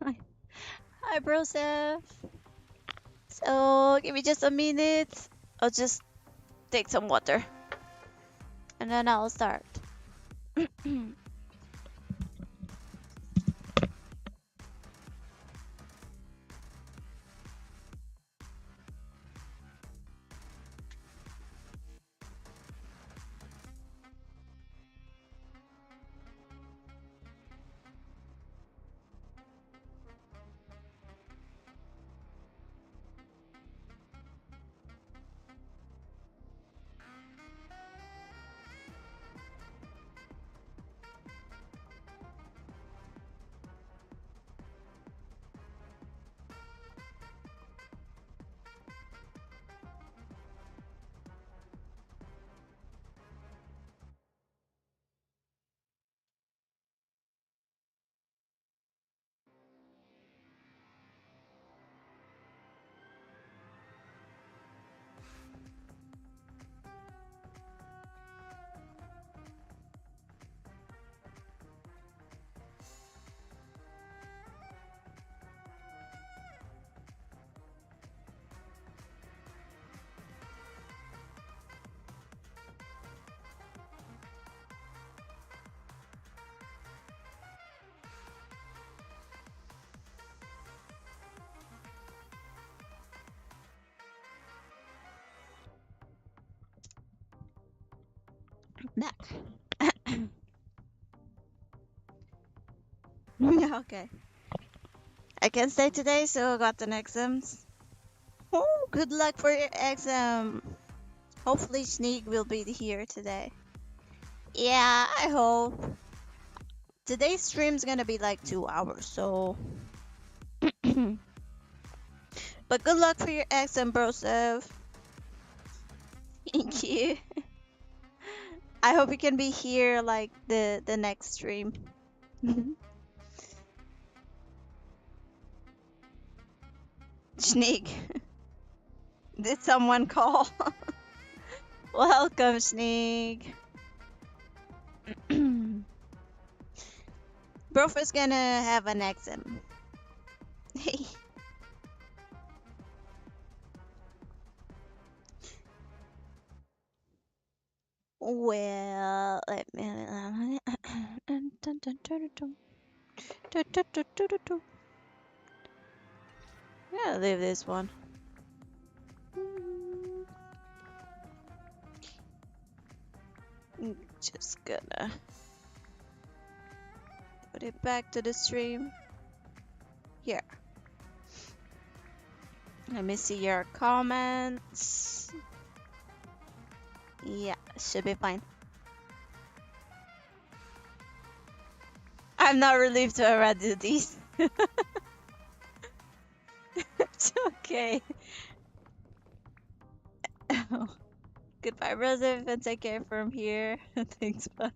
Hi, hi, Broseph. So, give me just a minute. I'll just take some water and then I'll start. Back. Okay. I can stay today, so I got an exams. Oh, good luck for your exam. Hopefully, Sneak will be here today. Yeah, I hope. Today's stream's gonna be like 2 hours, so. But good luck for your exam, Broseph. Thank you. I hope you can be here like the next stream. Sneak. Did someone call? Welcome, Sneak. Brof is gonna have an exam. Hey. Well, let me. Yeah, leave this one. Just gonna put it back to the stream. Here. Let me see your comments. Yeah, should be fine. I'm not relieved to already do these. It's okay. Goodbye, Rosef, and take care from here. Thanks, bud.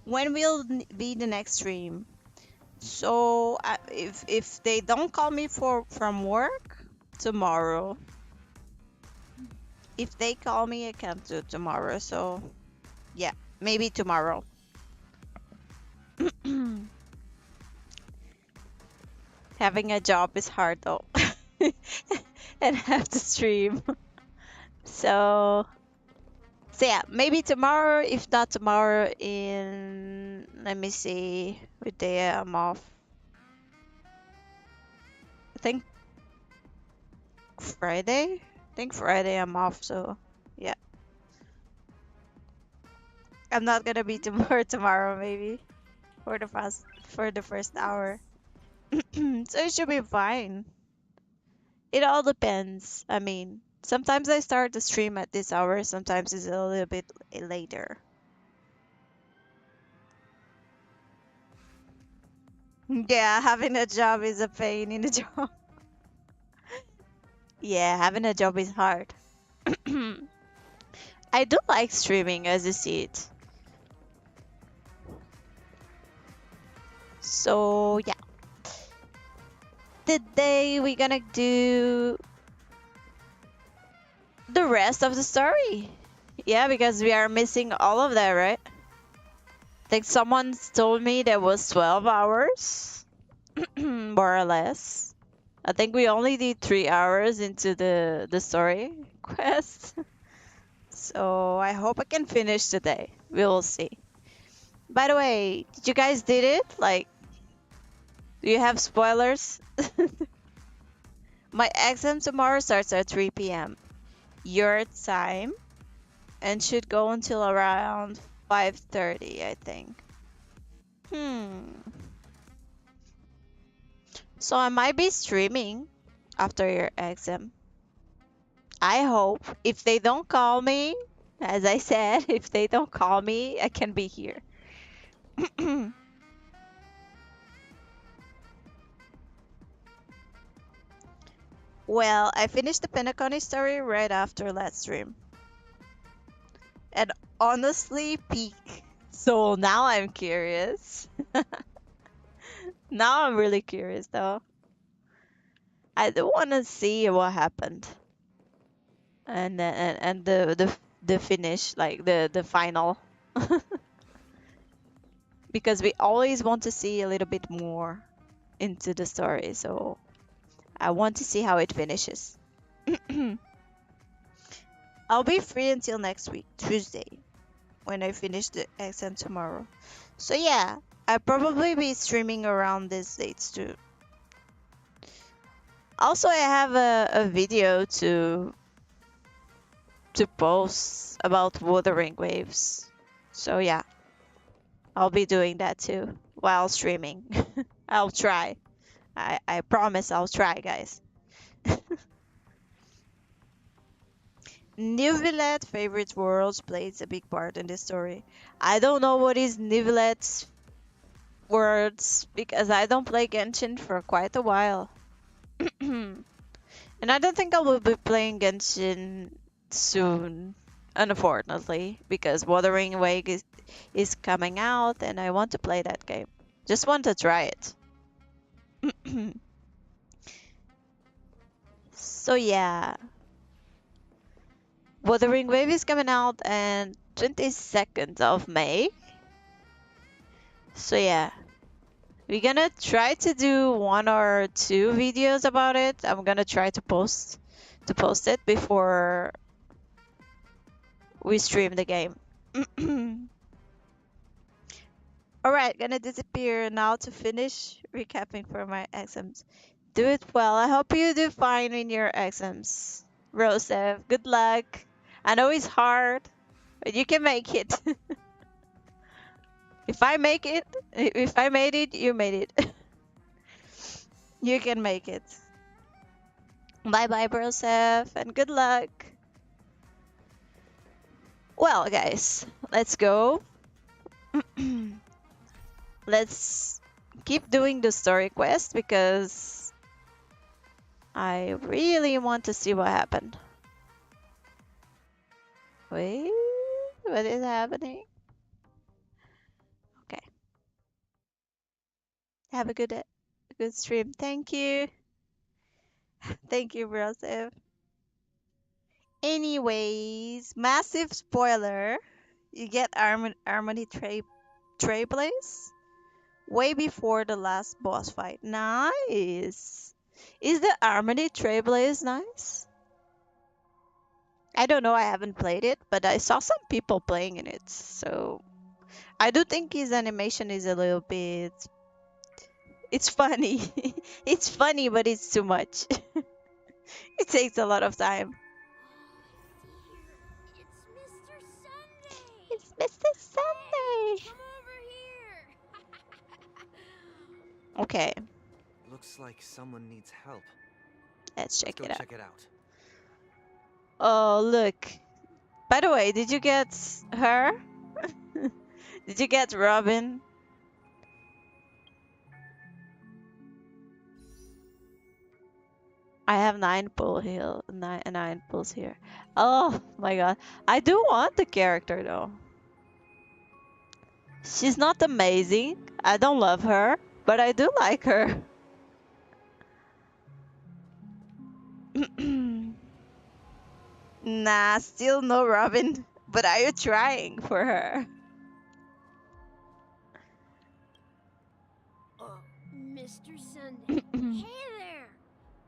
When will be the next stream? So if they don't call me from work tomorrow, if they call me, I can do tomorrow. So yeah, maybe tomorrow. Having a job is hard though, and have to stream. So So yeah, maybe tomorrow. If not tomorrow, in let me see, what day I'm off. I think Friday. I think Friday I'm off. So yeah, I'm not gonna be tomorrow maybe for the first hour. So it should be fine. It all depends. I mean, sometimes I start the stream at this hour. Sometimes it's a little bit later. Yeah, having a job is a pain in the job. Yeah, having a job is hard. I do like streaming as you see it. So yeah, today we're gonna do the rest of the story. Yeah, because we are missing all of that, right? I think someone told me there was 12 hours, more or less. I think we only did 3 hours into the story quest. So I hope I can finish today. We will see. By the way, did you guys did it? Like, do you have spoilers? My exam tomorrow starts at 3 p.m. your time and should go until around 5:30, I think. Hmm. So I might be streaming after your exam. I hope. If they don't call me, as I said, if they don't call me, I can be here. Well, I finished the Pentaconi story right after last stream. And honestly, peak. So now I'm curious. Now I'm really curious though. I do want to see what happened. And the finish, like the final. Because we always want to see a little bit more into the story, so I want to see how it finishes. I'll be free until next week, Tuesday, when I finish the exam tomorrow. So yeah, I'll probably be streaming around these dates too. Also, I have a video to post about wuthering waves. So yeah, I'll be doing that too while streaming. I'll try. I promise I'll try, guys. Nivelet favorite worlds plays a big part in this story. I don't know what is Nivelet's words because I don't play Genshin for quite a while. And I don't think I will be playing Genshin soon, unfortunately, because Wuthering Wake is coming out and I want to play that game. Just want to try it. So yeah, Wuthering Wave is coming out on 22nd of May. So yeah, we're gonna try to do 1 or 2 videos about it. I'm gonna try to post it before we stream the game. Alright, gonna disappear now to finish recapping for my exams. Do it well. I hope you do fine in your exams. Rosev, good luck. I know it's hard, but you can make it. If I made it, you made it. You can make it. Bye bye, Rosev, and good luck. Well, guys, let's go. Let's keep doing the story quest because I really want to see what happened. Wait, what is happening? Okay. Have a good stream. Thank you. Thank you, Rosev. Anyways, massive spoiler. You get Harmony Trailblaze way before the last boss fight. Nice. Is the Harmony Trailblaze nice? I don't know, I haven't played it, but I saw some people playing in it, so I do think his animation is a little bit. It's funny. It's funny, but it's too much. It takes a lot of time. It's It's Mr. Sunday! Sunday. Come over here! Okay, Looks like someone needs help. let's Let's check go it out. check it out. Oh, look. By the way, did you get her? Did you get Robin? I have nine pulls here. Oh my god. I do want the character though. She's not amazing. I don't love her, but I do like her. Nah, still no Robin. But are you trying for her? Mr. Sunday. Hey there!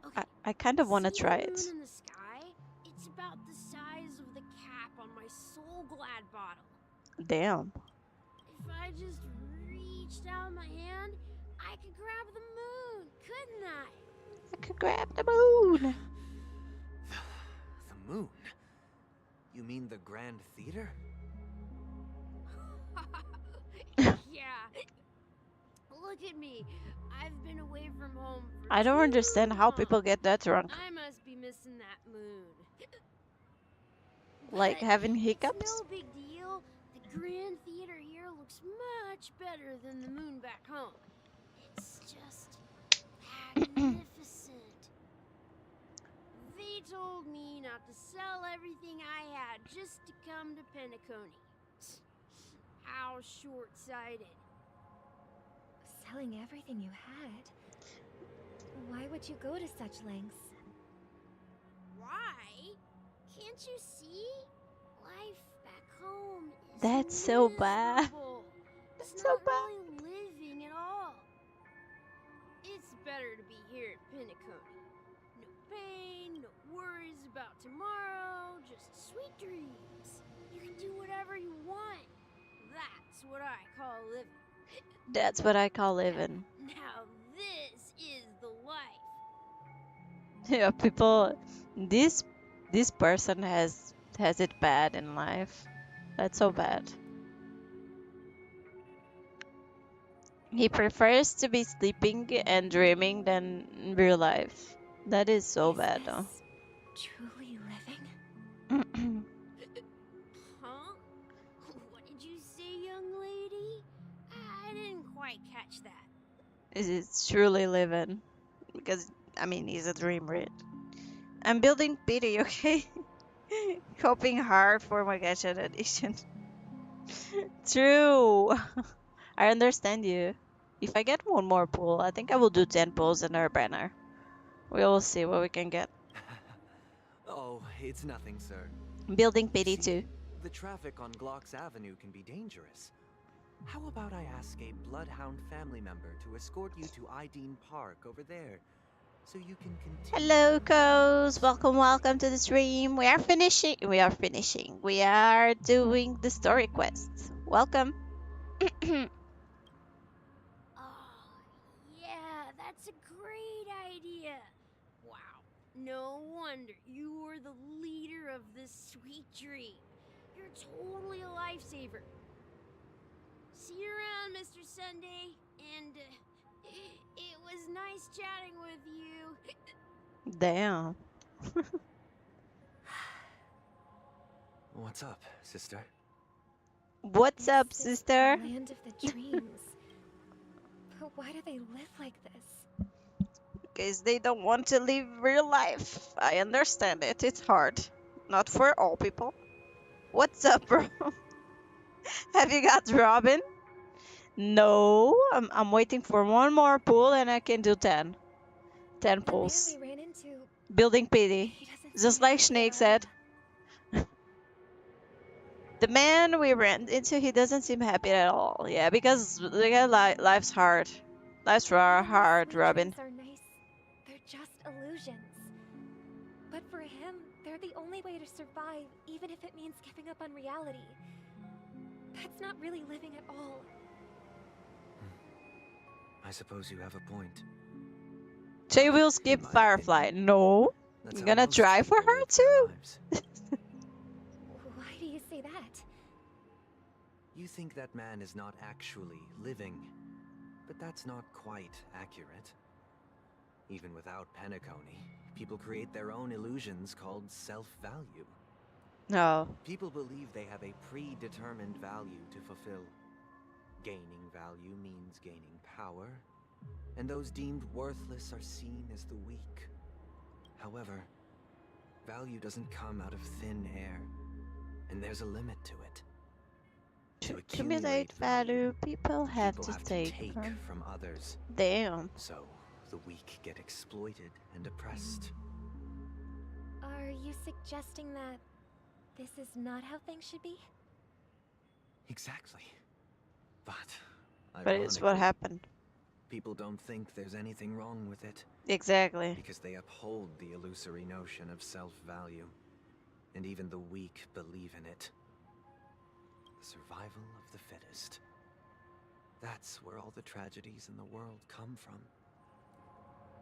Okay, I kind of want to see try the it. moon in the sky? It's about the size of the cap on my Soul Glad bottle. Damn. If I just reached out my hand, I could grab the moon, couldn't I? I could grab the moon. The moon? You mean the Grand Theater? Yeah. Look at me. I've been away from home for I don't too understand how long. people get that drunk. I must be missing that moon. Like But having it's hiccups? no big deal. The Grand Theater here looks much better than the moon back home. It's just magnificent. They told me not to sell everything I had just to come to Penacony. How short-sighted. Selling everything you had? Why would you go to such lengths? Why? Can't you see? Life back home is That's so bad. miserable. That's It's so not bad. really living at all. It's better to be here at Penacony. No pain, no worries about tomorrow, just sweet dreams. You can do whatever you want. That's what I call living. That's what I call living. Now this is the life. Yeah, people. This person has it bad in life. That's so bad. He prefers to be sleeping and dreaming than in real life. That is so Is bad, though. this truly living? Huh? What did you say, young lady? I didn't quite catch that. Is it truly living? Because I mean, he's a dream, right? I'm building pity, okay? Hoping hard for my gadget addiction. True. I understand you. If I get one more pull, I think I will do 10 pulls in our banner. We will see what we can get. Oh, it's nothing, sir. Building You pity see, too. the traffic on Glock's Avenue can be dangerous. How about I ask a Bloodhound family member to escort you to Ideen Park over there, so you can continue. Hello, Coz. Welcome to the stream. We are finishing. We are doing the story quests. Welcome. Oh, yeah, that's a great idea. Wow, no wonder you were the leader of this sweet dream. You're totally a lifesaver. See you around, Mr. Sunday, and it was nice chatting with you. Damn. What's up, sister? What's up, This is sister? the land of the dreams. But why do they live like this? Because they don't want to live real life. I understand it. It's hard. Not for all people. What's up, bro? Have you got Robin? No. I'm waiting for one more pull and I can do 10. 10 The man pulls. we ran into, Building pity. he doesn't Just seem like happy Snake at said. all. The man we ran into, he doesn't seem happy at all. Yeah, because life's hard. Life's All these hard, sweet Robin. dreams are nice. They're just illusions. But for him, they're they're the only way to survive, even if it means giving up on reality. That's not really living at all. I suppose you have a point. Jay will skip In my Firefly. opinion, No. that's You're how gonna most try for people her live their too? lives. Why do you say that? You think that man is not actually living, but that's not quite accurate. Even without Penacony, people create their own illusions called self-value. No. People believe they have a predetermined value to fulfill. Gaining value means gaining power, and those deemed worthless are seen as the weak. However, value doesn't come out of thin air, and there's a limit to it. To accumulate value, people have to take from others. Damn. So, the weak get exploited and oppressed. Are you suggesting that this is not how things should be? Exactly. But it's what ironically, happened. people don't think there's anything wrong with it. Exactly. Because they uphold the illusory notion of self-value. And even the weak believe in it. The survival of the fittest. That's where all the tragedies in the world come from.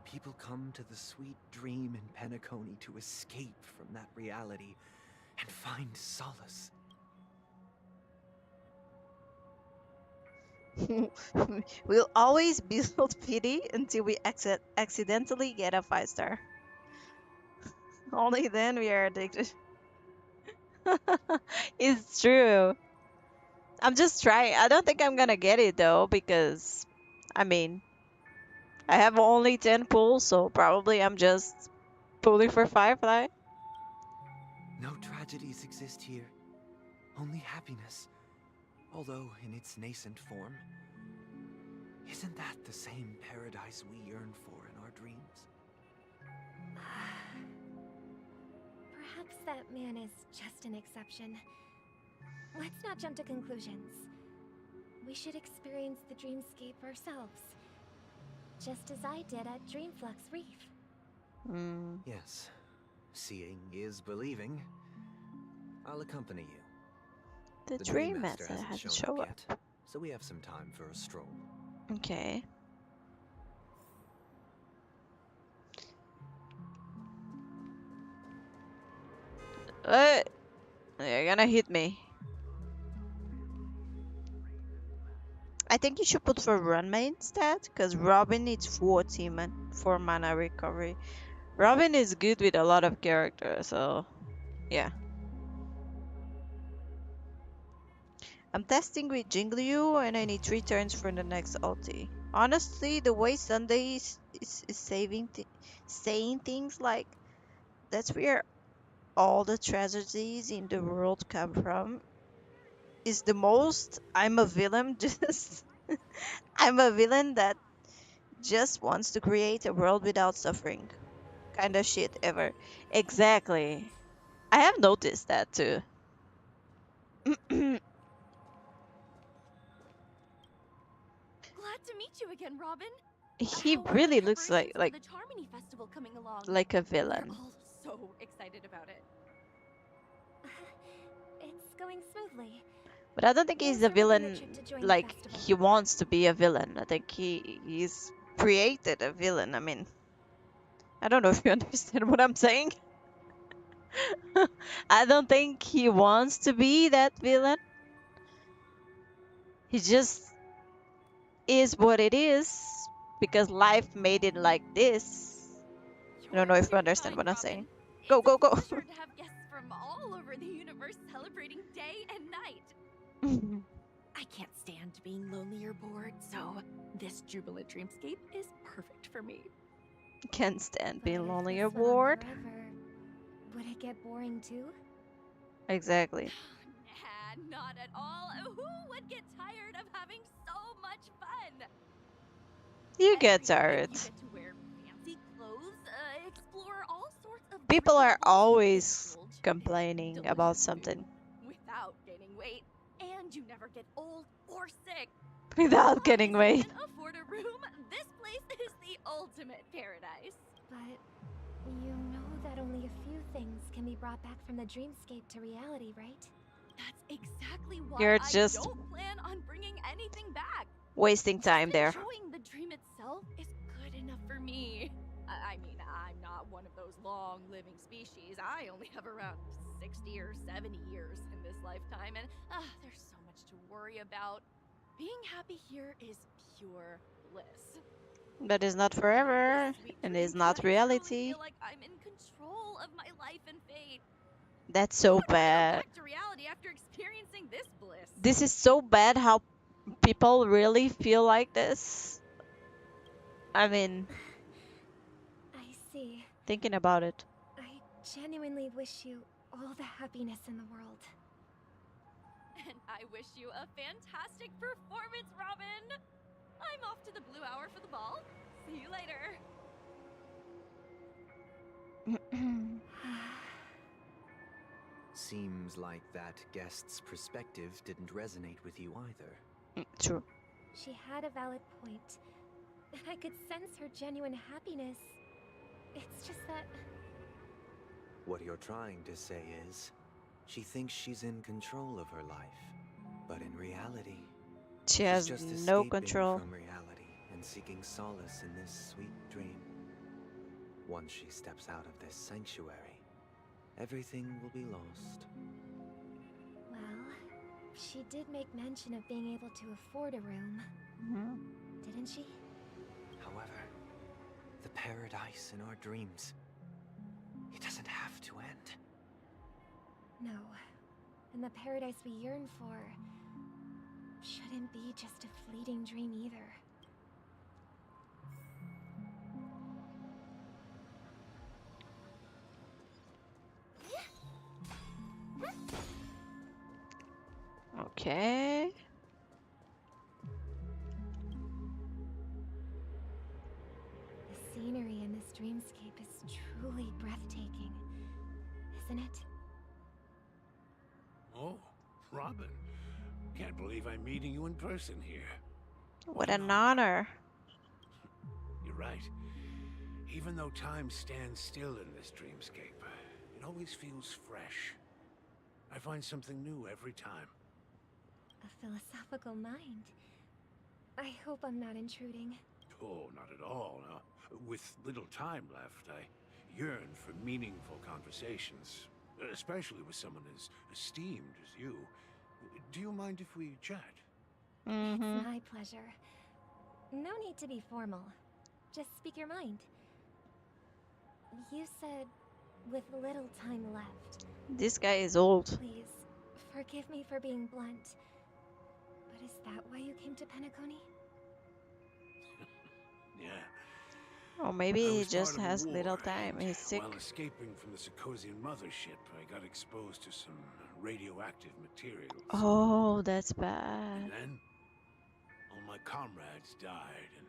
People come to the sweet dream in Penacony to escape from that reality and find solace. We'll always build pity until we accidentally get a 5-star. Only then we are addicted. It's true. I'm just trying. I don't think I'm gonna get it though, because, I mean, I have only 10 pulls, so probably I'm just pulling for Firefly. No tragedies exist here, only happiness, although in its nascent form. Isn't that the same paradise we yearn for in our dreams? Perhaps that man is just an exception. Let's not jump to conclusions. We should experience the dreamscape ourselves. Just as I did at Dreamflux Reef. Yes. Seeing is believing. I'll accompany you. The The Dream Master Master hasn't hasn't shown shown up up. yet, so we have some time for a stroll. Okay. You're gonna hit me. I think you should put for Runmate instead, because Robin needs 4 mana recovery. Robin is good with a lot of characters, so yeah. I'm testing with Jingliu and I need 3 turns for the next ulti. Honestly, the way Sunday is saying things like that's where all the tragedies in the world come from is the most I'm a villain just I'm a villain that just wants to create a world without suffering kind of shit ever. Exactly. I have noticed that too. Glad to meet you again, Robin. He How are the really looks preparations for the Charmony Festival coming along? like a We're villain. all so excited about it. It's going smoothly. But I don't think he's Thanks a for making the villain trip to join the like festival. he wants to be a villain. I think he's created a villain. I mean, I don't know if you understand what I'm saying. I don't think he wants to be that villain. He just is what it is because life made it like this. I don't know if you You're understand kind, what I'm Robin. saying. Go, It's a go, go. pleasure to have guests from all over the universe celebrating day and night. I can't stand being lonely or bored, so this jubilant dreamscape is perfect for me. Can't stand But being if lonely this or went on bored. forever, would it get boring too? Exactly. Nah, not at all. Who would get tired of having so much fun? You get Every tired. night you get to wear fancy clothes, explore all sorts of People different are levels, always indulge in complaining delicious about food something without gaining weight, and you never get old or sick. without As getting long as you weight. can afford a room, this place is the ultimate paradise. But you know that only a few things can be brought back from the dreamscape to reality, right? That's exactly why You're I just don't plan on bringing anything back. wasting time Just there. enjoying the dream itself is good enough for me. I mean, I'm not one of those long-living species. I only have around 60 or 70 years in this lifetime, and there's so much to worry about. Being happy here is pure bliss. That is not This forever, sweet and dream is not can make me truly reality. feel like I'm in control of my life and fate. That's Who so would want to go bad. back to reality after experiencing this bliss? This is so bad how people really feel like this. I mean, I see. thinking about it. I genuinely wish you all the happiness in the world. And I wish you a fantastic performance, Robin! I'm off to the Blue Hour for the ball. See you later. Seems like that guest's perspective didn't resonate with you either. True. She had a valid point. And I could sense her genuine happiness. It's just that... What you're trying to say is, she thinks she's in control of her life. But in reality, She she's has just no escaping control. from reality and seeking solace in this sweet dream. Once she steps out of this sanctuary, everything will be lost. Well, she did make mention of being able to afford a room, Mhm. didn't she? However, the paradise in our dreams, it doesn't have to end. No. And the paradise we yearn for shouldn't be just a fleeting dream either. Okay. The scenery in this dreamscape is truly breathtaking, isn't it? Oh, Robin. Can't believe I'm meeting you in person here. What an honor. You're right. Even though time stands still in this dreamscape, it always feels fresh. I find something new every time. A philosophical mind. I hope I'm not intruding. Oh, not at all. With little time left, I yearn for meaningful conversations, especially with someone as esteemed as you. Do you mind if we chat? Mm-hmm. It's my pleasure. No need to be formal. Just speak your mind. You said, with little time left. This guy is old. Please, forgive me for being blunt. But is that why you came to Penacony? Yeah. Or maybe I he was just part of a has war, little time. and He's sick. while escaping from the Sarkosian mothership, I got exposed to some radioactive materials. Oh, that's And bad. then, all my comrades died, and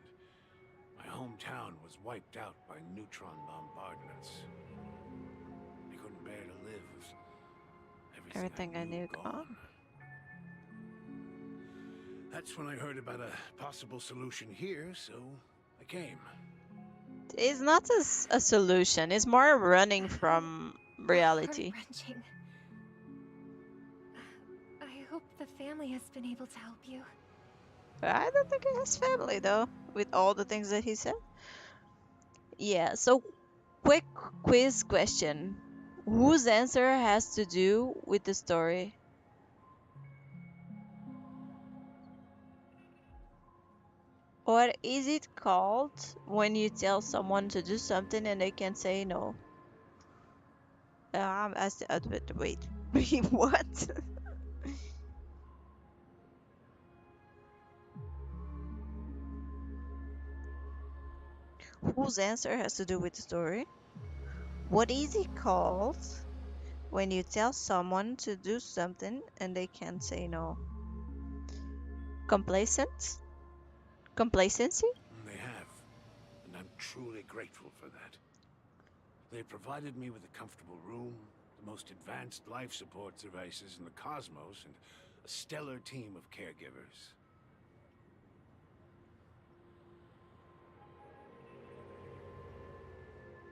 my hometown was wiped out by neutron bombardments. I couldn't bear to live with Everything I knew gone. That's when I heard about a possible solution here, so I came. It's not a solution. It's more running from reality. Heart-wrenching. I hope the family has been able to help you. I don't think he has family though, with all the things that he said. Yeah, so quick quiz question. Whose answer has to do with the story? What is it called when you tell someone to do something and they can say no? Wait, wait, what? Whose answer has to do with the story? What is it called when you tell someone to do something and they can't say no? Complacent? Complacency? They have, and I'm truly grateful for that. They provided me with a comfortable room, the most advanced life support devices in the cosmos, and a stellar team of caregivers.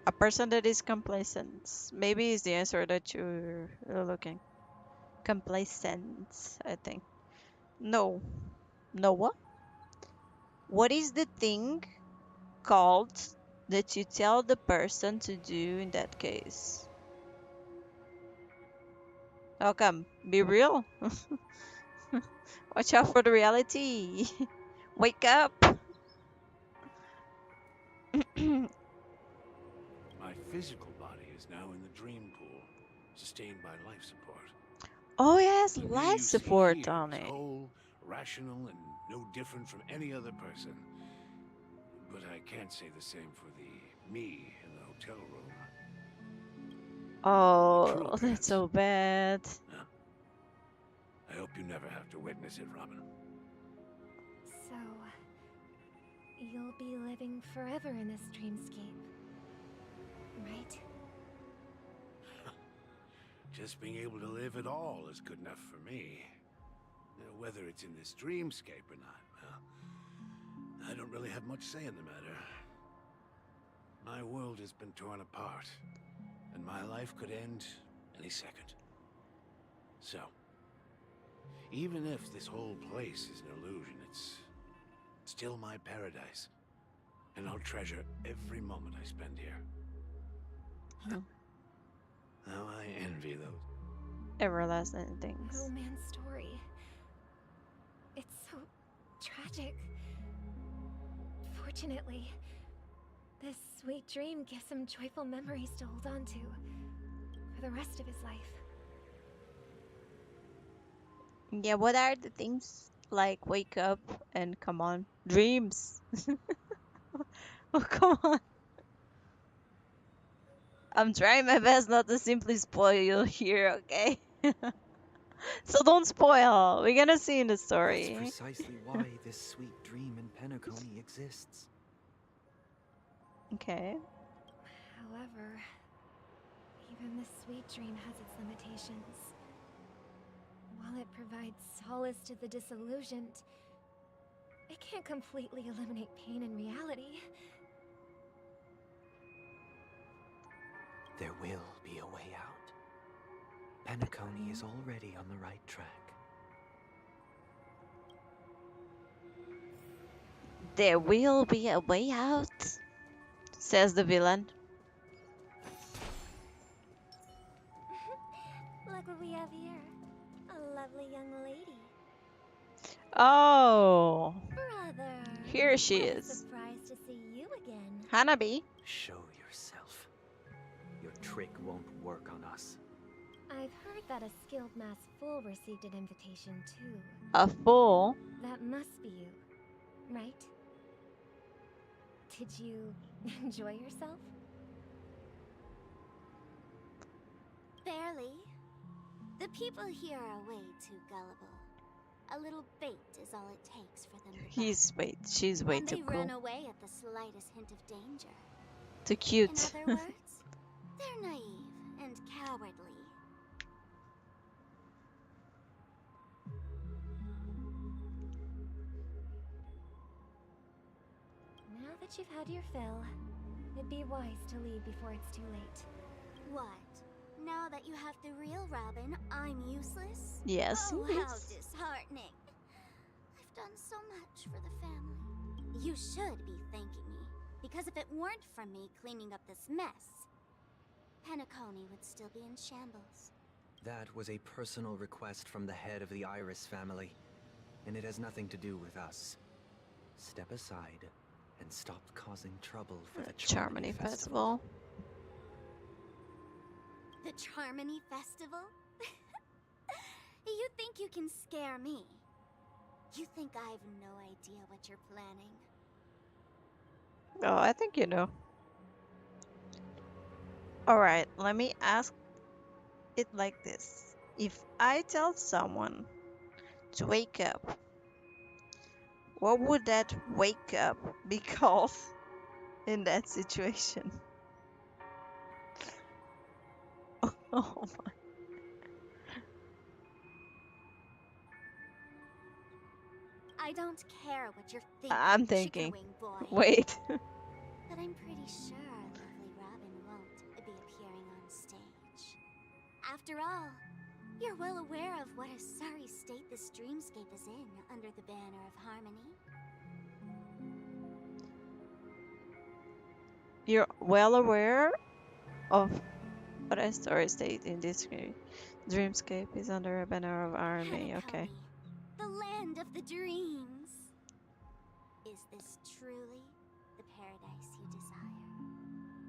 A person that is complacent. Maybe is the answer that you're looking. Complacent, I think. No. No what? What is the thing called that you tell the person to do in that case? How come? Be real. Watch out for the reality. Wake up. My physical body is now in the dream pool, sustained by life support. Oh yes, The me life you see support here on is it. whole, rational, and no different from any other person. But I can't say the same for the me in the hotel room. The Oh, truth, that's perhaps. so bad. Huh? I hope you never have to witness it, Robin. So, you'll be living forever in this dreamscape, right? Just being able to live at all is good enough for me. Whether it's in this dreamscape or not, well, I don't really have much say in the matter. My world has been torn apart, and my life could end any second. So, even if this whole place is an illusion, it's still my paradise. And I'll treasure every moment I spend here. Hmm. How I envy those. Everlasting things. Romance story. It's so tragic. Fortunately, this sweet dream gives him joyful memories to hold on to for the rest of his life. Yeah, what are the things like wake up and come on? Dreams. Oh, come on. I'm trying my best not to simply spoil you here, okay? So don't spoil. We're gonna see in the That's story. precisely why this sweet dream in Penacony exists. Okay. However, even this sweet dream has its limitations. While it provides solace to the disillusioned, it can't completely eliminate pain in reality. There will be a way out. Penacony is already on the right track. There will be a way out, says the villain. Look what we have here. A lovely young lady. Oh, Brother. here she What a is. surprise to see you again. Hanabi. Show yourself. Your trick won't work on us. I've heard that a skilled mass fool received an invitation too. A fool. That must be you, right? Did you enjoy yourself? Barely. The people here are way too gullible. A little bait is all it takes for them to bite. She's way And too they cool. run away at the slightest hint of danger. Too In cute. other words, they're naive and cowardly. Now that you've had your fill, it'd be wise to leave before it's too late. What? Now that you have the real Robin, I'm useless? Yes, Oh, how yes. disheartening. I've done so much for the family. You should be thanking me, because if it weren't for me cleaning up this mess, Penacony would still be in shambles. That was a personal request from the head of the Iris family, and it has nothing to do with us. Step aside and stop causing trouble for the Charmony Festival. The Charmony Festival? You think you can scare me? You think I have no idea what you're planning? Oh, I think you know. Alright, let me ask it like this. If I tell someone to wake up, what would that wake up be called in that situation? Oh my. I don't care what you're thinking, I'm chicken thinking. wing boy. Wait. But I'm pretty sure lovely Robin After all, you're well aware of what a sorry state this dreamscape is in under the banner of harmony. You're well aware of what a story state in this dreamscape is under a banner of army. Okay. Honkaii, the land of the dreams. Is this truly the paradise you desire?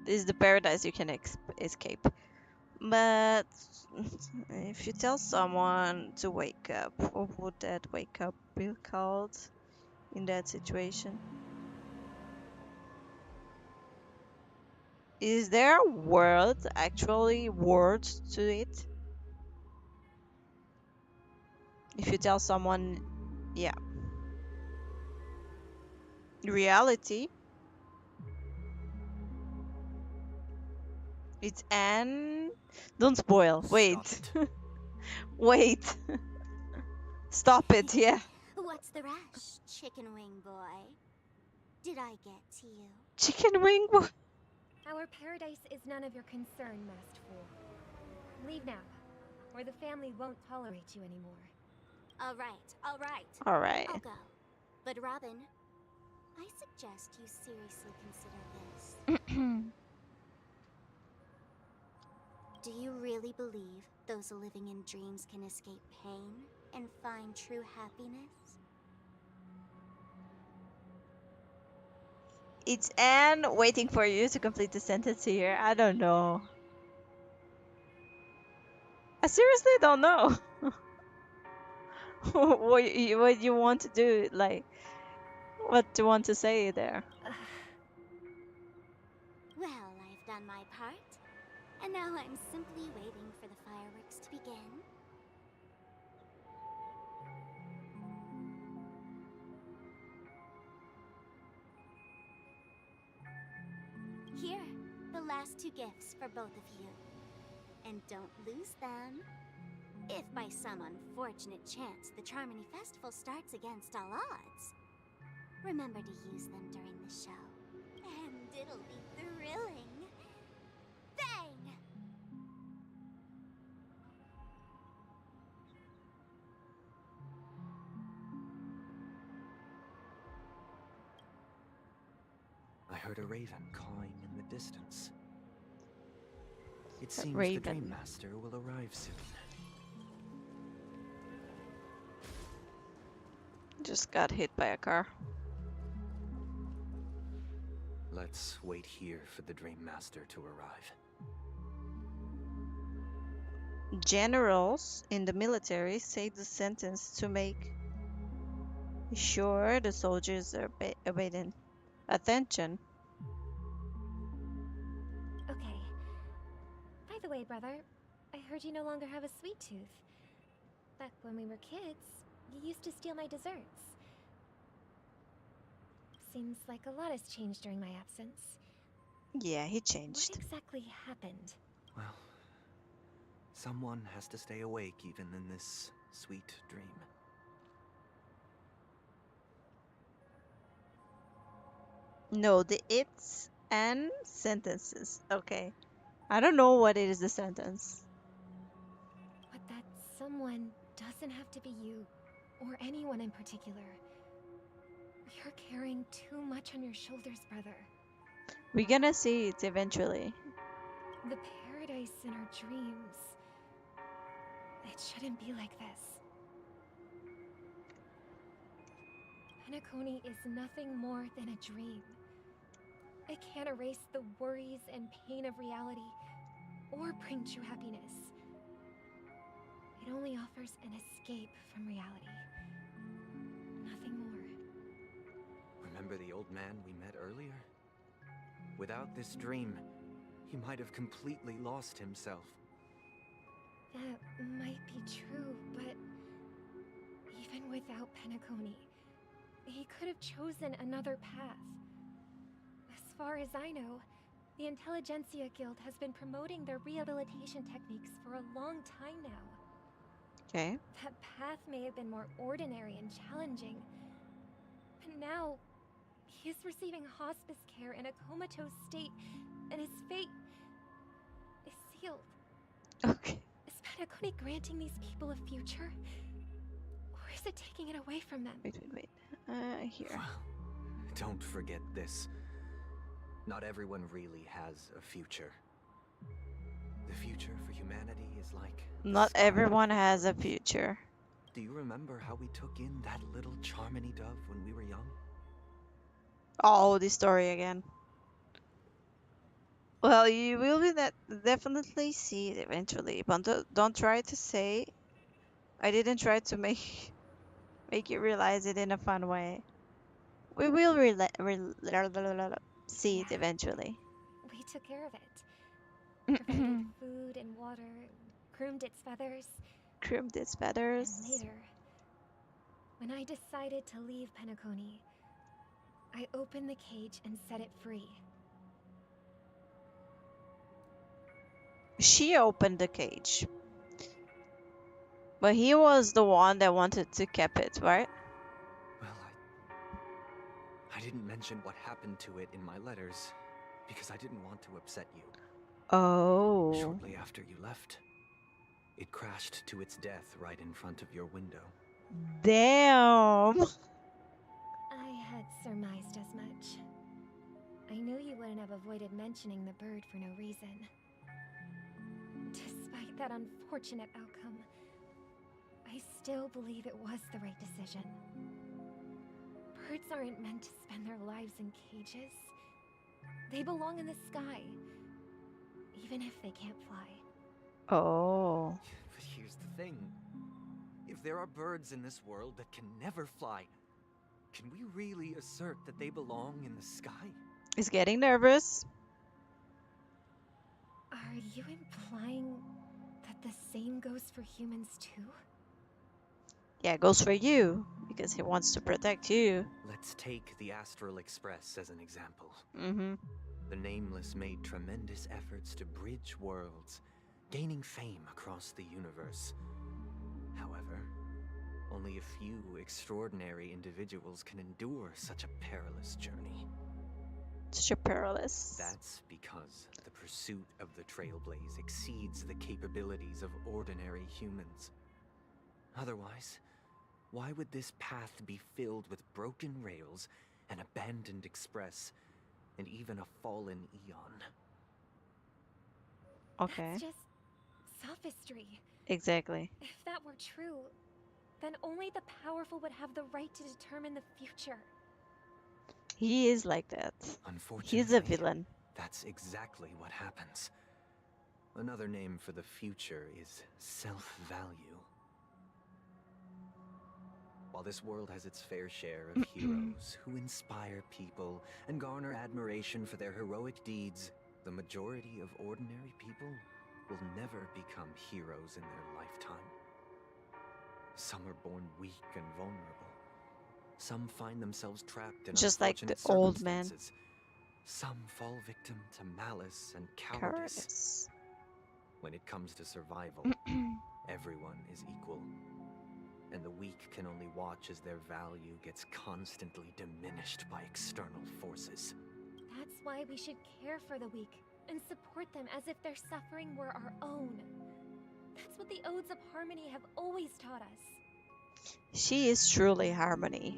This is the paradise you can escape. But if you tell someone to wake up, what would that wake up be called in that situation? Is there a word, actually words to it? If you tell someone, yeah, reality, it's an... Don't spoil. Wait. Stop it. Wait. Stop it, yeah. What's the rush, chicken wing boy? Did I get to you? Chicken wing? Our paradise is none of your concern, masked fool. Leave now, or the family won't tolerate you anymore. All right, all right. All right. I'll go. But Robin, I suggest you seriously consider this. Do you really believe those living in dreams can escape pain and find true happiness? It's Anne waiting for you to complete the sentence here. I don't know. I seriously don't know. what you want to do, like, what do you want to say there? Well, I've done my part, and now I'm simply waiting for the fireworks to begin. Here, the last two gifts for both of you. And don't lose them. If by some unfortunate chance the Charmony Festival starts against all odds, remember to use them during the show. And it'll be thrilling. Bang! I heard a raven cawing in the distance. It seems raven. the Dream Master will arrive soon. Just got hit by a car. Let's wait here for the Dream Master to arrive. Generals in the military say the sentence to make sure the soldiers are obeying. Attention. Okay. By the way, brother, I heard you no longer have a sweet tooth. Back when we were kids, you used to steal my desserts. Seems like a lot has changed during my absence. Yeah, he What changed. exactly happened? Well, someone has to stay awake even in this sweet dream. No, the it's and sentences. Okay. I don't know what it is the sentence. But that someone doesn't have to be you, or anyone in particular. You're carrying too much on your shoulders, brother. We're gonna see it eventually. The paradise in our dreams. It shouldn't be like this. Penacony is nothing more than a dream. It can't erase the worries and pain of reality, or bring true happiness. It only offers an escape from reality. Nothing more. Remember the old man we met earlier? Without this dream, he might have completely lost himself. That might be true, but even without Penacony, he could have chosen another path. As far as I know, the Intelligentsia Guild has been promoting their rehabilitation techniques for a long time now. Okay. That path may have been more ordinary and challenging, but now he is receiving hospice care in a comatose state, and his fate is sealed. Okay. Is Penacony granting these people a future? Or is it taking it away from them? Wait. Here. Well, don't forget this. Not everyone really has a future. The future for humanity is like the Not sky everyone for has a birds. future. Do you remember how we took in that little Charmony dove when we were young? Oh, this story again. Well, you will be definitely see it eventually, but don't try to say. I didn't try to make you realize it in a fun way. We will see it Yeah. eventually. We took care of it. Provided food and water, groomed its feathers. Crimped its And feathers. later, when I decided to leave Penacony, I opened the cage and set it free. She opened the cage, but he was the one that wanted to keep it, right? Well, I didn't mention what happened to it in my letters because I didn't want to upset you. Oh. Shortly after you left, it crashed to its death right in front of your window. Damn. I had surmised as much. I knew you wouldn't have avoided mentioning the bird for no reason. Despite that unfortunate outcome, I still believe it was the right decision. Birds aren't meant to spend their lives in cages. They belong in the sky, even if they can't fly. Oh. But here's the thing. If there are birds in this world that can never fly, can we really assert that they belong in the sky? He's getting nervous. Are you implying that the same goes for humans too? Yeah, it goes for you because he wants to protect you. Let's take the Astral Express as an example. Mm-hmm. The Nameless made tremendous efforts to bridge worlds, gaining fame across the universe. However, only a few extraordinary individuals can endure such a perilous journey. Such a perilous. That's because the pursuit of the Trailblaze exceeds the capabilities of ordinary humans. Otherwise, why would this path be filled with broken rails, an abandoned express, and even a fallen eon? Okay. That's just sophistry. Exactly. If that were true, then only the powerful would have the right to determine the future. He is like that. Unfortunately, He's a villain. that's exactly what happens. Another name for the future is self-value. While this world has its fair share of heroes who inspire people and garner admiration for their heroic deeds, the majority of ordinary people will never become heroes in their lifetime. Some are born weak and vulnerable. Some find themselves trapped in Just like the unfortunate old man. circumstances. Some fall victim to malice and cowardice. Cowardice. When it comes to survival, everyone is equal. And the weak can only watch as their value gets constantly diminished by external forces. That's why we should care for the weak and support them as if their suffering were our own. That's what the Odes of Harmony have always taught us. She is truly Harmony.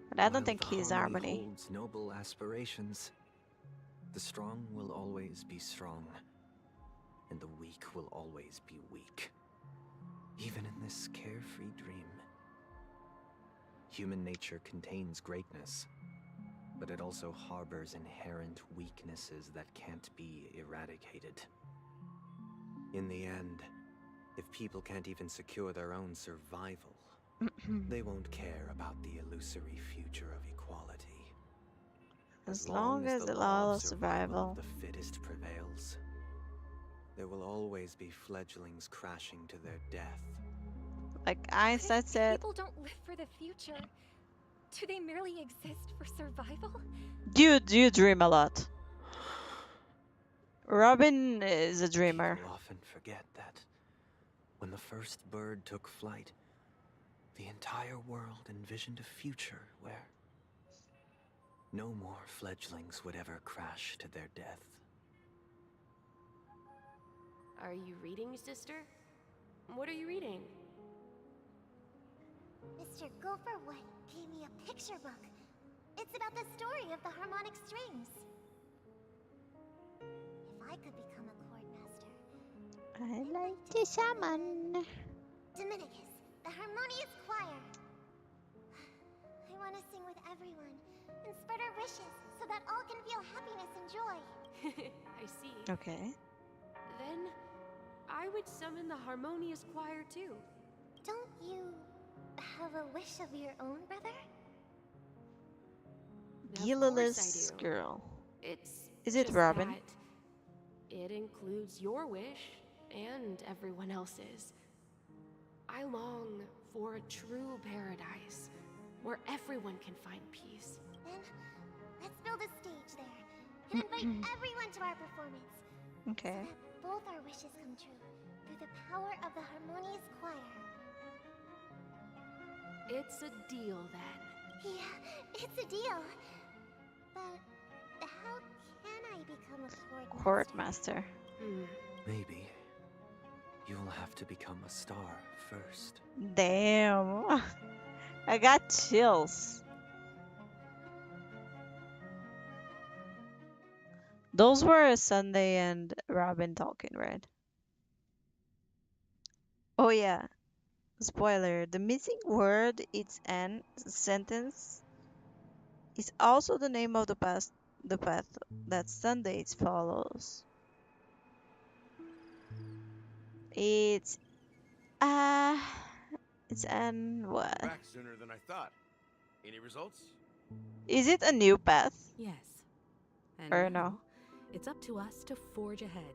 But I don't While think the he's Harmony. holds noble aspirations, the strong will always be strong, and the weak will always be weak. Even in this carefree dream. Human nature contains greatness, but it also harbors inherent weaknesses that can't be eradicated. In the end, if people can't even secure their own survival, they won't care about the illusory future of equality. As long as the law of survival of the fittest prevails, there will always be fledglings crashing to their death. Like But Einstein if said, people don't live for the future, do they merely exist for survival? dude, you dream a lot. Robin is a dreamer. People often forget that when the first bird took flight, the entire world envisioned a future where no more fledglings would ever crash to their death. Are you reading, sister? What are you reading? Mr. Gopherwood gave me a picture book. It's about the story of the harmonic strings. If I could become a chord master. I like to summon. Dominicus, the harmonious choir. I want to sing with everyone and spread our wishes so that all can feel happiness and joy. I see. Okay. Then I would summon the harmonious choir too. Don't you have a wish of your own, brother? Gillaless do. girl. It's Is it just Robin? that it includes your wish and everyone else's. I long for a true paradise where everyone can find peace. Then let's build a stage there and invite everyone to our performance. Okay. So that both our wishes come true through the power of the harmonious choir. It's a deal then. Yeah, it's a deal. But how can I become a chord Chord master? master. Maybe you'll have to become a star first. Damn. I got chills. Those were Sunday and Robin talking, right? Oh yeah. Spoiler. The missing word, its end sentence, is also the name of the path that Sunday follows. It's uh it's an what? Back sooner than I thought. Any results? Is it a new path? Yes. And Or now, no? it's up to us to forge ahead.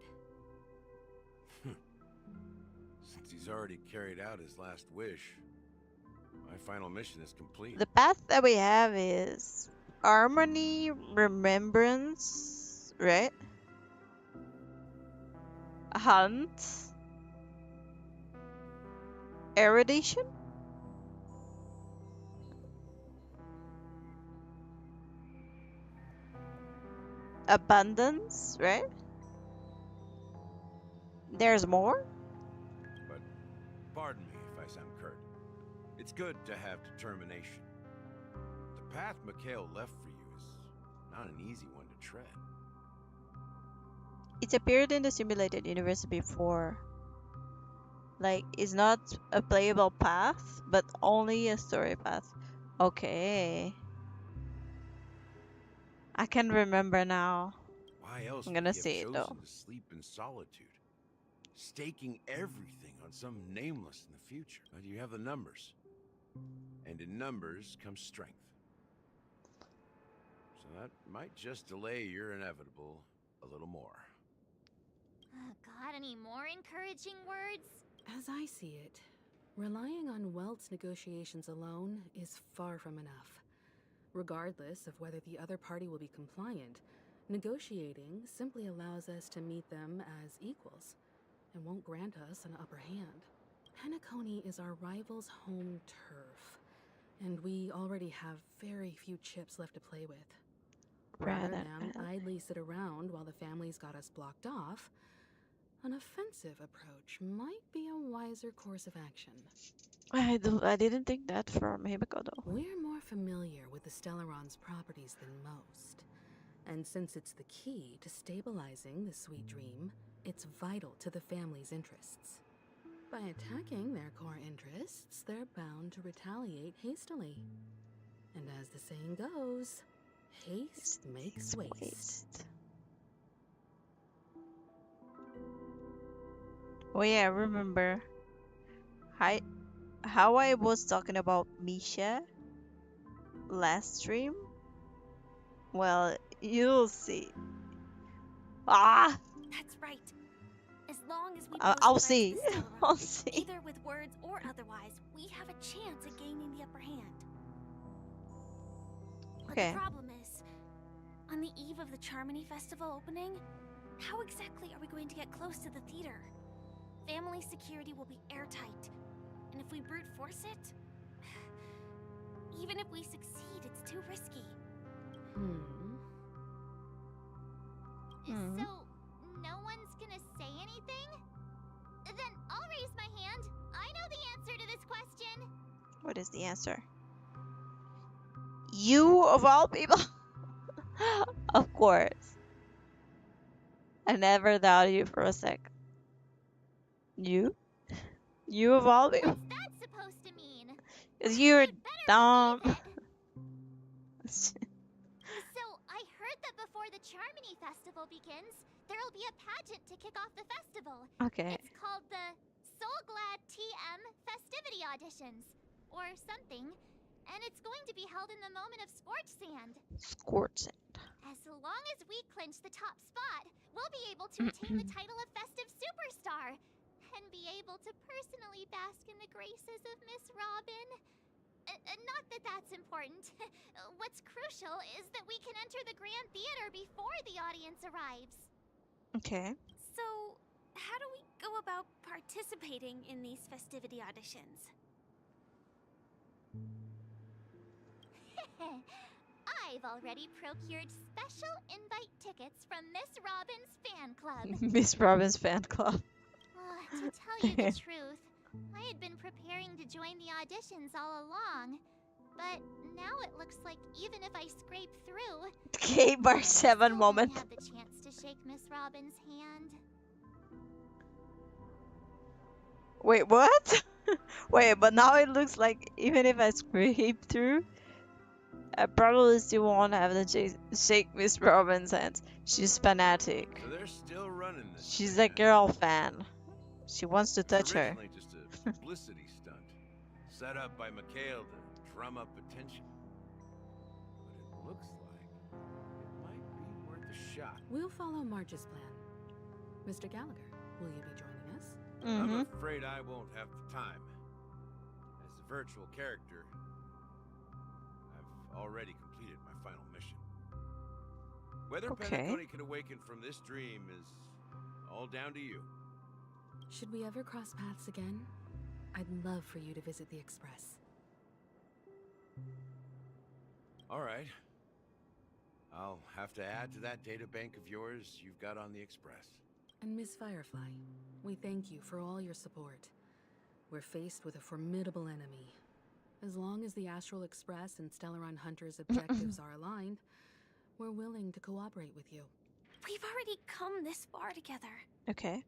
Since he's already carried out his last wish, my final mission is complete. The path that we have is harmony, remembrance, right? Hunt, erudition, abundance, right? There's more? But pardon me if I sound curt. It's good to have determination. The path Mikhail left for you is not an easy one to tread. It's appeared in the simulated universe before. Like, it's not a playable path, but only a story path. Okay. I can remember now. Why else I'm would gonna he have see it chosen though. to sleep in solitude? Staking everything on some nameless in the future. But you have the numbers. And in numbers comes strength. So that might just delay your inevitable a little more. Got any more encouraging words? As I see it, relying on Welt's negotiations alone is far from enough. Regardless of whether the other party will be compliant, negotiating simply allows us to meet them as equals and won't grant us an upper hand. Honkaii is our rival's home turf, and we already have very few chips left to play with. Rather than idly sit around while the families got us blocked off, an offensive approach might be a wiser course of action. I didn't think that from Himiko though. We're more familiar with the Stellaron's properties than most. And since it's the key to stabilizing the sweet dream, it's vital to the family's interests. By attacking their core interests, they're bound to retaliate hastily. And as the saying goes, haste makes waste. Oh yeah, I remember. How I was talking about Misha last stream? Well, you'll see. Ah! That's right. As long as we I'll both see. the Stellar, I'll see. either with words or otherwise, we have a chance at gaining the upper hand. But Okay. the problem is, on the eve of the Charmony Festival opening, how exactly are we going to get close to the theater? Family security will be airtight, and if we brute force it, even if we succeed, it's too risky. So, no one's gonna say anything? Then I'll raise my hand. What is the answer? You of all people? Of course. I never doubted you for a sec. You? You of all people? What's that supposed to mean? 'Cause you're You'd better dumb. believe it. So, I heard that before the Charmony Festival begins, there'll be a pageant to kick off the festival. Okay. It's called the Soul Glad TM Festivity Auditions, or something. And it's going to be held in the moment of Scorch Sand. Scorch it. As long as we clinch the top spot, we'll be able to attain the title of Festive Superstar. And be able to personally bask in the graces of Miss Robin. Not that that's important. What's crucial is that we can enter the Grand Theater before the audience arrives. Okay. So, how do we go about participating in these festivity auditions? I've already procured special invite tickets from Miss Robin's fan club. Miss Robin's fan club. To tell you the truth, I had been preparing to join the auditions all along. But now it looks like even if I scrape through, K-Bar 7 moment. I have the chance to shake Miss Robin's hand. Wait, what? Wait, but now it looks like even if I scrape through, I probably still won't have the shake Miss Robin's hands. She's fanatic. So they're still running this. She's thing, a girl fan. She wants to It's touch her. originally just a publicity stunt, set up by Mikhail to drum up attention. But it looks like it might be worth a shot. We'll follow March's plan. Mr. Gallagher, will you be joining us? I'm afraid I won't have the time. As a virtual character, I've already completed my final mission. Whether Penacony can awaken from this dream is all down to you. Should we ever cross paths again? I'd love for you to visit the Express. All right. I'll have to add to that data bank of yours you've got on the Express. And Miss Firefly, we thank you for all your support. We're faced with a formidable enemy. As long as the Astral Express and Stellaron Hunter's objectives are aligned, we're willing to cooperate with you. We've already come this far together. Okay.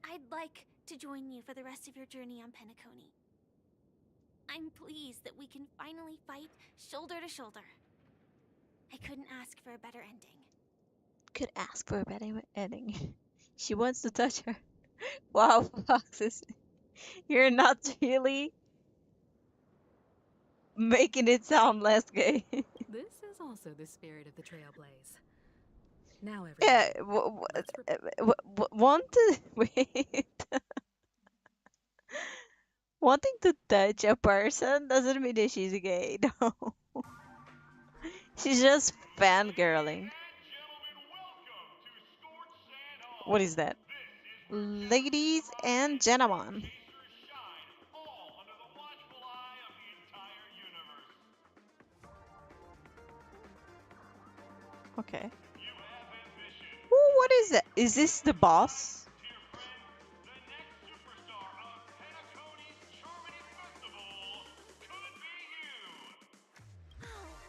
I'd like to join you for the rest of your journey on Penacony. I'm pleased that we can finally fight shoulder to shoulder. I couldn't ask for a better ending. Could ask for a better ending. She wants to touch her. Wow, Foxes. You're not really making it sound less gay. This is also the spirit of the Trailblaze. Now, everyone. Yeah, wait. Wanting to touch a person doesn't mean that she's gay, no. She's just fangirling. What is that? Ladies and gentlemen. Okay. Ooh, what is it? Is this the boss?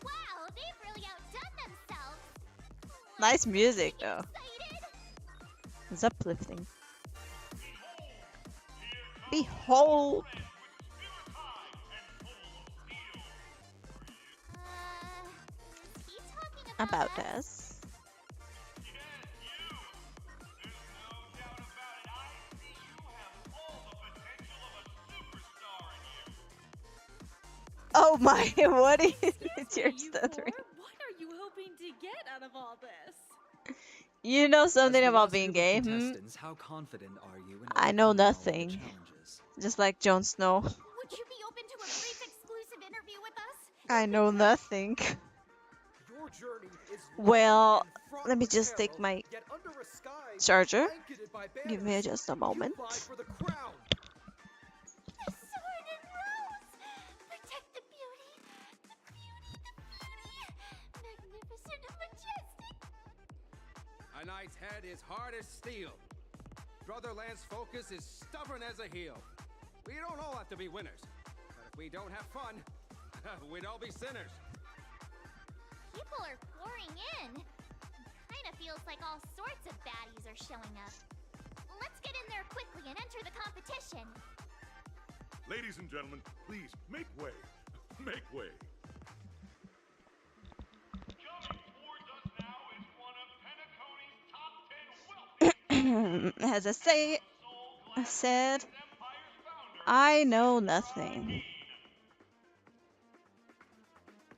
Wow, they've really outdone themselves. Nice music, though. Excited. It's uplifting. Behold! Is he talking About us? us. Oh my, what is it? You're stuttering. What are you hoping to get out of all this? You know something As the about last being group of gay, contestants, how confident are you in I know overcoming all of the nothing. challenges? Just like Jon Snow. Would you be open to a brief exclusive interview with us? I know nothing. Your journey is Well, long and fraught let me with just peril, take my yet under a sky charger. blanketed by Give me banners, just a you moment. vie for the crown. The sword and rose! Protect the beauty! The beauty, the beauty! Magnificent and majestic! A knight's head is hard as steel. Brotherland's focus is stubborn as a heel. We don't all have to be winners. But if we don't have fun, we'd all be sinners. People are pouring in. Kinda feels like all sorts of baddies are showing up. Let's get in there quickly and enter the competition. Ladies and gentlemen, please make way. Make way. Coming towards us now is one of Penacony's top 10 wealthy As I said, Empire's founder, I know nothing.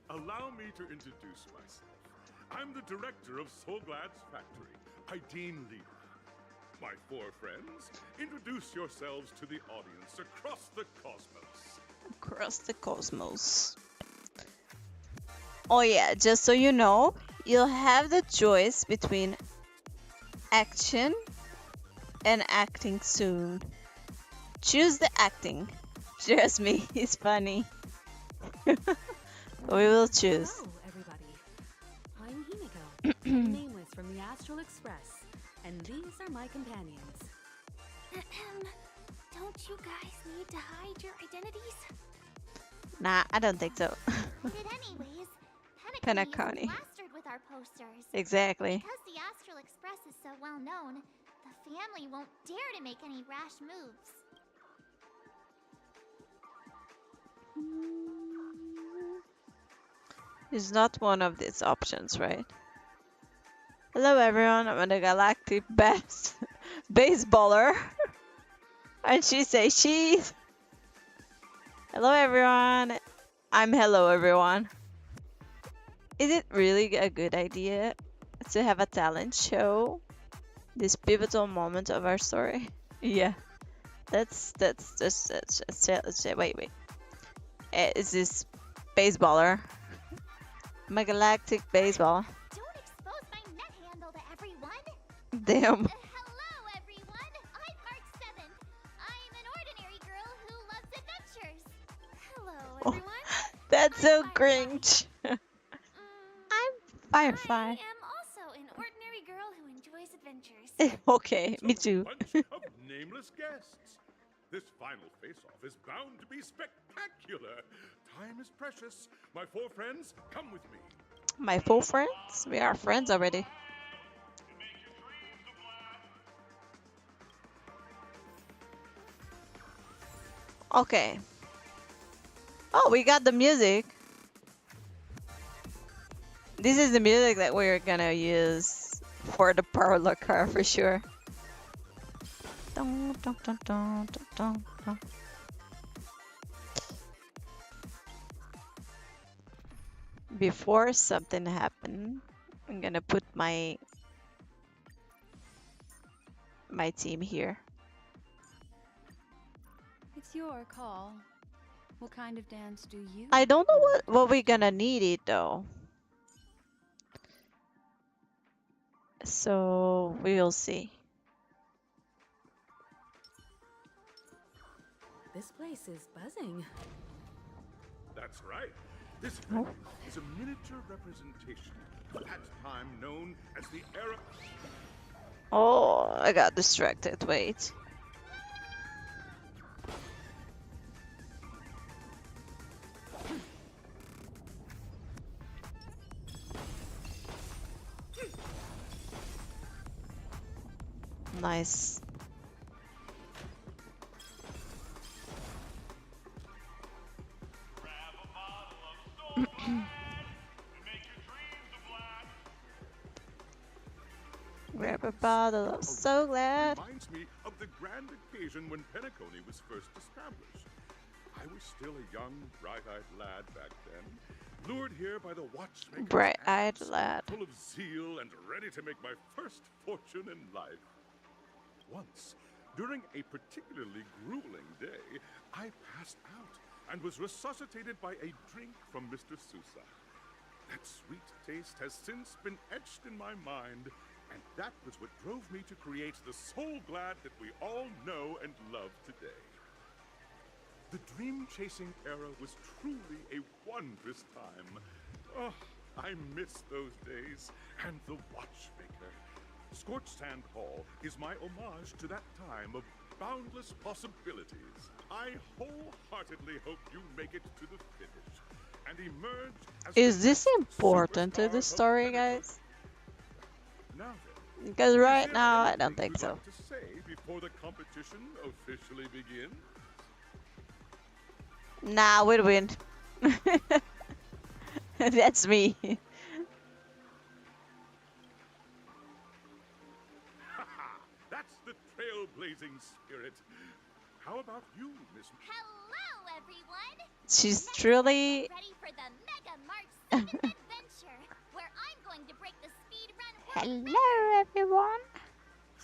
Allow me to introduce myself. I'm the director of Soulglad's factory, Ideen Lena. My four friends, introduce yourselves to the audience across the cosmos. Across the cosmos. Oh yeah, just so you know, you'll have the choice between action and acting soon. Choose the acting. Trust me, it's funny. We will choose. Hello, everybody. I'm Himiko, the nameless from the Astral Express, and these are my companions. Don't you guys need to hide your identities? Nah, I don't think so. But anyways, Penacony. Penacony is plastered with our posters. Exactly. Because the Astral Express is so well known, the family won't dare to make any rash moves. It's not one of these options, right? Hello everyone, I'm the galactic best baseballer. And she say she's. Hello everyone. I'm hello everyone. Is it really a good idea to have a talent show? This pivotal moment of our story? Yeah. Let's say, wait. Is this baseballer? I'm a galactic baseballer. Don't expose my net handle to everyone. Damn. Hello, everyone. I'm Mark 7th. I'm an ordinary girl who loves adventures. Hello, everyone. That's so I'm cringe. I'm Firefly. I am also an ordinary girl who enjoys adventures. Okay, me So, too. bunch of nameless guests. This final face-off is bound to be spectacular. Time is precious. My four friends, come with me. My full friends? We are friends already. to make your dreams a blast. Okay. Oh, we got the music. This is the music that we're gonna use for the parlor car for sure. Dun, dun, dun, dun, dun, dun, dun. Before something happen, I'm gonna put my team here. It's your call. What kind of dance do you? I don't know what we're gonna need it though. So we'll see. This place is buzzing. That's right. This venue is a miniature representation of that time known as the era. Oh, I got distracted. Wait. Nice. Grab a bottle of soul glad to make your dreams a blast. Grab a bottle of so glad. Reminds me of the grand occasion when Penacony was first established. I was still a young, bright-eyed lad back then, lured here by the watchmaker's Bright-eyed ads, lad. full of zeal and ready to make my first fortune in life. Once, during a particularly grueling day, I passed out and was resuscitated by a drink from Mr. Sousa. That sweet taste has since been etched in my mind, and that was what drove me to create the Soul Glad that we all know and love today. The dream-chasing era was truly a wondrous time. Oh, I miss those days, and the watchmaker. Scorched Sand Hall is my homage to that time of boundless possibilities. I wholeheartedly hope you make it to the finish and emerge as Is the this next important to superstar the of story, Pentagon. guys? Now then, Because is right there now, I anything don't think you'd so. like to say before the competition officially begins? Nah, we'll win. That's me. That's the trailblazing spirit. How about you, Miss? Hello, everyone! She's Next, truly. get ready for the Mega March 7th adventure, where I'm going to break the speed run world Hello, everyone.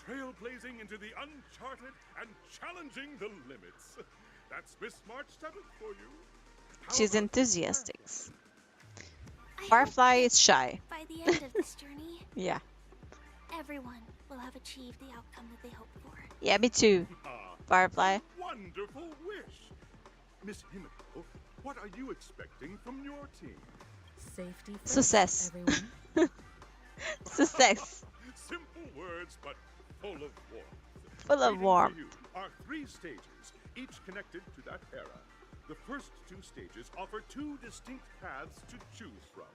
Trailblazing into the uncharted and challenging the limits. That's Miss March 7th for you. How She's about enthusiastic. I hope Firefly that is shy. by the end of this journey, Yeah. everyone will have achieved the outcome that they hoped for. Yeah, me too. Firefly. A wonderful wish. Miss Himiko, what are you expecting from your team? Safety first, Success. everyone. Success. Simple words, but full of warmth. Full of Waiting warmth. for you are 3 stages, each connected to that era. The first 2 stages offer 2 distinct paths to choose from,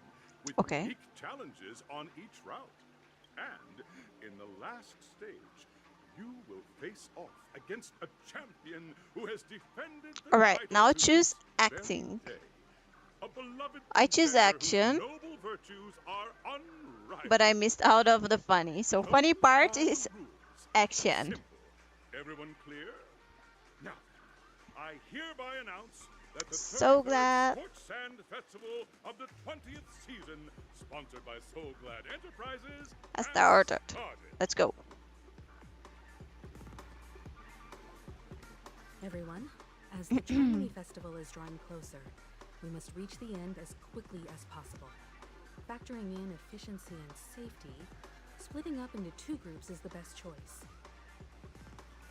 with Okay. unique challenges on each route. And in the last stage, you will face off against a champion who has defended the Alright, title now to choose this very acting. day. A beloved I choose contender whose action, noble virtues are unrivaled. but I missed out of the funny. So funny Those part are is the rules. action. Simple. Everyone clear? Now, I hereby announce that the So 33rd glad. Sports Sand Festival of the 20th season, sponsored by So Glad Enterprises, Has has started. started. Let's go. Everyone, as the Charmony Festival is drawing closer, we must reach the end as quickly as possible. Factoring in efficiency and safety, splitting up into 2 groups is the best choice.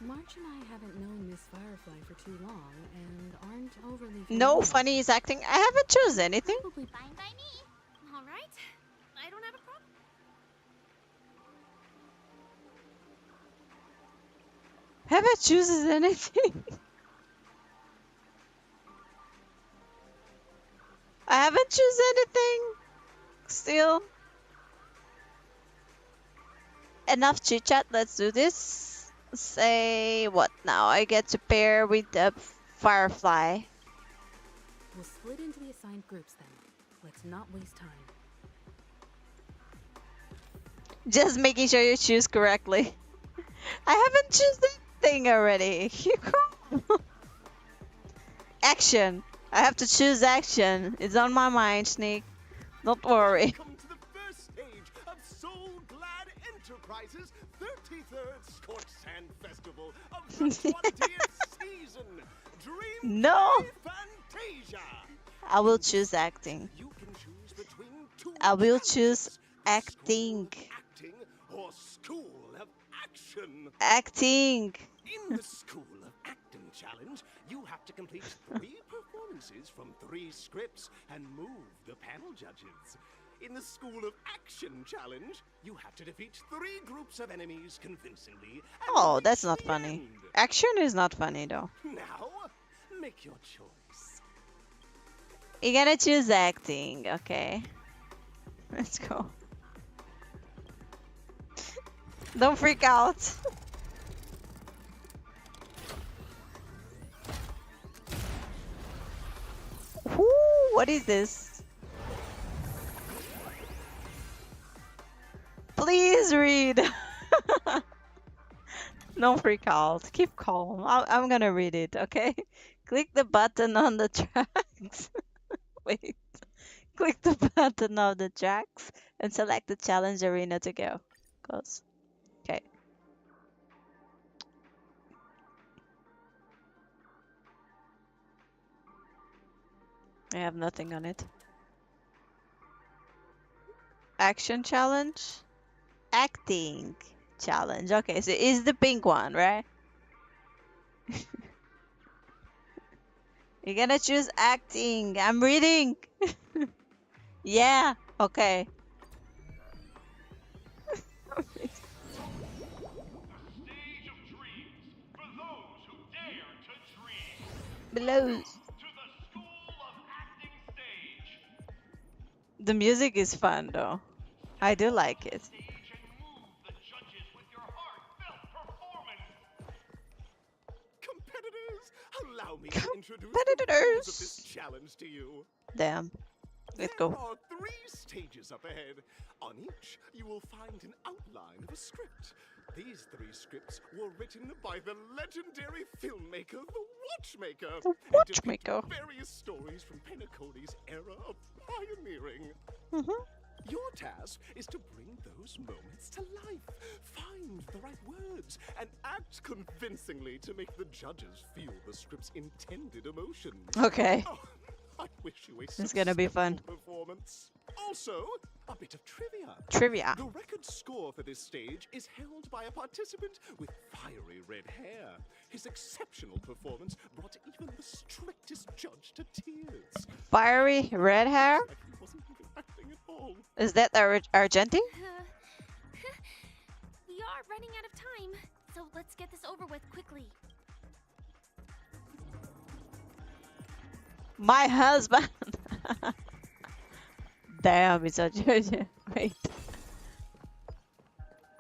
March and I haven't known Miss Firefly for too long and aren't overly No familiar. funny is acting. I haven't chosen anything. Probably Fine by me. All right, I don't have a problem. Haven't chosen anything. I haven't chosen anything. Still. Enough chit chat. Let's do this. Say what now? I get to pair with the Firefly. We'll split into the assigned groups then. Let's not waste time. Just making sure you choose correctly. I haven't chosen anything already. Action. I have to choose action. It's on my mind, Sneak. Don't worry. Welcome to the first stage of So Glad Enterprises' 33rd Scorch Sand Festival of the 20th season. Dream No. Fantasia. I will choose acting. You can choose between 2 I will challenges. choose acting. School of Acting or School of Action. Acting. In the School of Acting challenge, you have to complete 3 performances from 3 scripts and move the panel judges. In the School of Action challenge, you have to defeat 3 groups of enemies convincingly. And Oh, reach that's not the funny. end. Action is not funny though. Now, make your choice. You're gonna choose acting, okay? Let's go. Don't freak out. Ooh, what is this? Please read. Don't freak out. Keep calm. I'm gonna read it, okay? Click the button on the tracks. Wait. Click the button of the tracks and select the challenge arena to go. Close. Okay. I have nothing on it. Action challenge? Acting challenge. Okay, so it's the pink one, right? You're gonna choose acting. I'm reading. Yeah, okay. Stage of dreams for those Below. The music is fun though. I do like it. Competitors, allow me to introduce the rules of this challenge to you. Damn. Let's go. There are 3 stages up ahead. On each, you will find an outline of a script. These 3 scripts were written by the legendary filmmaker, The Watchmaker. The and Watchmaker. depict various stories from Penacony's era of pioneering. Mm-hmm. Your task is to bring those moments to life, find the right words, and act convincingly to make the judges feel the script's intended emotions. Okay. Oh, I wish you a It's gonna be fun. successful performance. Also, a bit of trivia. Trivia. The record score for this stage is held by a participant with fiery red hair. His exceptional performance brought even the strictest judge to tears. Fiery red hair? He wasn't even acting at all. Is that Argentine? We are running out of time, so let's get this over with quickly. My husband. Damn, it's a wait.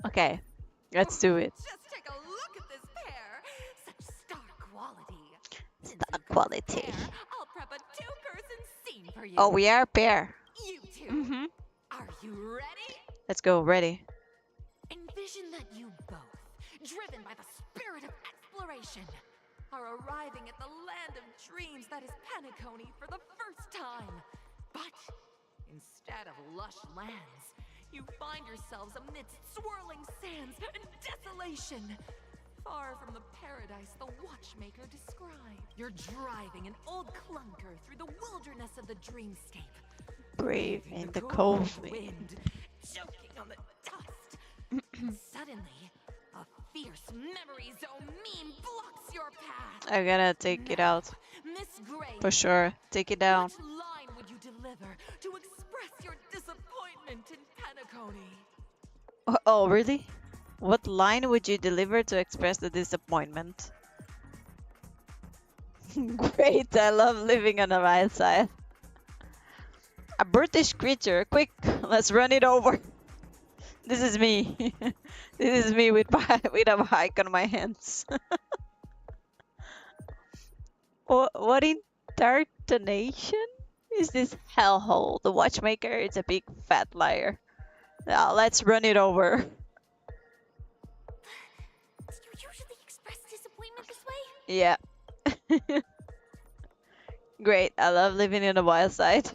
Okay, let's do it. Just take a look at this pair. Such star quality. Star quality. I'll prep a 2-person scene for you. Oh, we are a pair. You 2. Mm-hmm. Are you ready? Let's go. Ready. Envision that you both, driven by the spirit of exploration, are arriving at the land of dreams that is Penacony for the first time. But instead of lush lands, you find yourselves amidst swirling sands and desolation. Far from the paradise the Watchmaker described. You're driving an old clunker through the wilderness of the dreamscape. Brave in the cold wind, choking on the dust. Suddenly, a fierce memory zone meme blocks your path. I gotta take it out. Miss Gray, For sure. Take it down. what line would you deliver to express your disappointment in Penacony? Oh, really? What line would you deliver to express the disappointment? Great, I love living on the wild side. A British creature, quick, let's run it over. This is me. This is me with a bike on my hands. What incarnation is this hellhole? The Watchmaker is a big fat liar. Now let's run it over. Do you usually express disappointment this way? Yeah. Great, I love living in the wild side.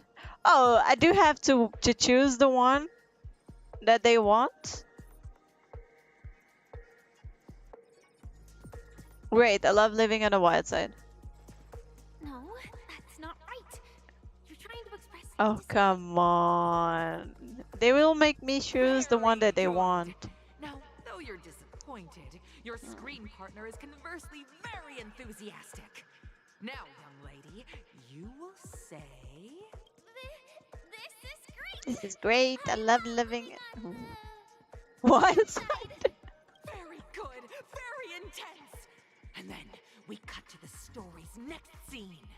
Oh, I do have to choose the one that they want. Great, I love living on the wild side. No, that's not right. You're trying to express. Oh, come on. They will make me choose the one that they want. Now, though you're disappointed, your screen partner is conversely very enthusiastic. Now, young lady, you will say... This is great. I love living. What? Very good, very intense. And then we cut to the story's next scene.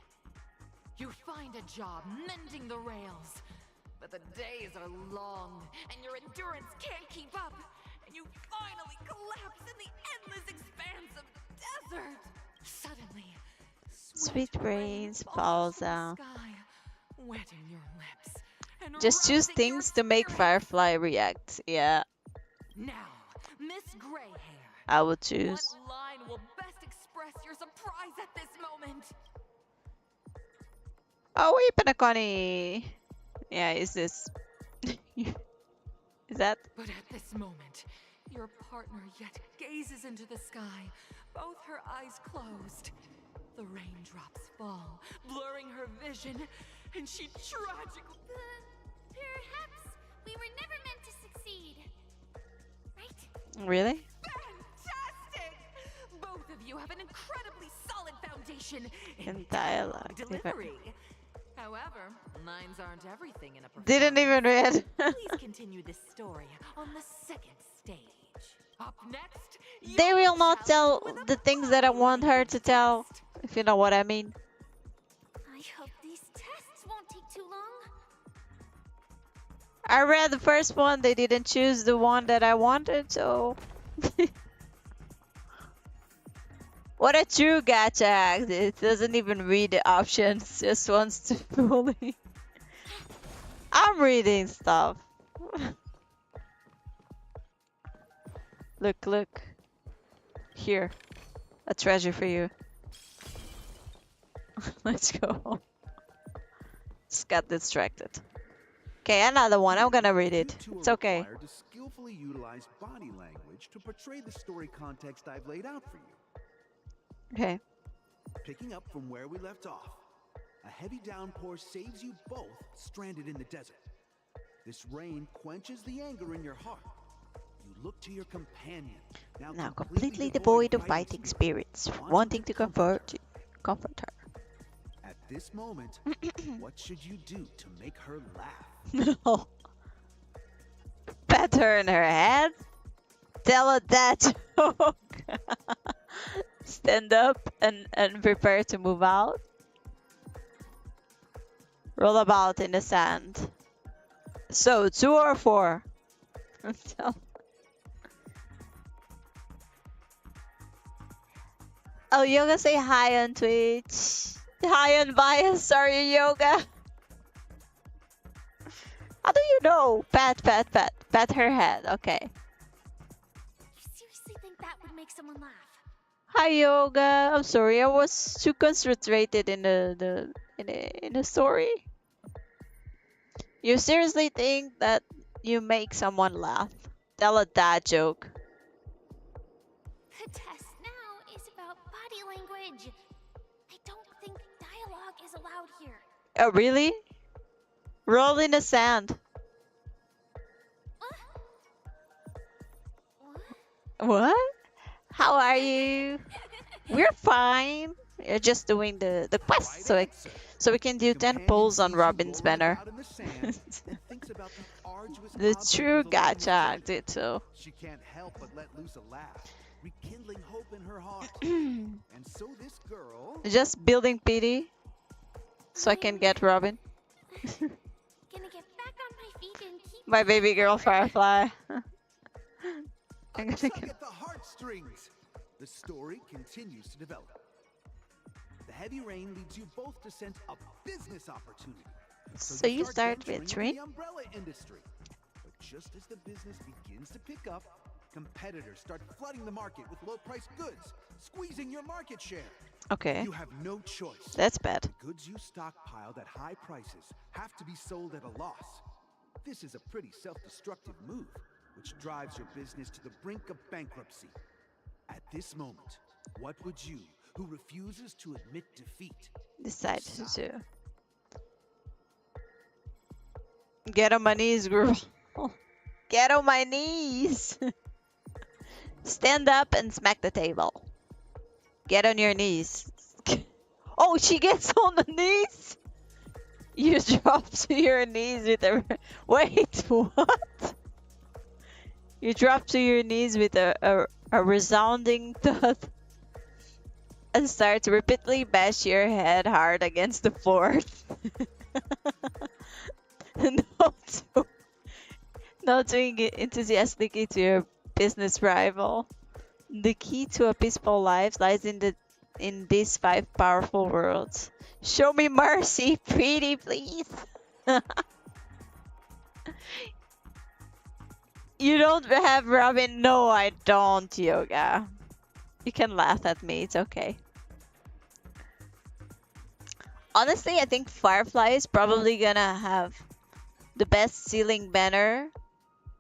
You find a job mending the rails, but the days are long and your endurance can't keep up, and you finally collapse in the endless expanse of desert. Suddenly, Sweet rains falls down. sky, wetting your lips. And Just choose rousing things your to make spirit. Firefly react. Yeah, Now, Miss Greyhair, I will choose. what line will best express your surprise at this moment? Oh, wait, Penacony. Yeah, is this? Is that? But at this moment, your partner yet gazes into the sky, both her eyes closed. The raindrops fall, blurring her vision, and she tragically... Perhaps we were never meant to succeed. Right? Really? Fantastic! Both of you have an incredibly solid foundation In dialogue. delivery. However, lines aren't everything in a performance. Didn't even read. Please continue this story on the second stage. Up next, They will not tell the things that I want her to tell, if you know what I mean. I hope these tests won't take too long. I read the first one. They didn't choose the one that I wanted, so. What a true gacha. It doesn't even read the options, just wants to bully. I'm reading stuff. Look, look. Here. A treasure for you. Let's go. Just got distracted. Okay, another one. I'm gonna read it. It's okay. To skillfully utilize body language to portray the story context I've laid out for you. Okay. Picking up from where we left off, a heavy downpour saves you both stranded in the desert. This rain quenches the anger in your heart. You look to your companion, now completely devoid of fighting spirits, wanting to comfort her. At this moment, what should you do to make her laugh? No. Pat her in her head? Tell her that joke. Stand up and prepare to move out. Roll about in the sand. So, 2 or 4? Oh, Yoga, say hi on Twitch. Hi on bias, sorry Yoga. How do you know? Pat her head. Okay. You seriously think that would make someone laugh? Hi Yoga. I'm sorry, I was too concentrated in the story. You seriously think that you make someone laugh? Tell a dad joke. The test now is about body language. I don't think dialogue is allowed here. Oh really? Roll in the sand. What? How are you? We're fine. We're just doing the quest so we can do 10 pulls on Robin's banner. The true gacha did so. She can't help but let loose a laugh, rekindling hope in her heart. And so this girl just building pity so I can get Robin. Gonna get back on my feet and keep My baby girl Firefly. I'm gonna get the heartstrings. The story continues to develop. The heavy rain leads you both to sense a business opportunity. So you start with the umbrella industry. But just as the business begins to pick up, competitors start flooding the market with low-priced goods, squeezing your market share. Okay. You have no choice. That's bad. The goods you stockpiled at high prices have to be sold at a loss. This is a pretty self-destructive move, which drives your business to the brink of bankruptcy. At this moment, what would you, who refuses to admit defeat, decide to do? Get on my knees, girl. Get on my knees. Stand up and smack the table. Get on your knees. Oh, she gets on the knees? You drop to your knees with a... Wait, what? You drop to your knees with a resounding thud and start to repeatedly bash your head hard against the floor. Not doing it enthusiastically to your business rival. The key to a peaceful life lies in these 5 powerful words. Show me mercy, pretty please. You don't have Robin? No, I don't, Yoga. You can laugh at me, it's okay. Honestly, I think Firefly is probably gonna have the best ceiling banner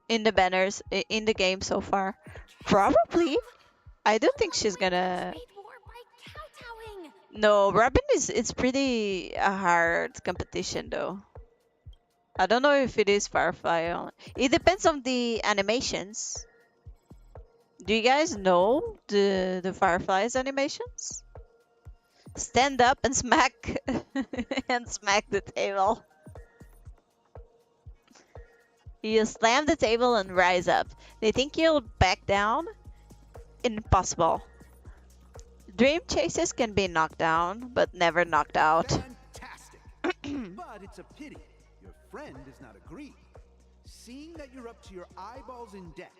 in the banners in the game so far. Probably. I don't think she's gonna... No, Robin it's pretty a hard competition though. I don't know if it is Firefly. It depends on the animations. Do you guys know the Firefly's animations? Stand up and smack and smack the table. You slam the table and rise up. They think you'll back down? Impossible. Dream chasers can be knocked down, but never knocked out. But it's a pity your friend does not agree. Seeing that you're up to your eyeballs in debt,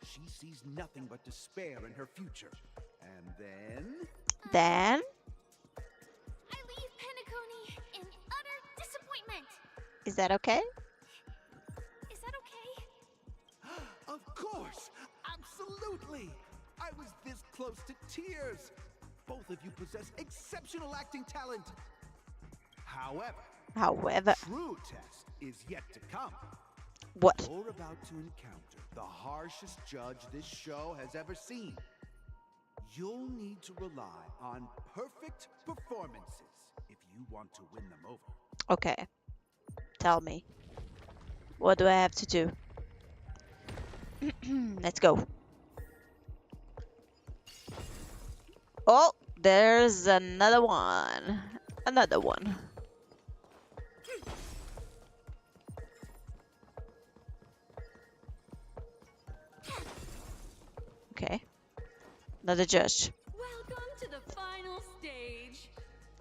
she sees nothing but despair in her future. And Then? I leave Penacony in utter disappointment. Is that okay? Is that okay? Of course! Absolutely! I was this close to tears. Both of you possess exceptional acting talent. However, true test is yet to come. What? You're about to encounter the harshest judge this show has ever seen. You'll need to rely on perfect performances if you want to win them over. Okay. Tell me. What do I have to do? Let's go. Oh, there's another one. Another one. Okay. Another judge. Welcome to the final stage.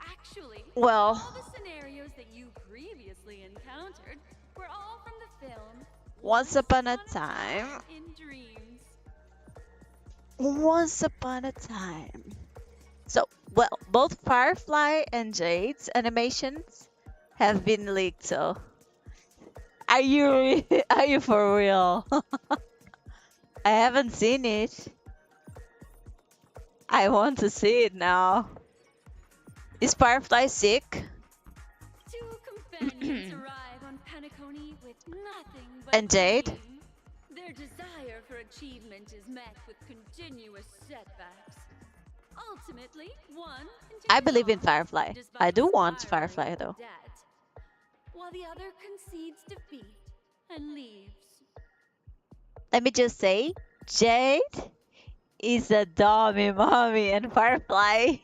Actually, Well, all the scenarios that you previously encountered were all from the film once upon a time. in Dreams. Once upon a time. So, well, both Firefly and Jade's animations have been leaked, so are you for real? I haven't seen it. I want to see it now. Is Firefly sick? Two companions arrive on Penacony with nothing but And Jade? dream. Their desire for achievement is met with continuous setbacks. Ultimately, one I believe in continues on, Firefly. despite I do want spiraling Firefly into though. debt, while the other concedes defeat and leaves. Let me just say, Jade is a dummy mommy and Firefly.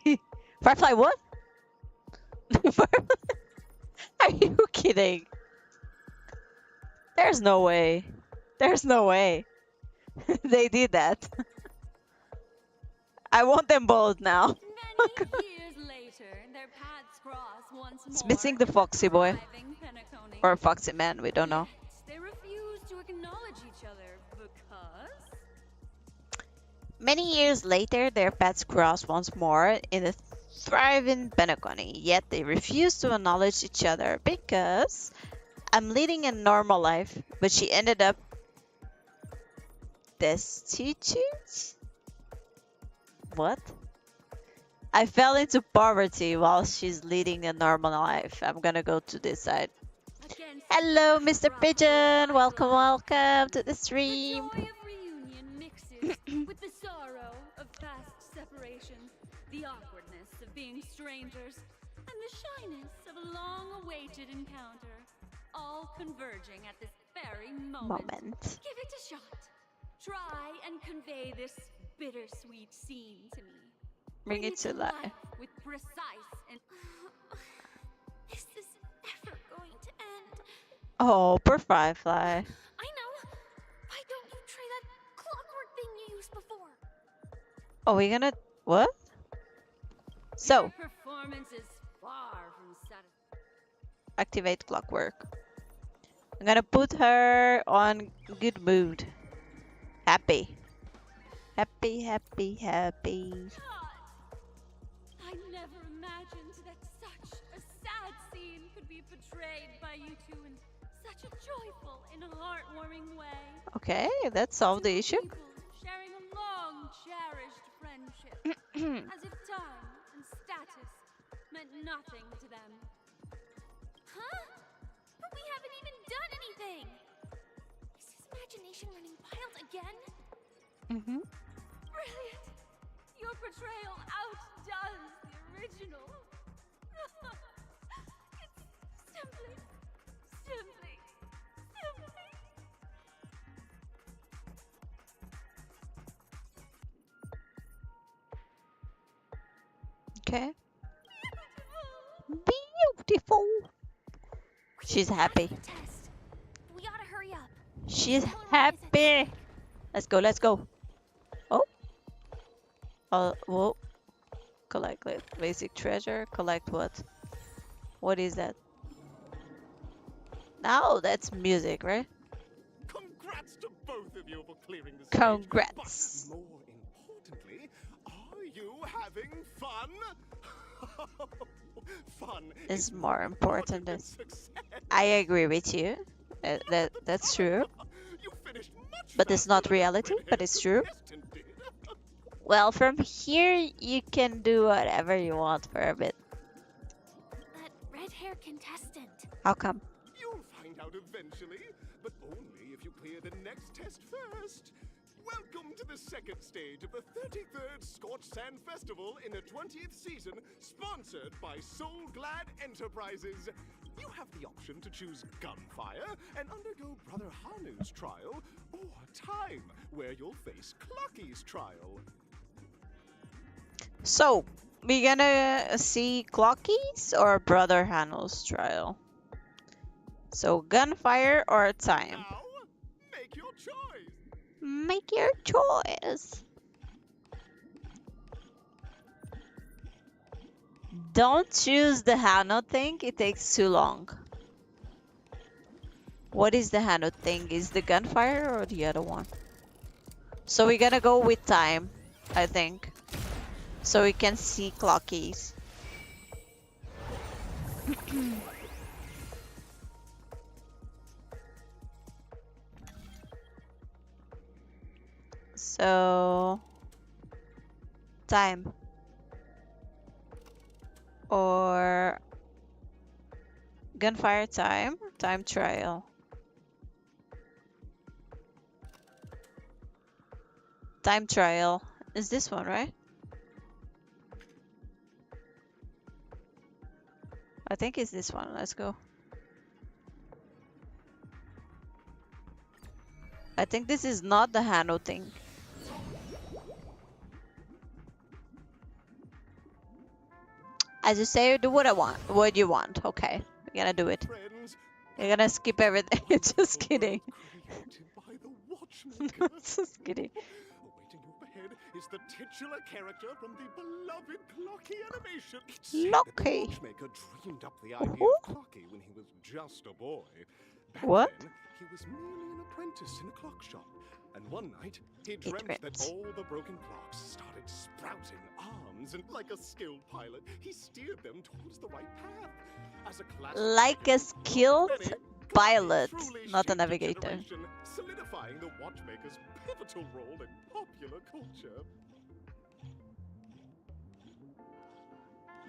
Firefly what? Are you kidding? There's no way. There's no way. They did that. I want them both now. Many years later, their paths cross once It's more missing the in Foxy boy. thriving Penacony. Or Foxy man, we don't know. They refuse to acknowledge each other because Many years later, their paths cross once more in the thriving Penacony, yet they refuse to acknowledge each other because I'm leading a normal life, but she ended up destitute? What? I fell into poverty while she's leading a normal life. I'm gonna go to this side. Hello, Mr. Pigeon. Welcome, welcome to the stream. joy of reunion mixes with the sorrow of past separation, the awkwardness of being strangers, and the shyness of a long-awaited encounter, all converging at this very moment. Give it a shot. Try and convey this bittersweet scene to me. Bring it to life. With precise and Is this ever going to end? Oh, poor Firefly. I know. Why don't you try that clockwork thing you used before? Oh, we're gonna... What? So, performance is far from satisfying. activate clockwork. I'm gonna put her on good mood. Happy. Happy, happy, happy. I never imagined that such a sad scene could be portrayed by you two in such a joyful and heartwarming way. Okay, that solved the issue. People sharing a long cherished friendship, as if time and status meant nothing to them. Huh? But we haven't even done anything! Is his imagination running wild again? Mm-hmm. Brilliant! Your portrayal outdoes the original. It's simply. Okay. Beautiful. She's happy. We gotta hurry up. She's happy. Let's go, let's go. Oh. Whoa. Collect basic treasure. Collect what? What is that? Oh, that's music, right? Congrats to both of you for clearing the stage. Congrats. But more importantly, are you having fun? Fun Is more important than success. I agree with you. That's true. You finished much But it's faster not than a reality, but red-haired it's true. contestant did. Well, from here you can do whatever you want for a bit. That red-haired contestant. How come? You'll find out eventually, but only if you clear the next test first. Welcome to the second stage of the 33rd Scorched Sand Festival in the 20th season, sponsored by Soul Glad Enterprises. You have the option to choose Gunfire and undergo Brother Hanu's trial, or Time, where you'll face Clocky's trial. So, we gonna see Clocky's or Brother Hanu's trial? So, Gunfire or Time? Now, make your choice. Make your choice. Don't choose the Hano thing, it takes too long. What is the Hano thing? Is the Gunfire or the other one? So we're gonna go with Time, I think. So we can see Clockies. So Time or Gunfire Time trial. Time trial is this one, right? I think it's this one. Let's go. I think this is not the Hano thing. As you say, do what I want. What you want. Okay, we're gonna do it. We're gonna skip everything. Just kidding. Just kidding. Awaiting you up ahead is the titular character from the beloved Clocky animation. It's Clocky. The watchmaker dreamed up the idea of Clocky when he was just a boy. Back What? then, he was merely an apprentice in a clock shop. And one night, he dreamt that all the broken clocks started sprouting arms, and like a skilled pilot, he steered them towards the right path. As a classic Like a skilled pilot, not a shaped navigator. generation, solidifying the watchmaker's pivotal role in popular culture.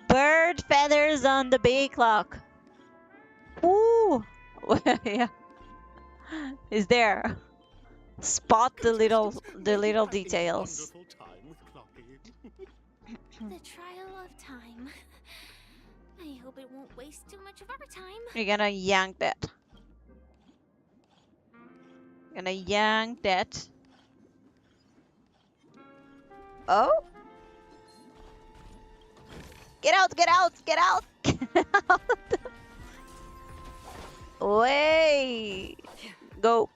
Bird feathers on the big clock. Ooh. Yeah. Is there? Spot the little details. Wonderful time with Clocky. The trial of time. I hope it won't waste too much of our time. You're gonna yank that. Gonna yank that. Oh. Get out, get out, get out! Get out! Way! Go.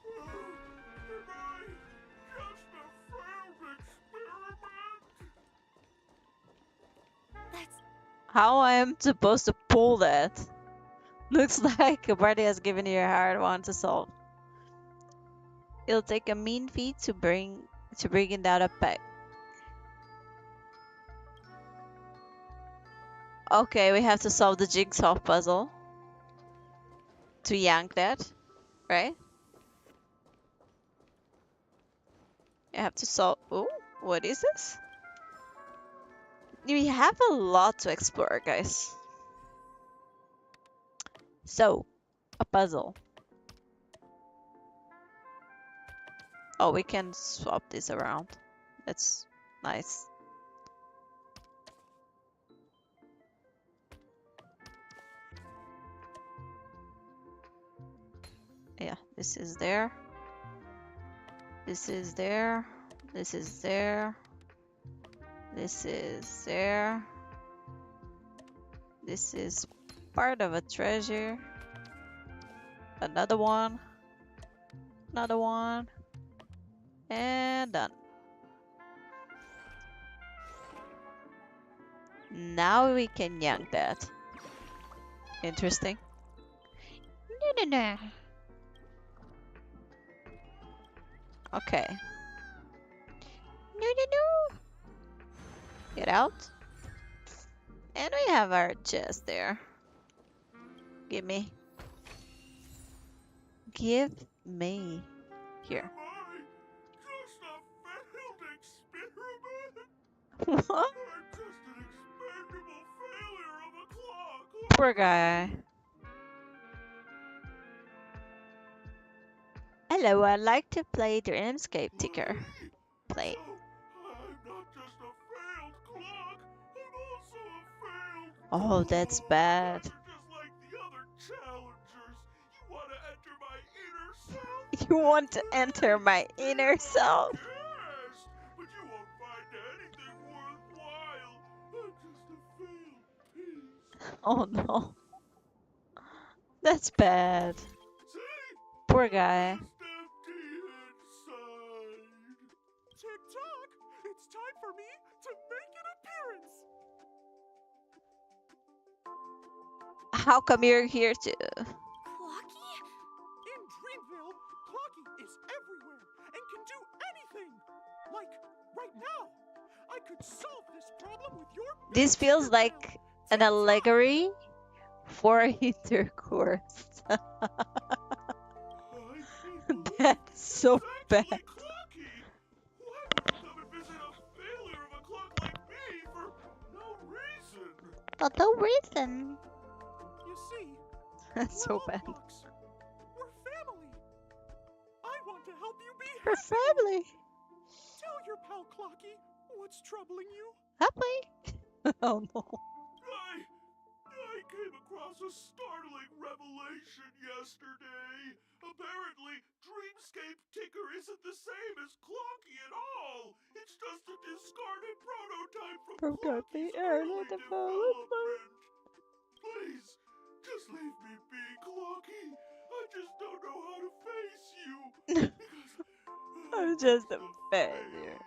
How I am supposed to pull that? Looks like a party has given you a hard one to solve. It'll take a mean feat to bring it down a peg. Okay, we have to solve the jigsaw puzzle to yank that, right? You have to solve. Oh, what is this? We have a lot to explore, guys. So, a puzzle. Oh, we can swap this around. That's nice. Yeah, this is there. This is there. This is there. This is there. This is part of a treasure. Another one. Another one. And done. Now we can yank that. Interesting. no, no. Okay. No, no, no. Get out. And we have our chest there. Give me. Give me. Here. Just a failed experiment? What? I'm just an expendable failure of a clock. Poor guy. Hello, I'd like to play the Dreamscape ticker. Play. So, I'm not just a failed clock, I'm also a failed Oh, that's bad. Just like the other challengers. You want to enter my inner self? You want to enter my inner self? Yes, but you won't find anything worthwhile. I'm just a failed piece. Oh no. That's bad. See? Poor guy. Just empty inside. Tick-tock! It's time for me to make an appearance! How come you're here too? Clocky? In Dreamville, Clocky is everywhere and can do anything! Like, right now! I could solve this problem with your This feels like an allegory for intercourse. That's so bad. Clocky! Why would you come and visit a failure of a clock like me for no reason? For no reason. You see, That's so bad. clocks. We're family. I want to help you be We're happy. family. Tell your pal Clocky what's troubling you. Happy? Oh no. I came across a startling revelation yesterday. Apparently, Dreamscape Ticker isn't the same as Clocky at all. It's just a discarded prototype from Clocky's early development. Please, just leave me be, Clocky. I just don't know how to face you. I'm just a failure.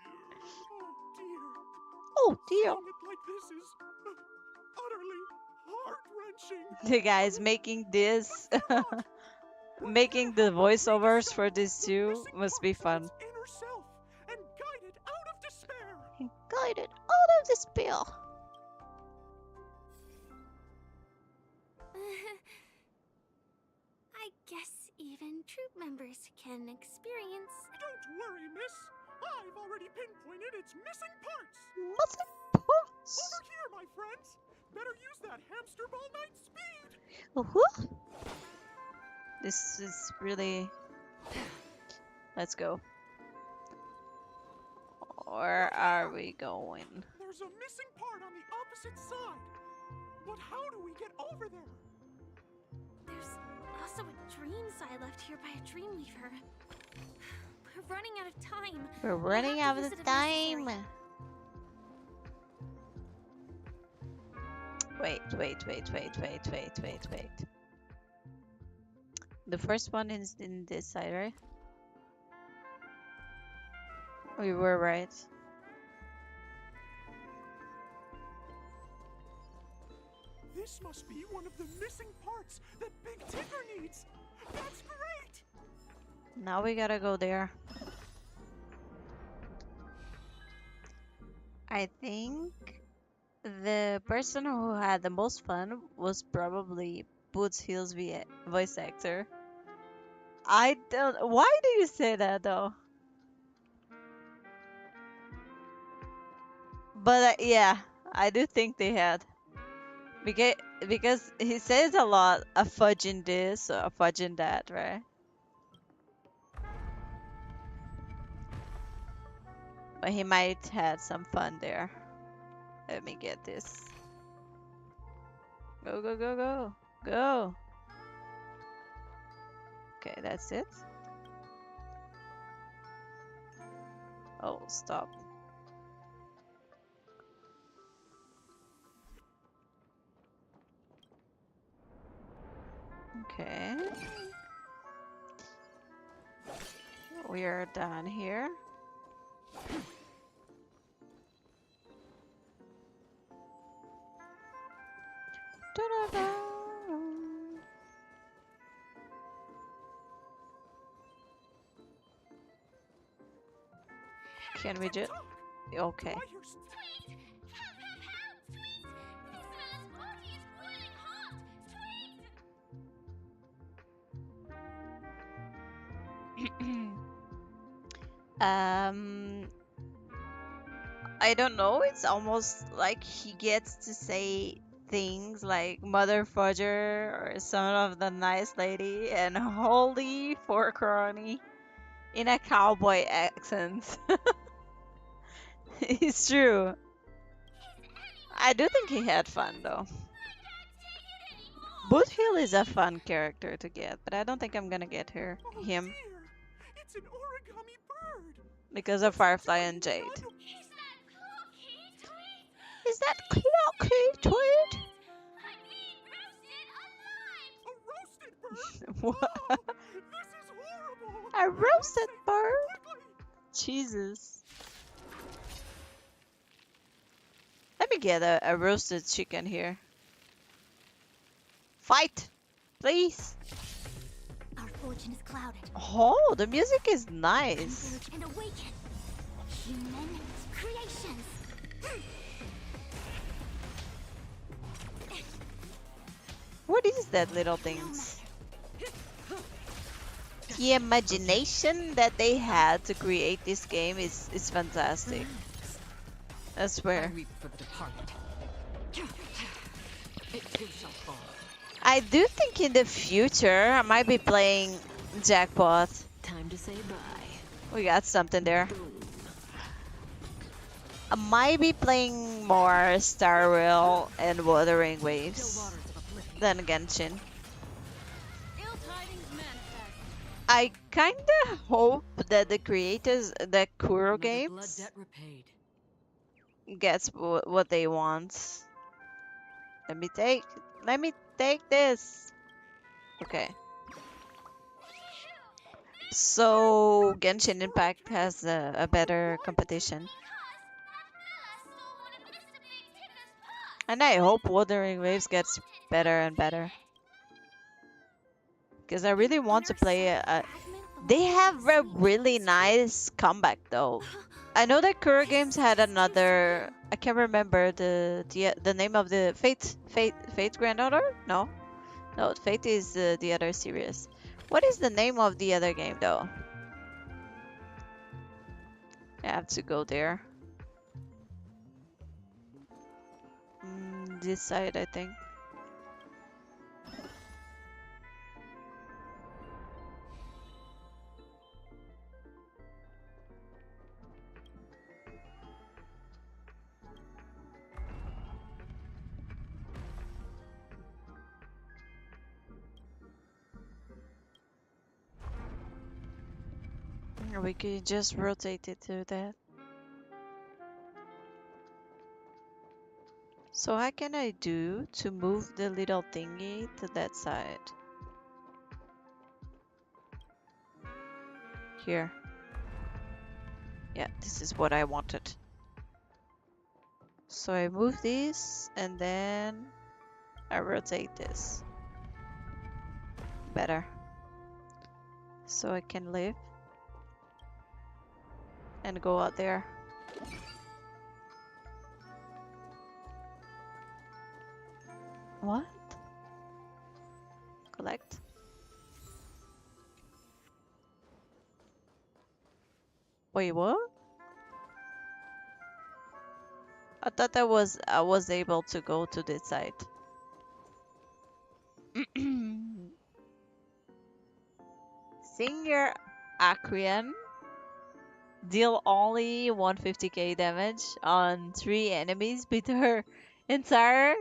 Oh dear. Saying it like this is utterly heart-wrenching. The guy's making this, making the voiceovers for this too must be fun. Inner self and guided out of despair. Guided out of despair. I guess even troop members can experience. Don't worry, miss. I've already pinpointed its missing parts. Missing parts. Over here, my friends. Better use that hamster ball night speed. This is really. Let's go. Where are we going? There's a missing part on the opposite side. But how do we get over there? There's also a dream side left here by a Dreamweaver. We're running out of time. We're running out of time. Wait. The first one is in this side, right? We were right. This must be one of the missing parts that Big Ticker needs. That's great! Now we gotta go there. I think the person who had the most fun was probably Bootthill's voice actor. I don't. Why do you say that though? But yeah, I do think they had. Because he says a lot, a fudge in this or a fudge in that, right? But he might had some fun there. Let me get this. Go, go, go, go. Go. Okay, that's it. Oh, stop. Okay. We are done here. Can we just... Okay. Tweet! Help, help, help! Tweet! The smell is smoky, it's boiling hot! Um, I don't know. It's almost like he gets to say things like Mother Fudger or Son of the Nice Lady and Holy Forkrony in a cowboy accent. It's true. I do think he had fun though. Boothill is a fun character to get, but I don't think I'm gonna get him It's an origami bird. because of Firefly and Jade. Is that clocky, Tweet? Is that clocky, Tweet? I'm being roasted alive! A roasted bird? What? This is horrible. A roasted bird? Quickly. Jesus. Let me get a roasted chicken here. Fight! Please! Our fortune is clouded. Oh, the music is nice. Converge and awaken. Human creations. What is that little things? The imagination that they had to create this game is fantastic. I swear. I do think in the future I might be playing Jackpot. Time to say bye. We got something there. I might be playing more Star Rail and Wuthering Waves than Genshin. I kinda hope that the creators, the Kuro games, gets what they want. Let me take this. Okay. So Genshin Impact has a better competition. And I hope Wuthering Waves gets better and better. Because I really want to play they have a really nice comeback though. I know that Kuro Games had another. I can't remember the name of the Fate Granddaughter. No, Fate is the other series. What is the name of the other game though? I have to go there. This side, I think. We could just rotate it to that. So how can I do to move the little thingy to that side? Here. Yeah, this is what I wanted. So I move this and then I rotate this. Better. So I can live and go out there. What? Collect. Wait, what? I thought I was able to go to this side. Senior ACHERON deal only 150k damage on 3 enemies with her entire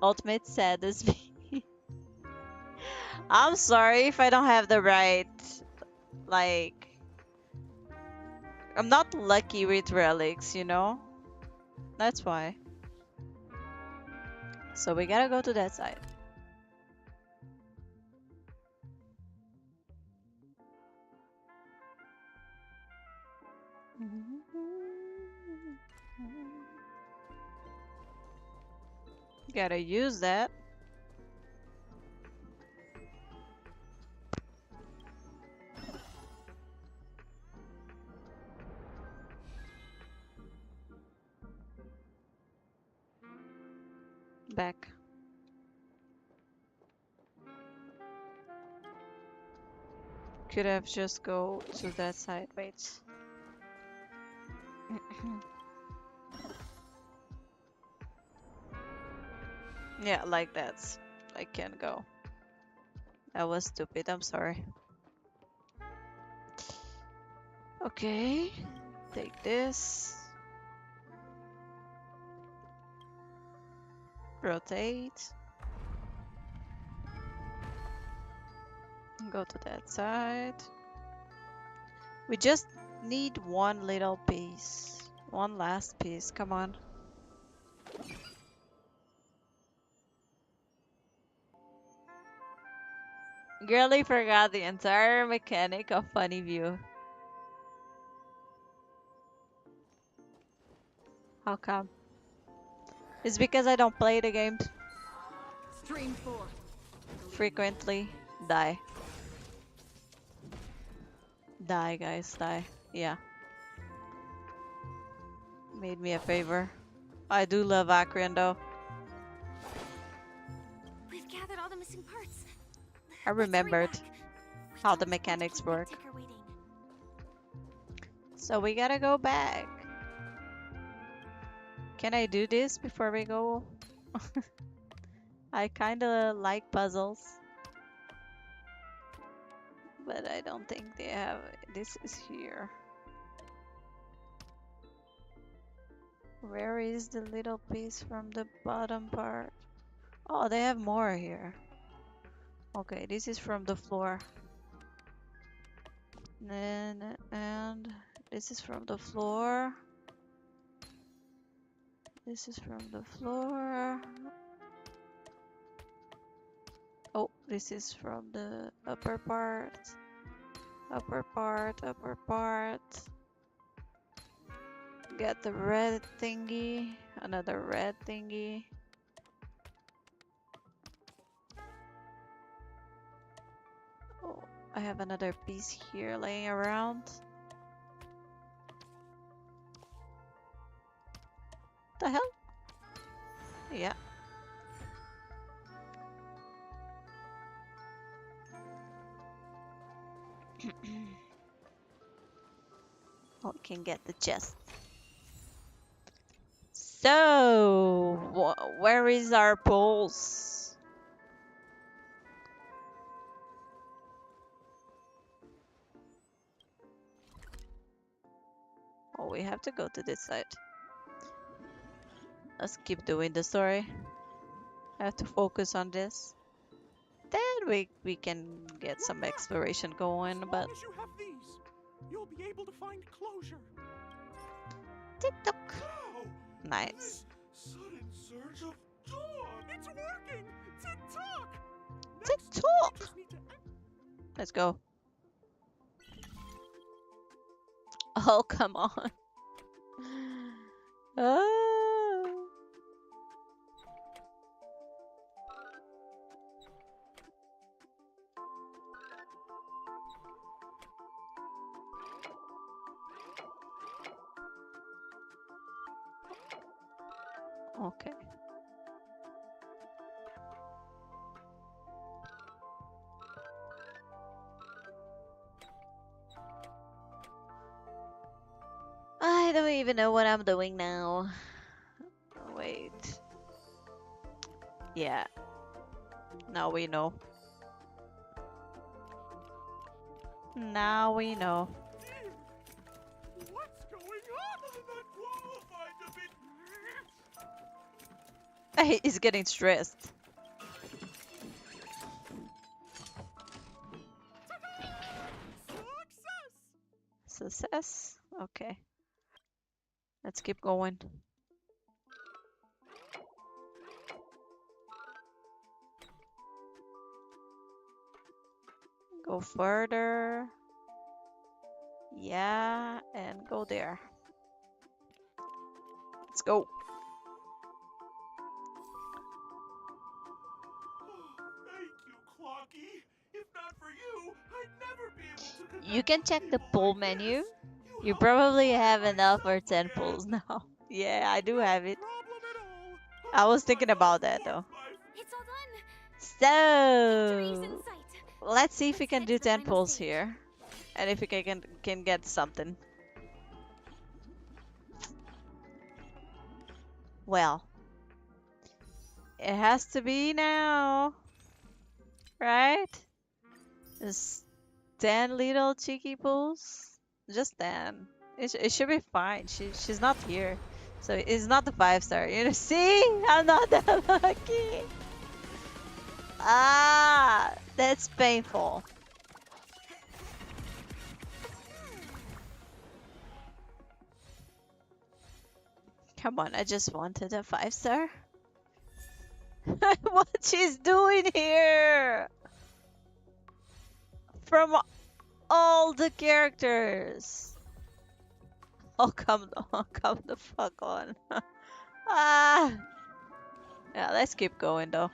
ultimate set as me. I'm sorry if I don't have the right, like, I'm not lucky with relics, you know? That's why. So we gotta go to that side. Gotta use that. Could have just go to that side. Wait. Yeah, like that. I can't go. That was stupid. I'm sorry. Okay. Take this. Rotate. Go to that side. We just need one little piece. One last piece. Come on. Girly forgot the entire mechanic of Funny View. How come? It's because I don't play the game Stream 4. frequently. Die. Die, guys, die. Yeah. Made me a favor. I do love ACHERON though. We've gathered all the missing parts. I remembered how the mechanics work. So we gotta go back. Can I do this before we go? I kinda like puzzles. But I don't think they have. This is here. Where is the little piece from the bottom part? Oh, they have more here. Okay, this is from the floor. And this is from the floor. This is from the floor. Oh, this is from the upper part. Upper part, upper part. Get the red thingy. Another red thingy. Oh, I have another piece here laying around. The hell? Yeah. Oh, we can get the chest. So, where is our pulse? Oh, we have to go to this side. Let's keep doing the story. I have to focus on this. Then we can get some exploration going, but As you have these, you'll be able to find closure. TikTok. Wow! Nice. Sudden surge of joy! It's working! TikTok! TikTok! Let's go. Oh, come on. Oh. Okay. I don't even know what I'm doing now. Wait. Yeah. Now we know. Now we know. What's going on? That qualified a bit. He's getting stressed. Success? Okay. Let's keep going. Go further. Yeah, and go there. Let's go. Thank you, Clocky. If not for you, I'd never be able to connect. You can check the pull menu. You probably have enough for 10 pulls now. Yeah, I do have it. I was thinking about that though. It's all done. So, let's see if we can Let's do head to the 10 final pulls stage. here. And if we can get something. Well, it has to be now. Right? Just 10 little cheeky pulls. Just 10. It should be fine. She's not here. So it's not the 5-star. You know, see? I'm not that lucky. Ah, that's painful. Come on, I just wanted a 5-star. What she's doing here? From all the characters. Oh, come on, come the fuck on. Ah. Yeah, let's keep going though.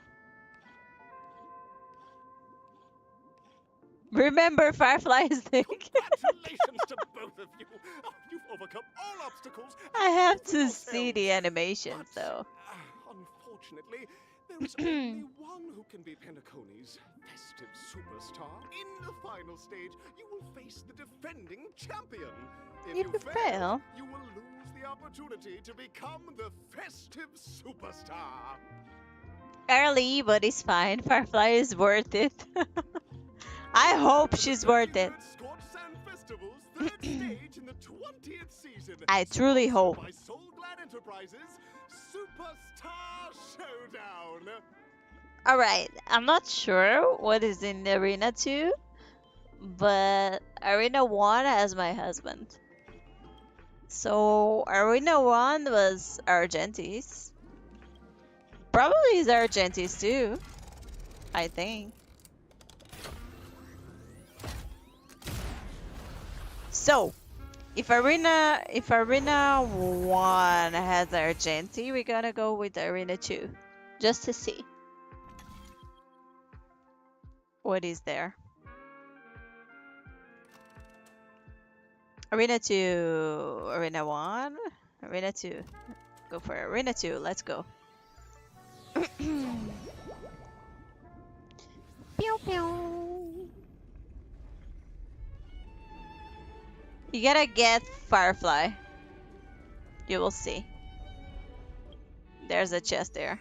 Remember, Firefly is the. Congratulations to both of you. Oh, you've overcome all obstacles. I have to Yourselves. see the animations though. Unfortunately, there is only one who can be Penacony's festive superstar. In the final stage, you will face the defending champion. If you fail, you will lose the opportunity to become the festive superstar. Early, but it's fine. Firefly is worth it. I hope she's worth it. I truly hope. By Soul Glad Enterprises, Superstar Showdown. Alright, I'm not sure what is in Arena 2, but Arena 1 has my husband. So Arena 1 was Argentis. Probably is Argentis too, I think. So, if Arena 1 has Argenti, we're gonna go with Arena 2, just to see what is there. Arena 2, Arena 1, Arena 2. Go for Arena 2, let's go. Pew pew. You gotta get Firefly. You will see. There's a chest there.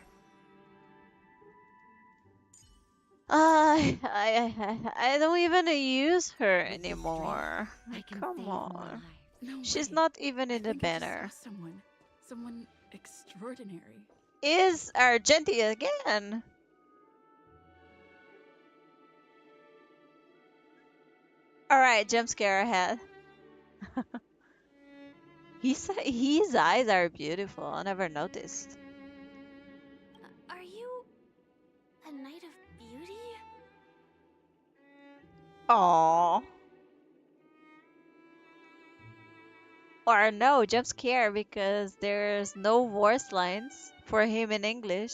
I don't even use her anymore. Come on. She's not even in the banner. Someone extraordinary. Is Argenti again? Alright, jump scare ahead. His eyes are beautiful. I never noticed. Are you a knight of beauty? Aww. Or no, jump scare because there's no voice lines for him in English.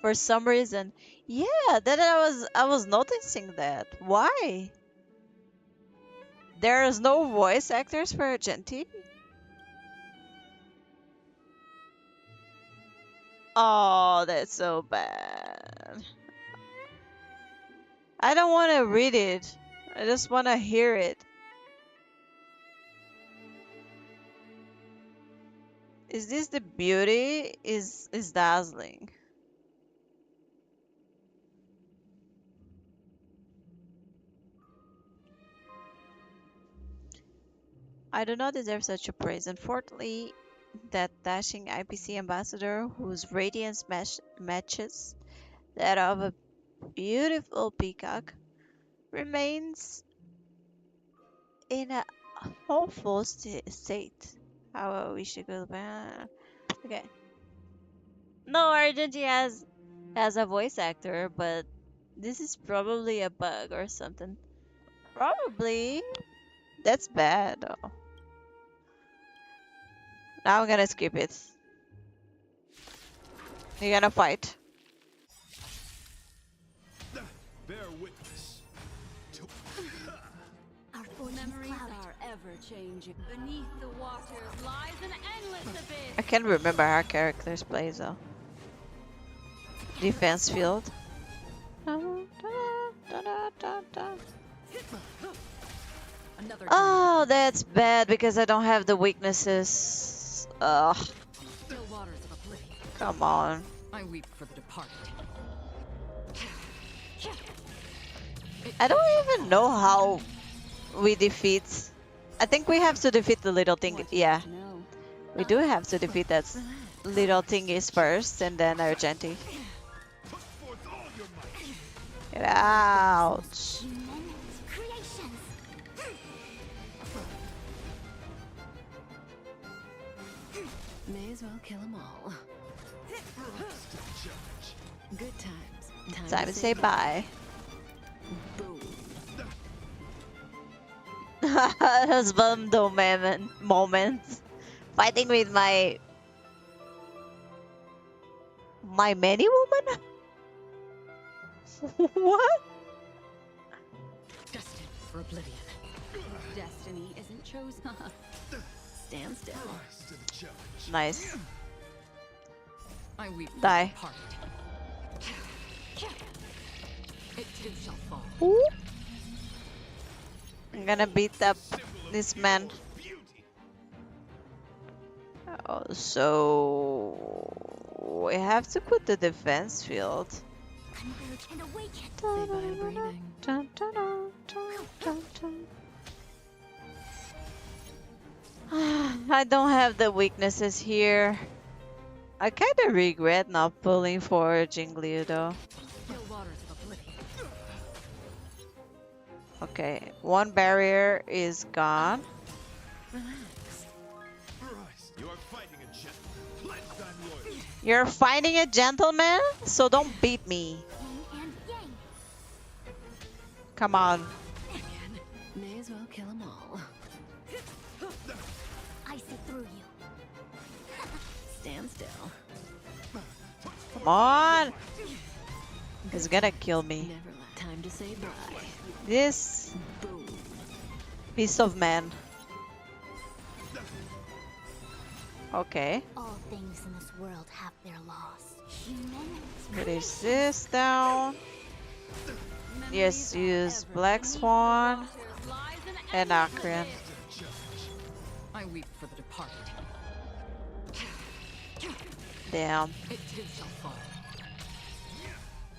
For some reason. Yeah, that I was noticing that. Why? There's no voice actors for Argenti? Oh, that's so bad. I don't want to read it. I just want to hear it. Is this the beauty? Is dazzling. I do not deserve such a praise. Unfortunately, that dashing IPC ambassador whose radiance matches that of a beautiful peacock remains in a hopeful state. How we should go back. Okay. No, Argentina has a voice actor, but this is probably a bug or something. Probably. That's bad though. Now I'm gonna skip it. You're gonna fight. Bear witness. Our fortune's Memories clouded. are ever changing. Beneath the waters lies an endless abyss. I can't remember how characters play though. Defense field. Da, da, da, da, da. dun. Another Oh, that's bad because I don't have the weaknesses. Ugh, still waters of oblivion. come on. I weep for the departed. I don't even know how we defeat. I think we have to defeat the little thing. Yeah, we do have to defeat that little thingies first, and then Argenti. Get out! Creations. May as well kill them all. Good times. Time to say bye. Boom. Husbando moments. Fighting with my many woman? What? Destined for oblivion. Destiny isn't chosen. Stand still. Nice. I weep for Die. the departed. It too shall fall. Ooh. I'm gonna beat up this man. Oh, so we have to put the defense field. Converge and awaken. Say bye to breathing. Dun, dun, dun, dun, dun, dun. I don't have the weaknesses here. I kind of regret not pulling for Jingliu though. Still waters of oblivion. Okay, one barrier is gone. Relax. You are fighting a gentleman. Pledge thy loyalty. You're fighting a gentleman, so don't beat me. Yin and yang. Come on. Again. May as well kill them all. I see through you. Stand still. Come on. He's gonna kill me. Never left. Time to say bye. This Boom. piece of man. Okay. All things in this world have their laws. Human. Release this down. Yes, use Black Swan and ACHERON. I weep for the departed. Damn. It too shall fall.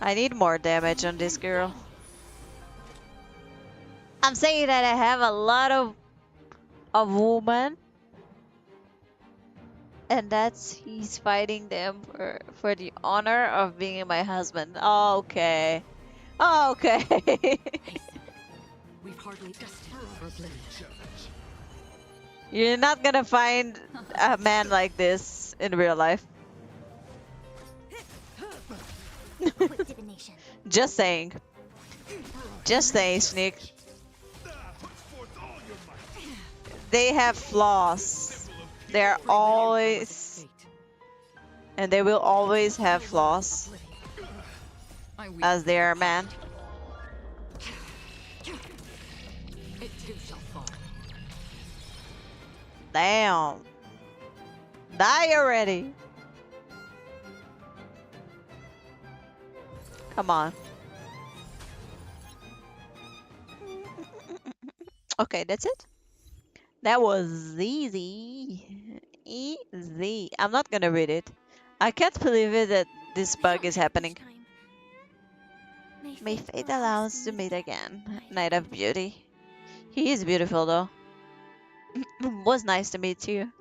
I need more damage on this girl. I'm saying that I have a lot of women, and that's he's fighting them for the honor of being my husband. Okay. Okay. We've hardly destined for oblivion. You're not gonna find a man like this in real life. Quick divination. Just saying. Just saying, Sneak. They have flaws. They're always, and they will always have flaws, as they are man. It too shall fall. Damn. Die already. Come on. Okay, that's it. That was easy. Easy. I'm not gonna read it. I can't believe it that this bug is happening. May fate allow us to meet again. Night of Beauty. He is beautiful though. Was nice to meet you.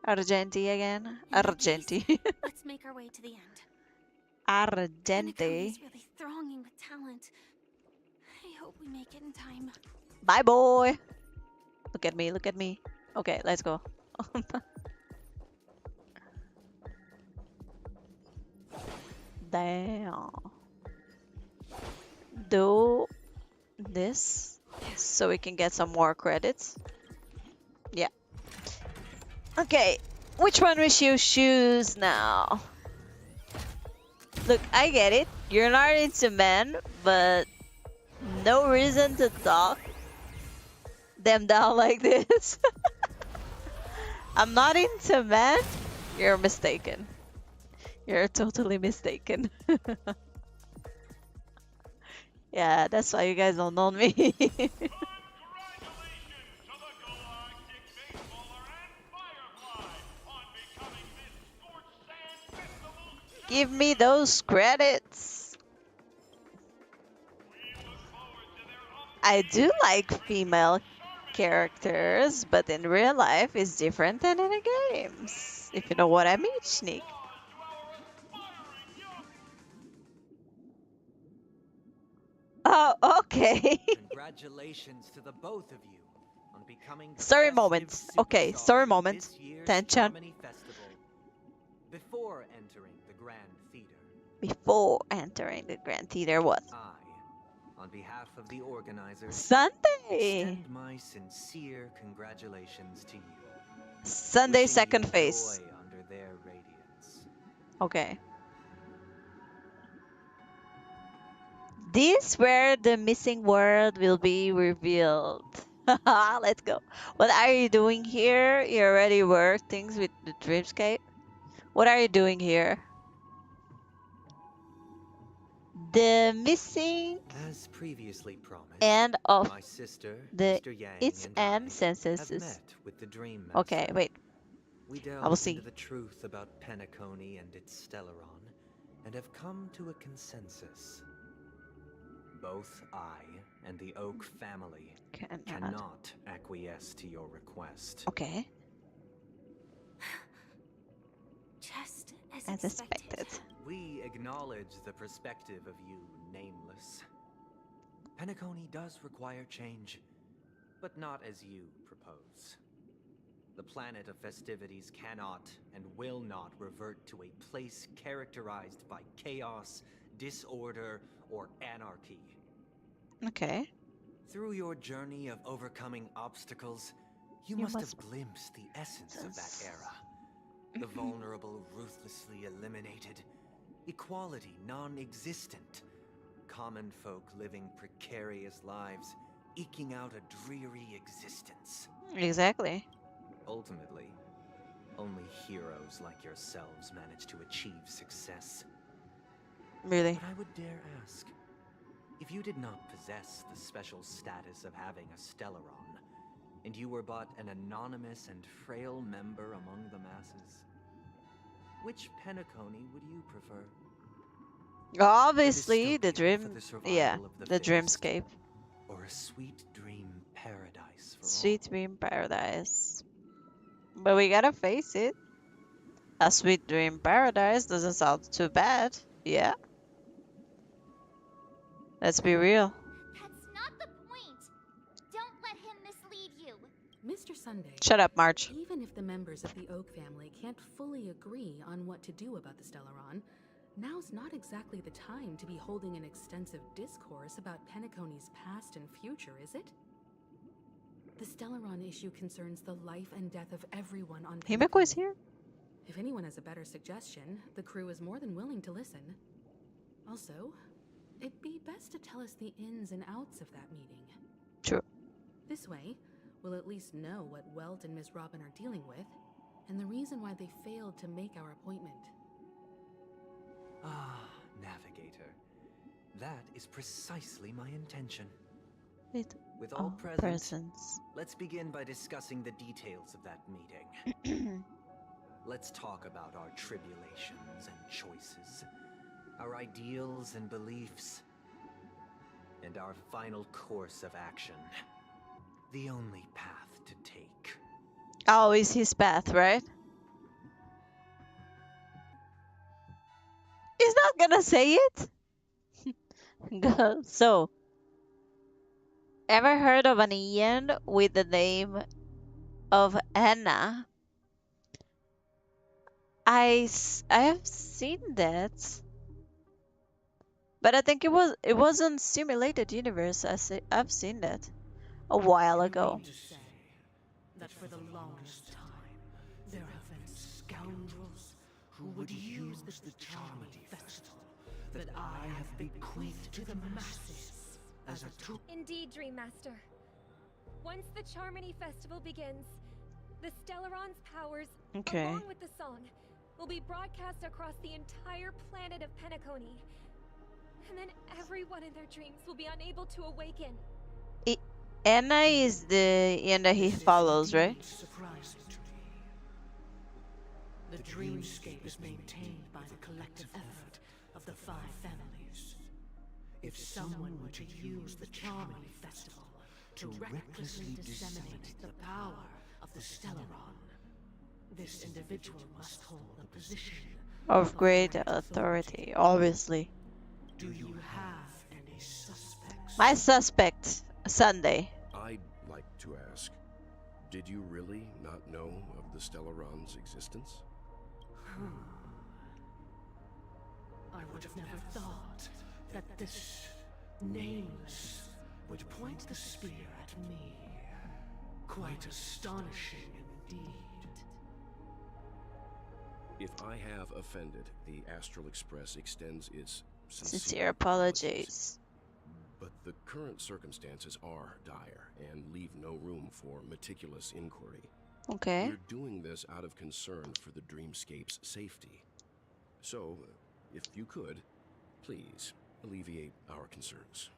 Argenti again. Argenti. Let's make our way to the end. Argenti. is really thronging with talent. I hope we make it in time. Bye, boy. Look at me. Look at me. Okay, let's go. Damn. Do this so we can get some more credits. Yeah. Okay, which one we should choose now? Look, I get it. You're not into men, but no reason to talk them down like this. I'm not into men. You're mistaken. You're totally mistaken. Yeah, that's why you guys don't know me. Give me those credits. I do like female characters, but in real life it's different than in the games. If you know what I mean, Sneak. Oh, okay. Congratulations to the both of you on becoming the Story festive moment. Okay, superstars story of moment. this year's Tension. Harmony Festival. Before entering the Grand Theater, Before entering the Grand Theater, what? on behalf of the organizers, Sunday. extend my sincere congratulations to you. Sunday Wishing second you phase. joy under their radiance. Okay. This where the missing world will be revealed. Let's go. What are you doing here? You already worked things with the dreamscape. What are you doing here? The missing As previously promised, end of my sister, the Mr. Yang, its and end I census. have met with the Dream Master. Okay, wait. We I will delved see. into the truth about Penacony and its Stellaron, and have come to a consensus. Both I and the Oak family cannot acquiesce to your request. Okay. Just As expected. We acknowledge the perspective of you, Nameless. Penacony does require change, but not as you propose. The planet of festivities cannot and will not revert to a place characterized by chaos, disorder, or anarchy. Okay. Through your journey of overcoming obstacles, you must have glimpsed the essence of that era. The vulnerable ruthlessly eliminated, equality non-existent, common folk living precarious lives, eking out a dreary existence. Exactly. Ultimately, only heroes like yourselves manage to achieve success. Really? But I would dare ask, if you did not possess the special status of having a Stellaron, and you were but an anonymous and frail member among the masses, which Penacony would you prefer? Obviously, the dream. For the survival Yeah, of the the fittest, dreamscape. or a sweet dream paradise for Sweet dream paradise. But we gotta face it. A sweet dream paradise doesn't sound too bad. Yeah. Let's be real. That's not the point. Don't let him mislead you. Mr. Sunday. Shut up, March. Even if the members of the Oak family can't fully agree on what to do about the Stellaron, now's not exactly the time to be holding an extensive discourse about Penacony's past and future, is it? The Stellaron issue concerns the life and death of everyone on Penacony. Himeko is here? If anyone has a better suggestion, the crew is more than willing to listen. Also, it'd be best to tell us the ins and outs of that meeting. True. This way, we'll at least know what Welt and Miss Robin are dealing with, and the reason why they failed to make our appointment. Ah, Navigator. That is precisely my intention. With all present, let's begin by discussing the details of that meeting. Let's talk about our tribulations and choices, our ideals and beliefs, and our final course of action. The only path to take. Always his path, right? He's not gonna say it. So, ever heard of an Ian with the name of Anna? I have seen that, but I think it wasn't simulated universe. I've seen that a while ago. That for the longest time, there have been scoundrels who would use the Charmony Festival that I have bequeathed to the masses as a tool. Indeed, Dream Master. Once the Charmony Festival begins, the Stellaron's powers, along with the song, will be broadcast across the entire planet of Penacony. And then everyone in their dreams will be unable to awaken. Anna is the Anna he follows, right? Surprising to me. The dreamscape is maintained by the collective effort of the 5 families. If someone were to use the Charmony Festival to recklessly disseminate the power of the Stellaron, this individual must hold a position Of great authority, obviously. Do you have any suspects? My suspect, Sunday. I'd like to ask, did you really not know of the Stellaron's existence? I would have never thought that this nameless would point the spear at me. Quite astonishing indeed. If I have offended, the Astral Express extends its Sincere apologies. But the current circumstances are dire and leave no room for meticulous inquiry. Okay. We're doing this out of concern for the dreamscape's safety. So, if you could, please alleviate our concerns.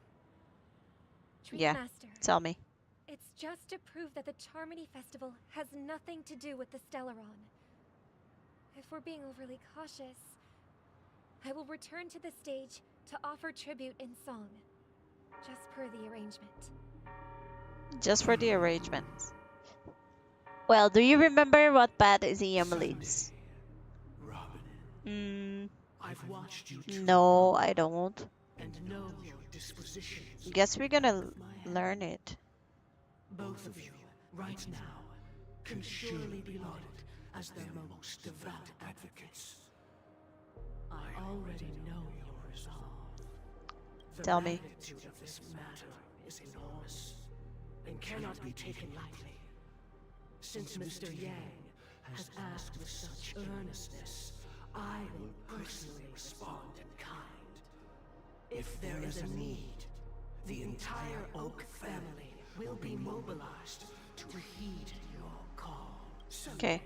Yeah, Master, tell me. it's just to prove that the Charmony Festival has nothing to do with the Stellaron. If we're being overly cautious, I will return to the stage to offer tribute in song, just per the arrangement. Just for the arrangement. Well, do you remember what path Izzyam leads? I've watched you No, I don't. and know your dispositions. Guess we're gonna learn it. Both of you, right now, can surely be lauded as their most devout advocates. I already know your resolve. The Tell me. magnitude of this matter is enormous and cannot be taken lightly. Since Mr. Yang has asked with such earnestness, I will personally respond in kind. If there is a need, the entire Oak family will be mobilized to heed your call. Okay.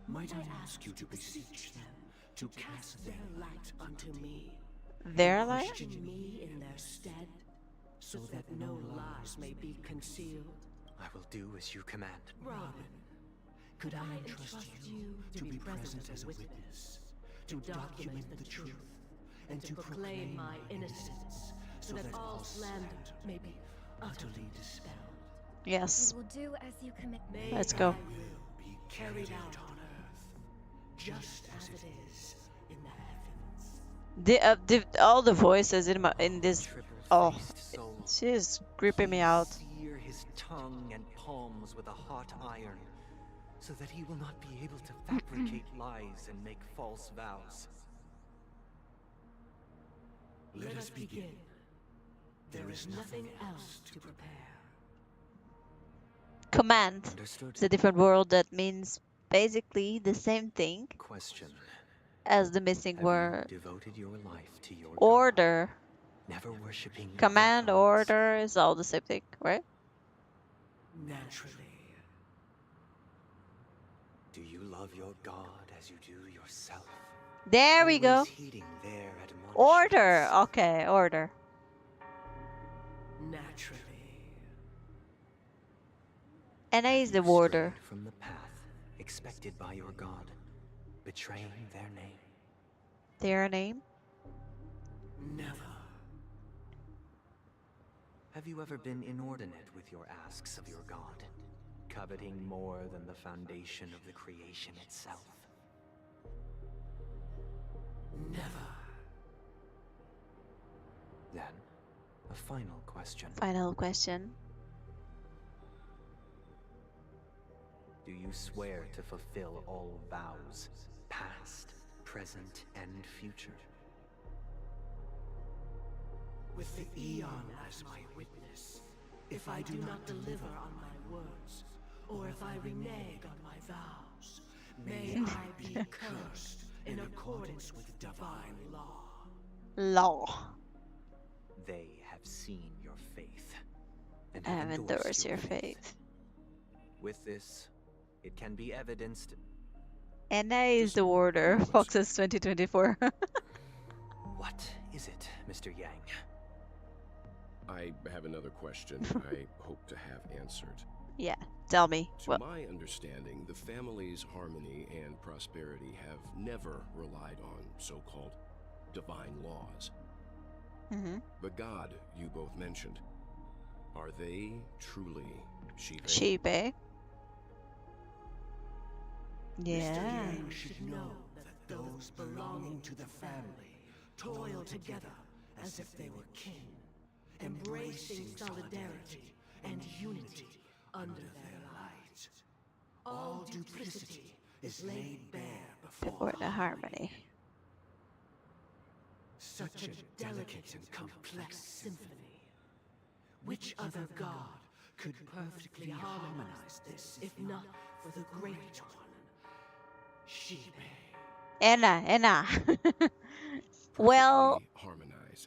Might I ask you to beseech them to cast their light unto me? Their and light? question me in their stead, so that no lies may be concealed? I will do as you command. Robin, could I entrust you to be present as a witness, to document the truth, and to proclaim my innocence, so that all slander may be utterly dispelled? Yes. We will do as you commit. Let's go. Thy will be carried out on earth, just as it is in the heavens. All the voices in this. Oh, she's creeping me out. Sear his tongue and palms with a hot iron, so that he will not be able to fabricate lies and make false vows. Let us begin. There is nothing else to prepare. Command. Understood. It's a different world that means basically the same thing Question. as the missing Have word. you devoted your life to your Order. God, never worshipping Command, other gods? order is all the same thing, right? Naturally. Do you love your God as you do yourself? There we go. Always heeding their admonishments? Order. Okay, order. Naturally. Anna is the Have you warder. strayed from the path expected by your God, betraying their name? Their name? Never. Have you ever been inordinate with your asks of your God, coveting more than the foundation of the creation itself? Never. Then, a final question. Final question. Do you swear to fulfill all vows, past, present, and future? With the Eon as my witness, if I do not deliver on my words, or if I renege on my vows, may I be cursed in accordance with divine law. Law. They have seen your faith, and I have endorse your faith. With this, it can be evidenced. Anna is the warder. Foxes 2024. What is it, Mr. Yang? I have another question I hope to have answered. Yeah, tell me. To my understanding, the family's harmony and prosperity have never relied on so-called divine laws. The god you both mentioned, are they truly Shibe? Shibe. Yeah. Mr. Yang should know that those belonging to the family toil together as if they were kin, embracing solidarity and unity under their light. All duplicity is laid bare Before the harmony. Such a delicate and complex symphony. Which other god could perfectly harmonize this if not for the great one, Shibe? Anna. Well, harmonize.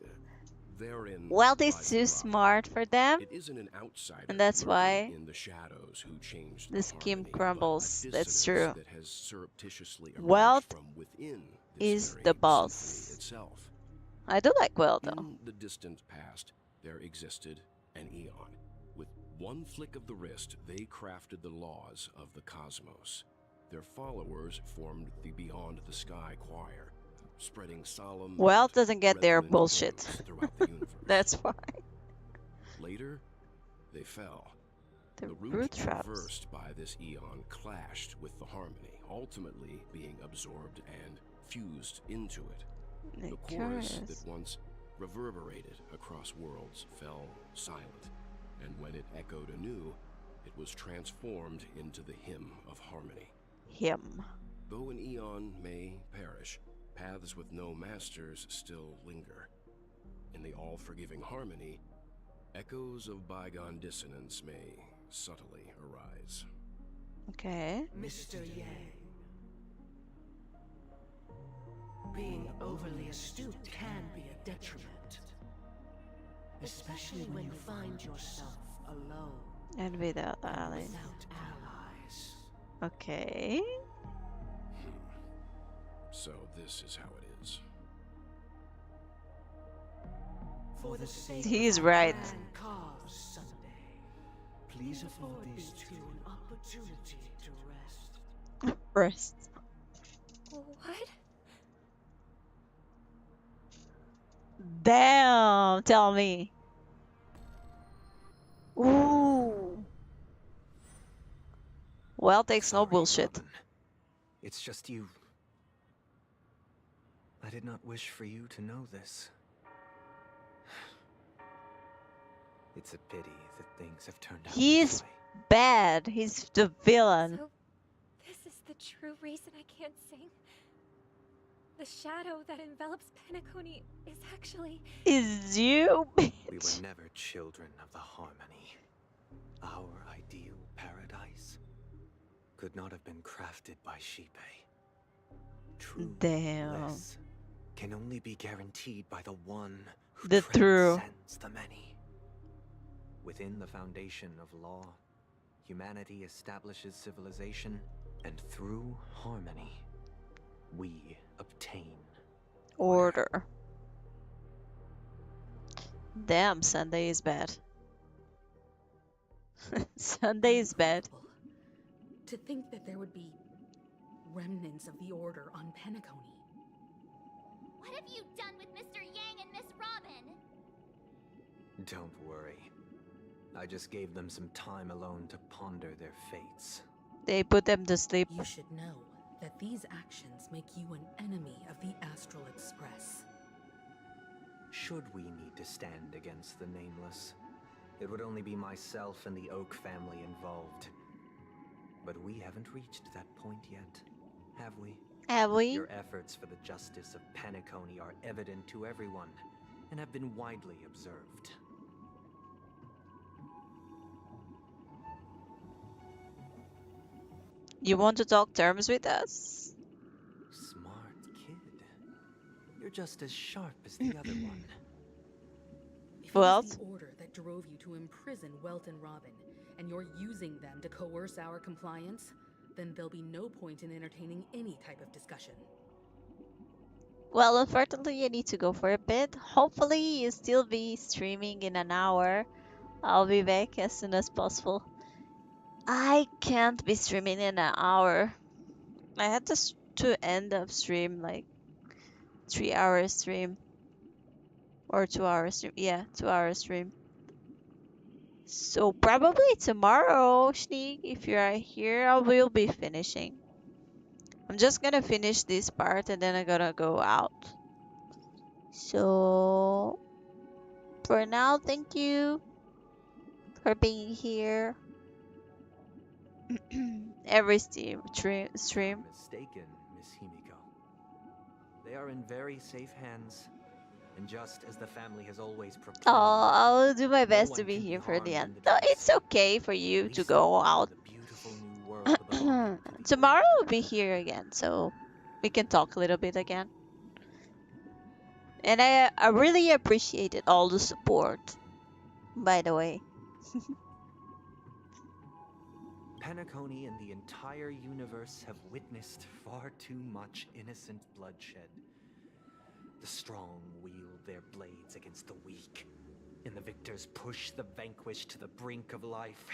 Therein Welt is too smart for them, it isn't an outsider and that's why in the shadows who changed the scheme harmony, crumbles. but That's true. that has surreptitiously Welt from within is the boss. itself. I do like Welt though. In the distant past, there existed an eon. With one flick of the wrist, they crafted the laws of the cosmos. Their followers formed the Beyond the Sky Choir, spreading solemn. Welt doesn't get their bullshit. throughout the universe. That's why. Later, they fell. The root root traps. traversed by this eon clashed with the harmony, ultimately being absorbed and fused into it. The chorus that once reverberated across worlds fell silent, and when it echoed anew, it was transformed into the hymn of harmony. Hymn. Though an eon may perish, paths with no masters still linger. In the all-forgiving harmony, echoes of bygone dissonance may subtly arise. Okay. Mr. Yang. Being overly astute can be a detriment. Especially when you find yourself alone. And without allies. Without allies. Okay. So this is how it is. For the sake He's of right. our grand cause someday, please afford these two an opportunity to rest. Rest. What? Damn, tell me. Ooh. Well, takes no bullshit. Robin. It's just you. I did not wish for you to know this. It's a pity that things have turned out He's this way. bad. He's the villain. So, this is the true reason I can't sing? The shadow that envelops Penacony is actually... Is you, bitch. We were never children of the harmony. Our ideal paradise could not have been crafted by Shibe. True Damn. bliss can only be guaranteed by the one who The true. transcends the many. Within the foundation of law, humanity establishes civilization, and through harmony, we obtain Order. Damn, Sunday is bad. Sunday is bad. To think that there would be remnants of the Order on Penacony. What have you done with Mr. Yang and Miss Robin? Don't worry. I just gave them some time alone to ponder their fates. They put them to sleep. You should know that these actions make you an enemy of the Astral Express. Should we need to stand against the Nameless, it would only be myself and the Oak family involved. But we haven't reached that point yet, have we? Have we? Your efforts for the justice of Penacony are evident to everyone, and have been widely observed. You want to talk terms with us? Smart kid. You're just as sharp as the other one. If Well, it was the Order that drove you to imprison Welt and Robin, and you're using them to coerce our compliance, then there'll be no point in entertaining any type of discussion. Well, unfortunately, I need to go for a bit. Hopefully, you'll still be streaming in an hour. I'll be back as soon as possible. I can't be streaming in an hour. I had to end up stream like 3 hour stream or 2 hour stream. Yeah, 2 hour stream. So probably tomorrow, Sneak, if you're here, I will be finishing. I'm just gonna finish this part and then I'm gonna go out. So for now, thank you for being here. Every stream. Mistaken, Miss Himiko. They are in very safe hands, and just as the family has always proclaimed, Oh, I'll do my no best to one be can here be for the harmed end. in the No, dream it's state, okay for you to least go of all out. to the beautiful new world belonging to the Tomorrow I'll be here again, so we can talk a little bit again. And I really appreciated all the support, by the way. Penacony and the entire universe have witnessed far too much innocent bloodshed. The strong wield their blades against the weak, and the victors push the vanquished to the brink of life.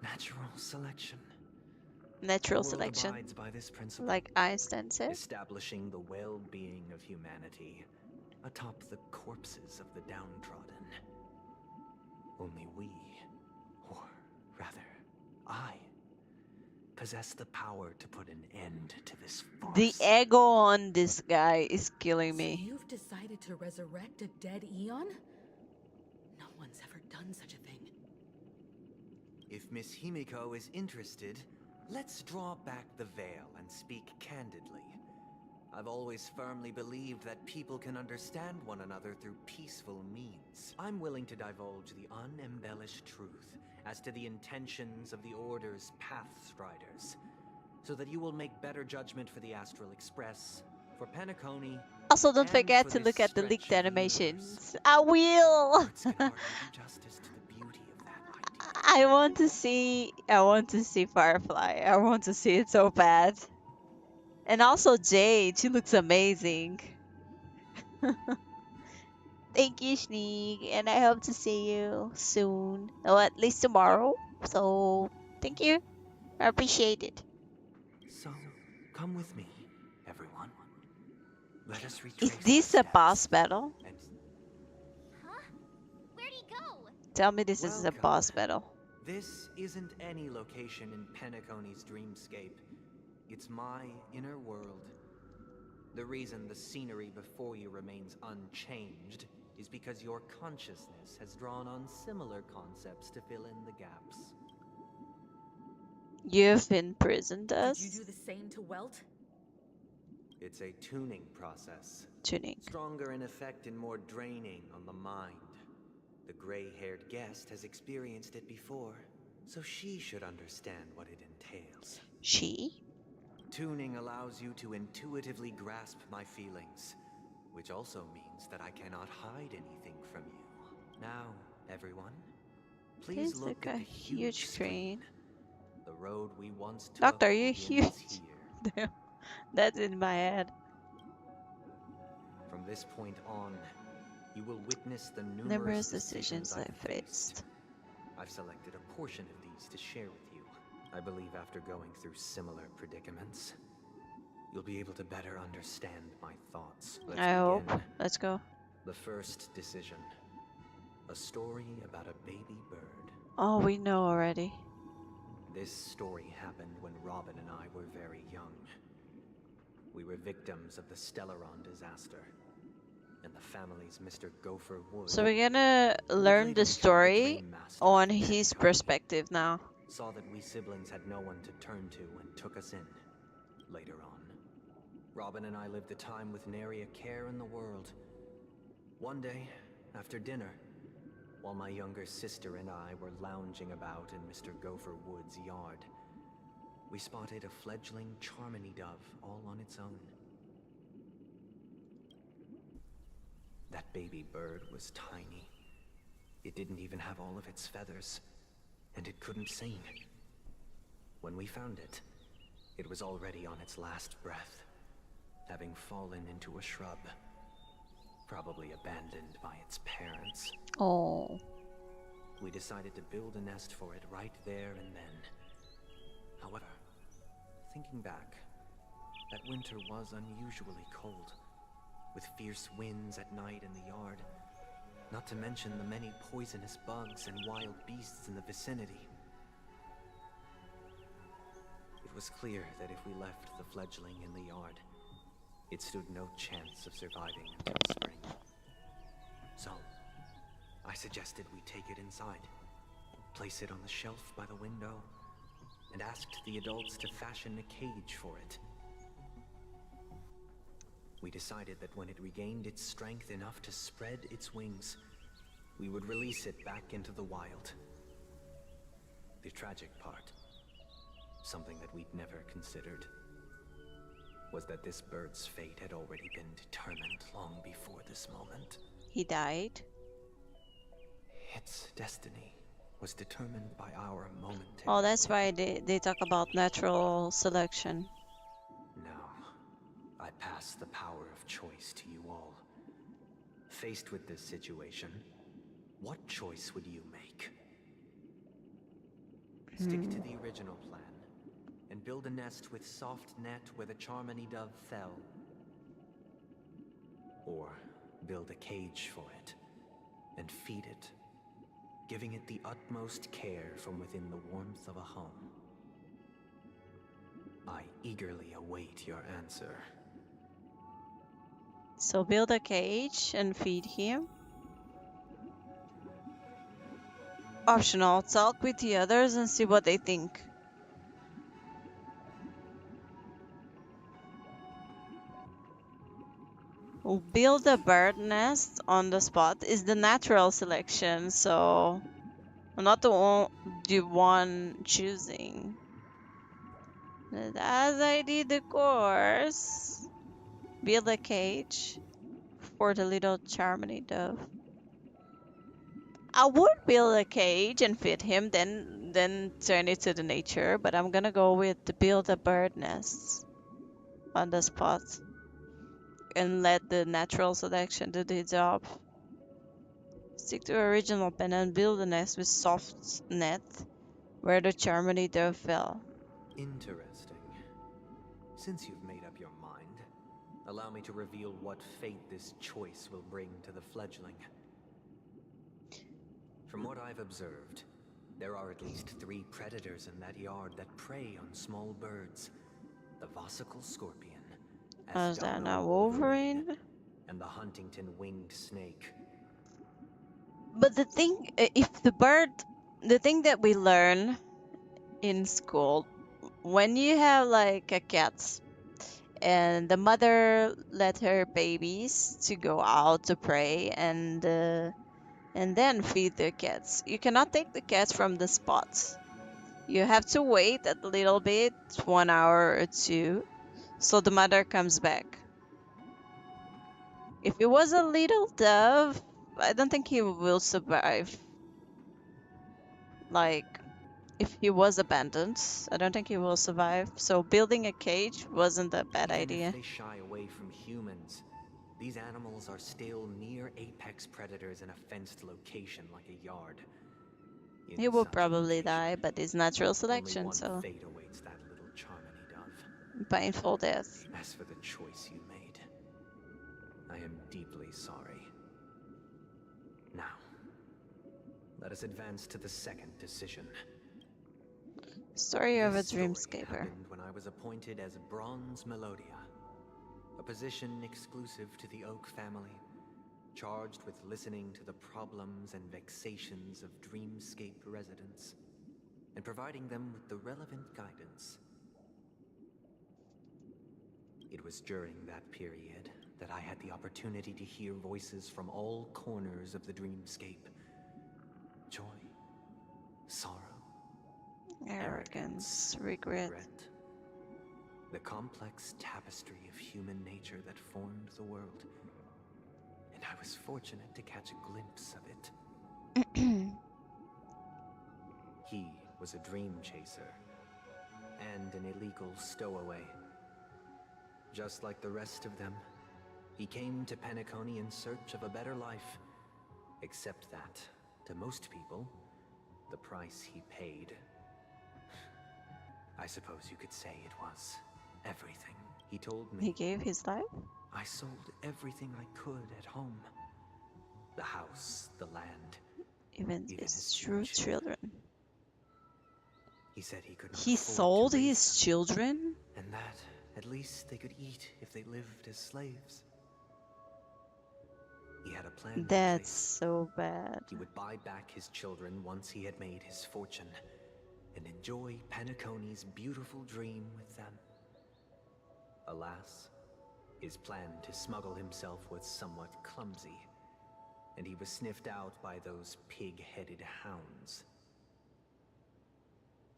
Natural selection. Natural The world selection, abides by this principle, like Einstein said. establishing the well-being of humanity atop the corpses of the downtrodden. Only we, or rather, I, possess the power to put an end to this farce. The ego on this guy is killing So me. you've decided to resurrect a dead Eon? No one's ever done such a thing. If Miss Himiko is interested, let's draw back the veil and speak candidly. I've always firmly believed that people can understand one another through peaceful means. I'm willing to divulge the unembellished truth as to the intentions of the Order's Pathstriders, so that you will make better judgment for the Astral Express, for Penacony. Also, don't forget to look at the leaked animations. I will. I want to see Firefly. I want to see it so bad. And also Jade, she looks amazing. Thank you, Sneak, and I hope to see you soon, or at least tomorrow. So, thank you. I appreciate it. So, come with me, everyone. Let us retrace Is this a boss battle? Huh? Where'd he go? Tell me this is a boss battle. This isn't any location in Penacony's dreamscape. It's my inner world. The reason the scenery before you remains unchanged is because your consciousness has drawn on similar concepts to fill in the gaps. You've imprisoned us? Did you do the same to Welt? It's a tuning process. Tuning. Stronger in effect and more draining on the mind. The gray-haired guest has experienced it before, so she should understand what it entails. She? Tuning allows you to intuitively grasp my feelings, which also means that I cannot hide anything from you. Now, everyone, please look at the huge screen. The road we once took. Doctor, you're huge. Damn, that's in my head. From this point on, you will witness the numerous decisions I faced. I've selected a portion of these to share with you. I believe after going through similar predicaments, you'll be able to better understand my thoughts. I hope. Let's go. The first decision. A story about a baby bird. Oh, we know already. This story happened when Robin and I were very young. We were victims of the Stellaron disaster, and the family's Mr. Gopher Wood. So we're gonna learn the story on his perspective now. Saw that we siblings had no one to turn to and took us in. Later on, Robin and I lived a time with nary a care in the world. One day, after dinner, while my younger sister and I were lounging about in Mr. Gopher Wood's yard, we spotted a fledgling Charmony dove all on its own. That baby bird was tiny. It didn't even have all of its feathers, and it couldn't sing. When we found it, It was already on its last breath, having fallen into a shrub, probably abandoned by its parents. Oh. We decided to build a nest for it right there and then. However, thinking back, that winter was unusually cold, with fierce winds at night in the yard, not to mention the many poisonous bugs and wild beasts in the vicinity. It was clear that if we left the fledgling in the yard, it stood no chance of surviving until spring. So, I suggested we take it inside, place it on the shelf by the window, and asked the adults to fashion a cage for it. We decided that when it regained its strength enough to spread its wings, we would release it back into the wild. The tragic part, something that we'd never considered, was that this bird's fate had already been determined long before this moment. He died? Its destiny was determined by our momentary... Oh, that's why they talk about natural selection. Now, I pass the power of choice to you all. Faced with this situation, what choice would you make? Stick to the original plan and build a nest with soft net where the Charmony dove fell. Or build a cage for it and feed it, giving it the utmost care from within the warmth of a home. I eagerly await your answer. So build a cage and feed him. Optional, talk with the others and see what they think. We'll build a bird nest on the spot is the natural selection, so I'm not the one choosing. As I did the course, build a cage for the little Charmony dove. I would build a cage and feed him, then turn it to the nature, but I'm gonna go with the build a bird nest on the spot and let the natural selection do the job. Stick to original pen and build a nest with soft net where the Charmony dove fell. Interesting. Since you've made up your mind, allow me to reveal what fate this choice will bring to the fledgling. From what I've observed, there are at least 3 predators in that yard that prey on small birds. The Vosicle scorpion, Is that not Wolverine? and the Huntington winged snake. But the thing, if the thing that we learn in school, when you have like a cat and the mother let her babies to go out to prey and then feed the cats, you cannot take the cats from the spot. You have to wait a little bit, 1 hour or 2, so the mother comes back. If it was a little dove, I don't think he will survive. Like, if he was abandoned, I don't think he will survive. So building a cage wasn't a bad idea. If they shy away from humans, these animals are still near apex predators in a fenced location like a yard. He will probably die, but it's natural selection, Only so one fate awaits that little Charmony dove. painful death. As for the choice you made, I am deeply sorry. Now, let us advance to the second decision. Story of a This story dreamscaper. happened when I was appointed as Bronze Melodia, a position exclusive to the Oak family, charged with listening to the problems and vexations of dreamscape residents, and providing them with the relevant guidance. It was during that period that I had the opportunity to hear voices from all corners of the dreamscape. Joy, sorrow, Arrogance, regret. the complex tapestry of human nature that formed the world. And I was fortunate to catch a glimpse of it. He was a dream chaser, and an illegal stowaway. Just like the rest of them, he came to Penacony in search of a better life. Except that, to most people, the price he paid, I suppose you could say it was everything. He told me He gave his life? I sold everything I could at home. The house, the land, Even his true children. He said he could not He afford sold to raise his them, children? and that at least they could eat if they lived as slaves. He had a plan in That's place. so bad. He would buy back his children once he had made his fortune, and enjoy Penacony's beautiful dream with them. Alas, his plan to smuggle himself was somewhat clumsy, and he was sniffed out by those pig-headed hounds.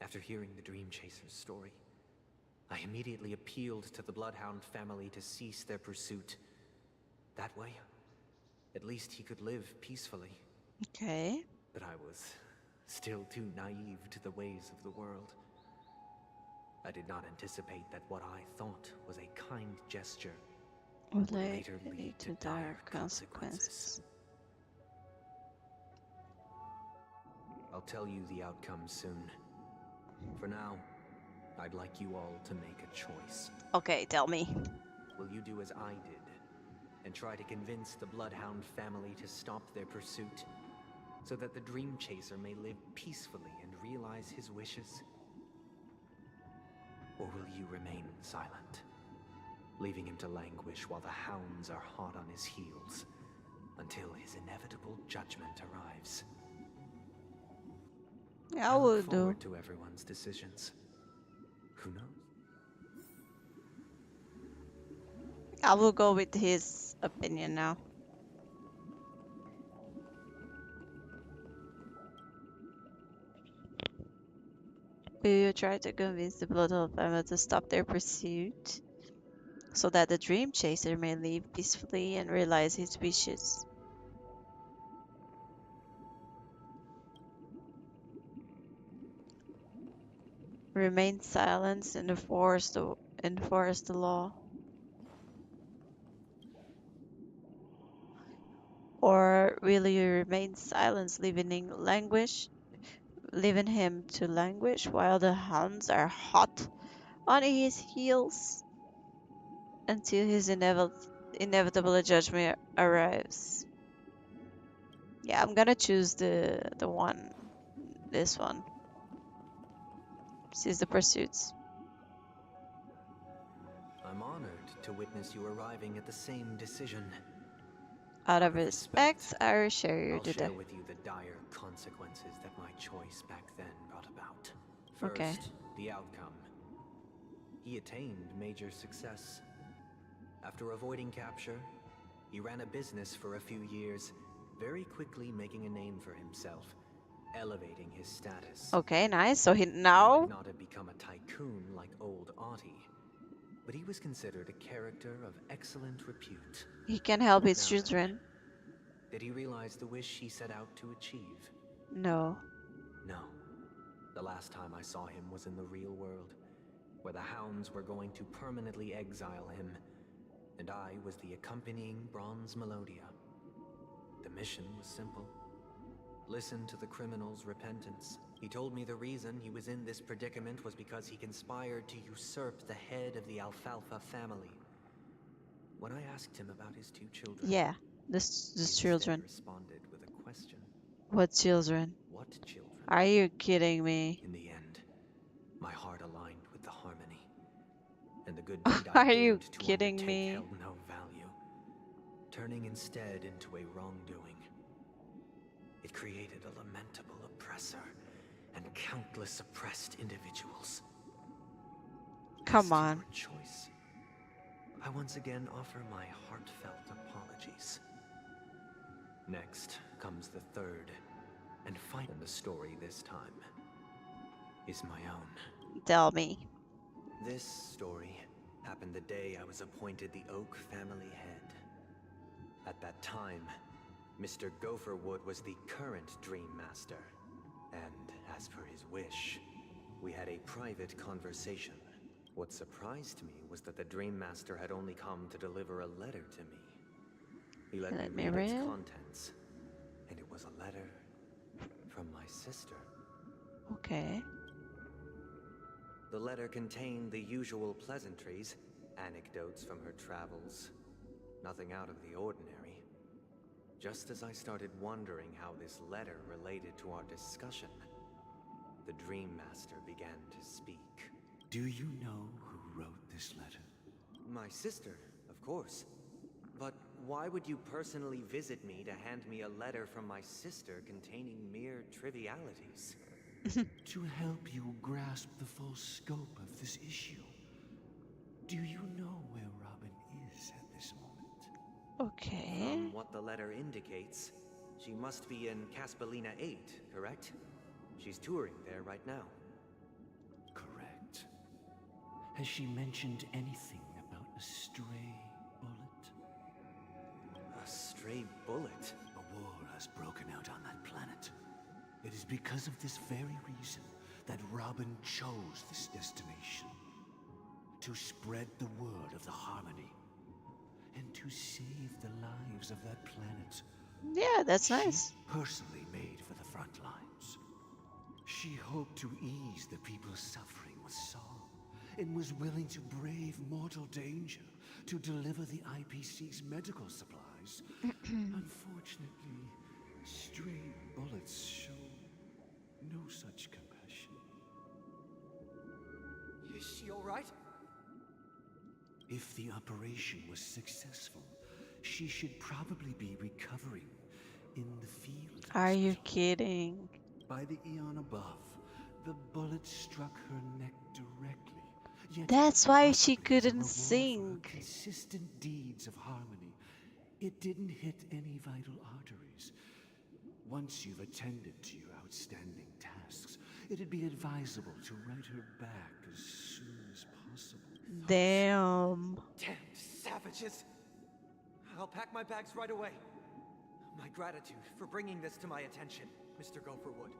After hearing the Dream Chaser's story, I immediately appealed to the Bloodhound family to cease their pursuit. That way, at least he could live peacefully. Okay. But I was still too naive to the ways of the world. I did not anticipate that what I thought was a kind gesture would later lead to dire consequences. I'll tell you the outcome soon. For now, I'd like you all to make a choice. Okay, tell me. Will you do as I did and try to convince the Bloodhound family to stop their pursuit so that the Dream Chaser may live peacefully and realize his wishes? Or will you remain silent, leaving him to languish while the hounds are hot on his heels until his inevitable judgment arrives? Yeah, I look would do. forward to everyone's decisions. Who knows? I will go with his opinion now. Will you try to convince the Bloodhound family to stop their pursuit so that the Dream Chaser may live peacefully and realize his wishes? Remain silent and enforce the law. Or will you remain silent, leaving him to languish while the hounds are hot on his heels until his inevitable judgment arrives? Yeah, I'm gonna choose this one. Seize the pursuits. I'm honored to witness you arriving at the same decision. Out of respect, I will share your I'll duty. share with you the dire consequences that my choice back then brought about. First, Okay. the outcome. He attained major success. After avoiding capture, he ran a business for a few years, very quickly making a name for himself, elevating his status. Okay, nice. So he He now might not have become a tycoon like old Audie, but he was considered a character of excellent repute. he can help his Now then, children. did he realize the wish he set out to achieve? No. No. The last time I saw him was in the real world, where the hounds were going to permanently exile him, and I was the accompanying Bronze Melodia. The mission was simple. Listen to the criminal's repentance. He told me the reason he was in this predicament was because he conspired to usurp the head of the Alfalfa family. When I asked him about his two children, Yeah, he this children. responded with a question. What children? What children? Are you kidding me? In the end, my heart aligned with the harmony, and the good deed Are I you dared to kidding undertake me? held no value, turning instead into a wrongdoing. It created a lamentable oppressor and countless oppressed individuals. Come on. Your choice. I once again offer my heartfelt apologies. Next comes the third and final in the story this time is my own. Tell me. This story happened the day I was appointed the Oak family head. At that time, Mr. Gopherwood was the current Dream Master, and as per his wish, We had a private conversation. What surprised me was that the Dream Master had only come to deliver a letter to me. He let me read its contents, and it was a letter from my sister. Okay. The letter contained the usual pleasantries, anecdotes from her travels. Nothing out of the ordinary. Just as I started wondering how this letter related to our discussion, the Dream Master began to speak. Do you know who wrote this letter? My sister, of course. But why would you personally visit me to hand me a letter from my sister containing mere trivialities? To help you grasp the full scope of this issue. Do you know where Robin is at this moment? Okay. From what the letter indicates, she must be in Caspelina 8, correct? She's touring there right now. Correct. Has she mentioned anything about a stray bullet? A stray bullet? A war has broken out on that planet. It is because of this very reason that Robin chose this destination. To spread the word of the Harmony. And to save the lives of that planet. Yeah, that's nice. Personally made for the front lines. She hoped to ease the people's suffering with song, and was willing to brave mortal danger to deliver the IPC's medical supplies. Unfortunately, stray bullets show no such compassion. Is she all right? If the operation was successful, she should probably be recovering in the field. Are you kidding? By the eon above, the bullet struck her neck directly. Yet that's why she possibly as a couldn't reward for sing. her consistent deeds of harmony, it didn't hit any vital arteries. Once you've attended to your outstanding tasks, it'd be advisable to write her back as soon as possible. Damn. Damned savages! I'll pack my bags right away. My gratitude for bringing this to my attention, Mr. Gopherwood.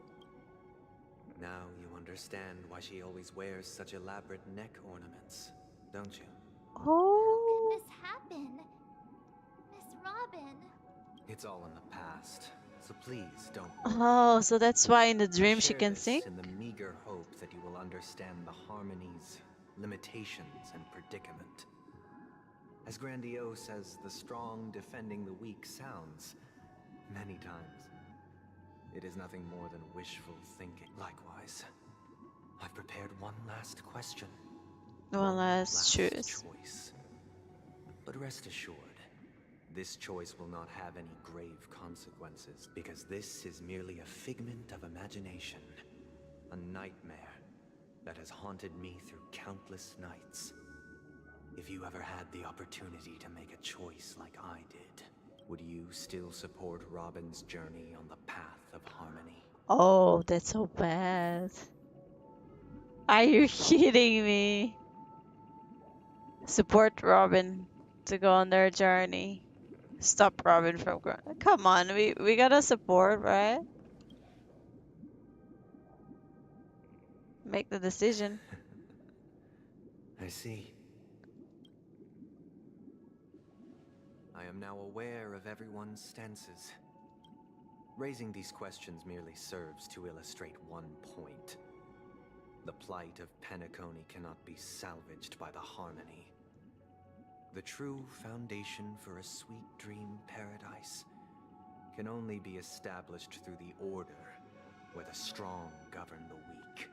Now you understand why she always wears such elaborate neck ornaments, don't you? Oh. How could this happen? Miss Robin. It's all in the past, so please don't. Oh, so that's why in the dream she Share can this sing? in the meager hope that you will understand the harmonies, limitations, and predicament. As grandiose as the strong defending the weak sounds, many times, it is nothing more than wishful thinking. Likewise, I've prepared one last question. One last choice. choice. But rest assured, this choice will not have any grave consequences, because this is merely a figment of imagination, a nightmare that has haunted me through countless nights. If you ever had the opportunity to make a choice like I did, would you still support Robin's journey on the path of harmony? Oh, that's so bad. Are you kidding me? Support Robin to go on their journey. Stop Robin from growing. Come on, we gotta support, right? Make the decision. I see. I am now aware of everyone's stances. Raising these questions merely serves to illustrate one point. The plight of Penacony cannot be salvaged by the Harmony. The true foundation for a sweet dream paradise can only be established through the order, where the strong govern the weak.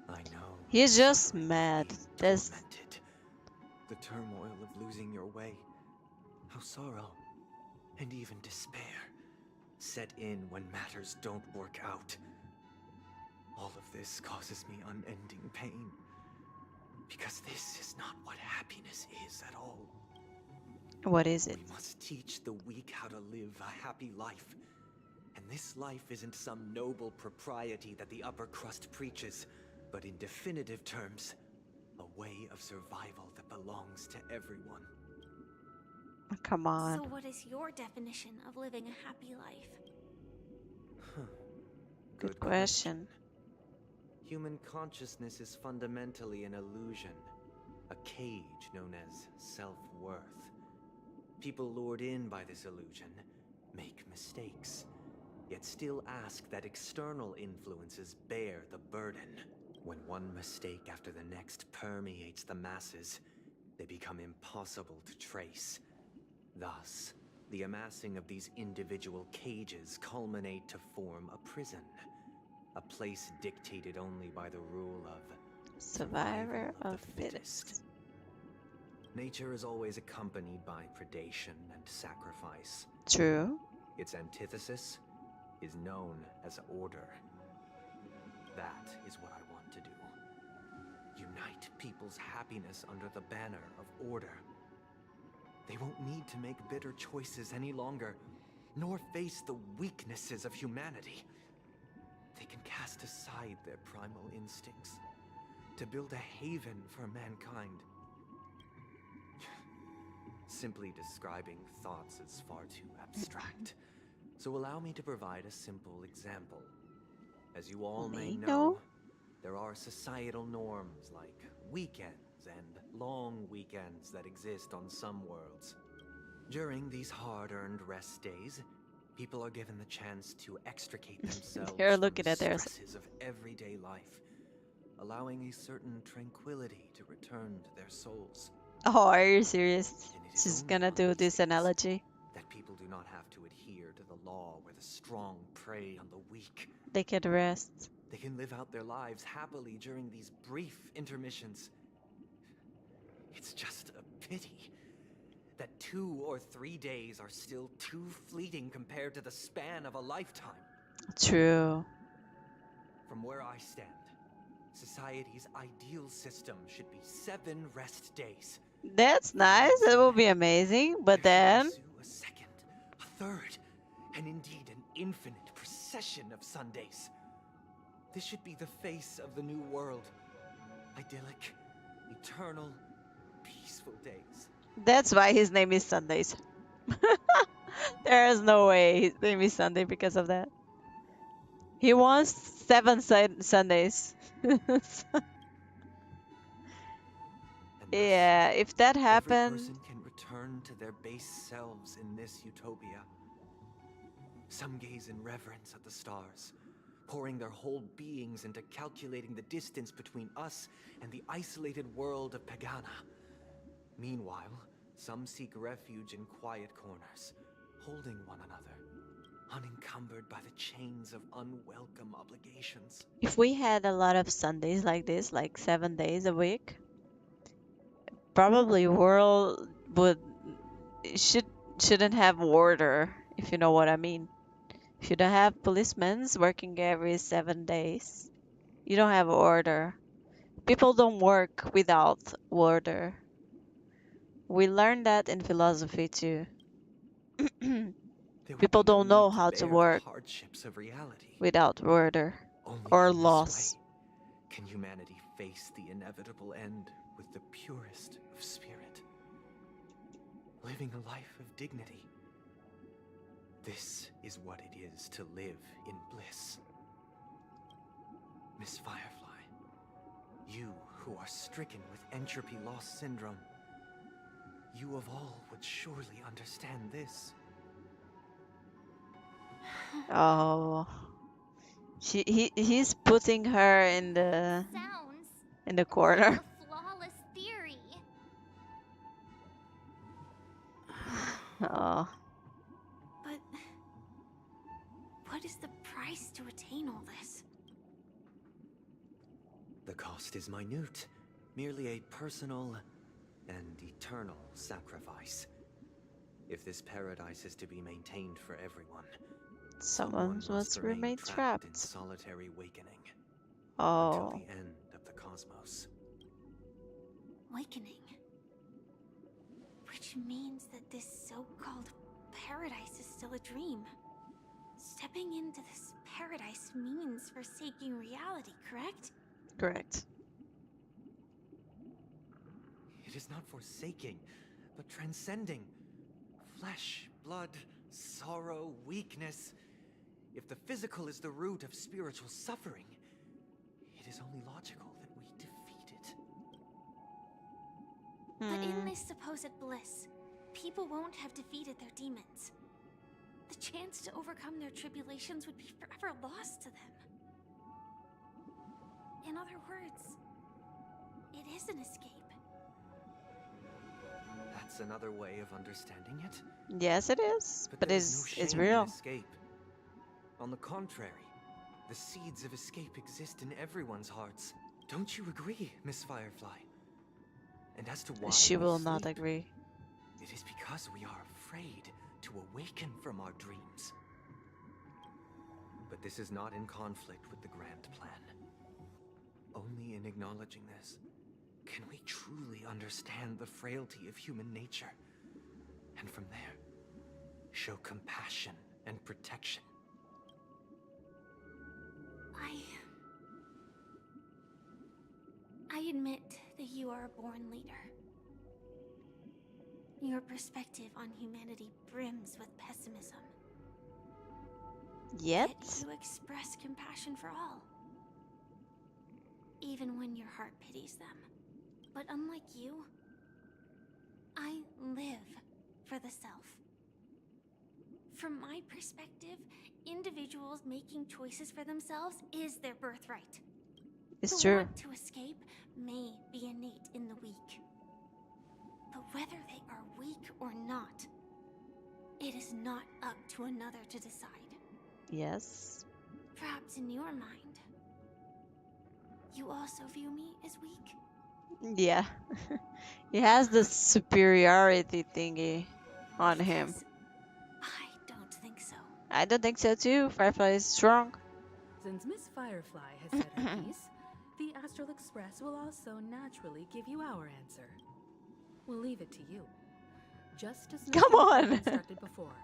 I know. He's just mad. That's Tormented. The turmoil of losing your way, how sorrow and even despair set in when matters don't work out. All of this causes me unending pain, because this is not what happiness is at all. what is it? We must teach the weak how to live a happy life. And this life isn't some noble propriety that the upper crust preaches, but in definitive terms, a way of survival that belongs to everyone. Come on. So what is your definition of living a happy life? Good question. Human consciousness is fundamentally an illusion, a cage known as self-worth. People lured in by this illusion make mistakes, yet still ask that external influences bear the burden. When one mistake after the next permeates the masses, they become impossible to trace. Thus, the amassing of these individual cages culminate to form a prison. A place dictated only by the rule of survivor of the fittest. Nature is always accompanied by predation and sacrifice. True. Its antithesis is known as order. That is what I want to do. Unite people's happiness under the banner of order. They won't need to make bitter choices any longer, nor face the weaknesses of humanity. They can cast aside their primal instincts to build a haven for mankind. Simply describing thoughts is far too abstract, so allow me to provide a simple example. As you all may know, there are societal norms like weekends and long weekends that exist on some worlds. During these hard-earned rest days, people are given the chance to extricate themselves from the stresses of everyday life, allowing a certain tranquility to return to their souls. Oh, are you serious? She's gonna do this analogy. That people do not have to adhere to the law where the strong prey on the weak. They can rest. They can live out their lives happily during these brief intermissions. It's just a pity that 2 or 3 days are still too fleeting compared to the span of a lifetime. True. From where I stand, society's ideal system should be 7 rest days. That's nice. That will be amazing. But then A second, a third, and indeed an infinite procession of Sundays. This should be the face of the new world. Idyllic, eternal, peaceful days. that's why his name is Sundays. There is no way his name is Sunday because of that. He wants 7 Sundays. Yeah, if that happened. Every person can return to their base selves in this utopia. Some gaze in reverence at the stars, pouring their whole beings into calculating the distance between us and the isolated world of Pagana. Meanwhile, some seek refuge in quiet corners, holding one another, unencumbered by the chains of unwelcome obligations. If we had a lot of Sundays like this, like 7 days a week, probably world shouldn't have order, if you know what I mean. If you don't have policemen working every 7 days, you don't have order. People don't work without order. We learned that in philosophy too. People don't know how to work without order or laws. Can humanity face the inevitable end with the purest of spirit? Living a life of dignity. This is what it is to live in bliss. Miss Firefly, you who are stricken with entropy loss syndrome, you of all would surely understand this. Oh, he's putting her in the corner. A flawless theory. Oh. But what is the price to attain all this? The cost is minute, merely a personal and eternal sacrifice. If this paradise is to be maintained for everyone, someone must remain trapped in solitary wakening until the end of the cosmos. Wakening. Which means that this so-called paradise is still a dream. Stepping into this paradise means forsaking reality, correct? Correct. It is not forsaking, but transcending. Flesh, blood, sorrow, weakness. If the physical is the root of spiritual suffering, it is only logical that we defeat it. But in this supposed bliss, people won't have defeated their demons. The chance to overcome their tribulations would be forever lost to them. In other words, it is an escape. That's another way of understanding it. Yes, it is. But there's no it's shame real. in escape. On the contrary, the seeds of escape exist in everyone's hearts. Don't you agree, Miss Firefly? And as to why She we will not sleep, agree. it is because we are afraid to awaken from our dreams. But this is not in conflict with the grand plan. Only in acknowledging this can we truly understand the frailty of human nature, and from there, show compassion and protection. I admit that you are a born leader. Your perspective on humanity brims with pessimism. Yet you express compassion for all, even when your heart pities them. But unlike you, I live for the self. From my perspective, individuals making choices for themselves is their birthright. It's the true. want to escape may be innate in the weak. But whether they are weak or not, it is not up to another to decide. Yes. Perhaps in your mind, you also view me as weak? Yeah. He has the superiority thingy on him. I don't think so. I don't think so too. Firefly is strong. Since Miss Firefly has said her piece, the Astral Express will also naturally give you our answer. We'll leave it to you. Just as Come on! instructed before.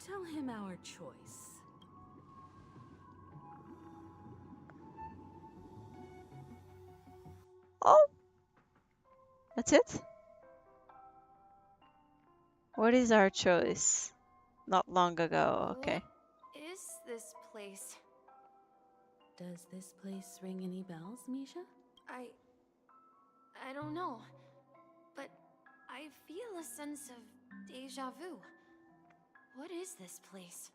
Tell him our choice. Oh! That's it? What is our choice? Not long ago, okay. What is this place? Does this place ring any bells, Misha? I don't know, but I feel a sense of deja vu. What is this place?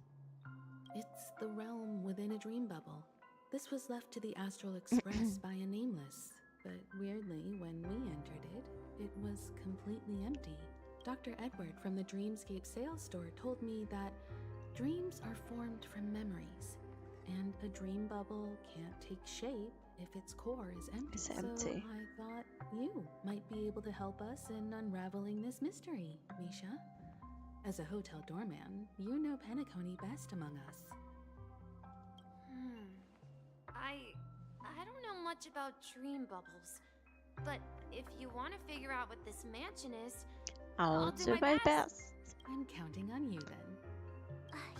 It's the realm within a dream bubble. This was left to the Astral Express by a nameless, but weirdly, when we entered it, it was completely empty. Dr. Edward from the Dreamscape sales store told me that dreams are formed from memories, and a dream bubble can't take shape if its core is empty. It's empty. So I thought you might be able to help us in unraveling this mystery, Misha. As a hotel doorman, you know Penacony best among us. I don't know much about dream bubbles, but if you want to figure out what this mansion is, I'll do my best. I'm counting on you then.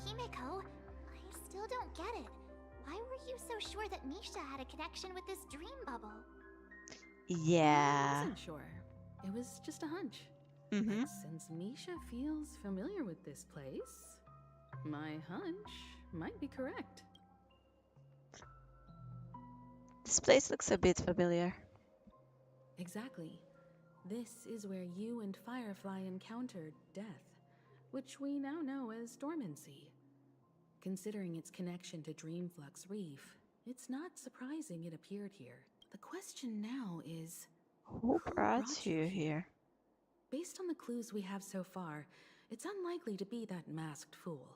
Himeko, I still don't get it. Why were you so sure that Misha had a connection with this dream bubble? Yeah. I wasn't sure. It was just a hunch. But since Misha feels familiar with this place, my hunch might be correct. This place looks a bit familiar. Exactly. This is where you and Firefly encountered death, which we now know as dormancy. Considering its connection to Dreamflux Reef, it's not surprising it appeared here. The question now is, who brought you here? Based on the clues we have so far, it's unlikely to be that masked fool.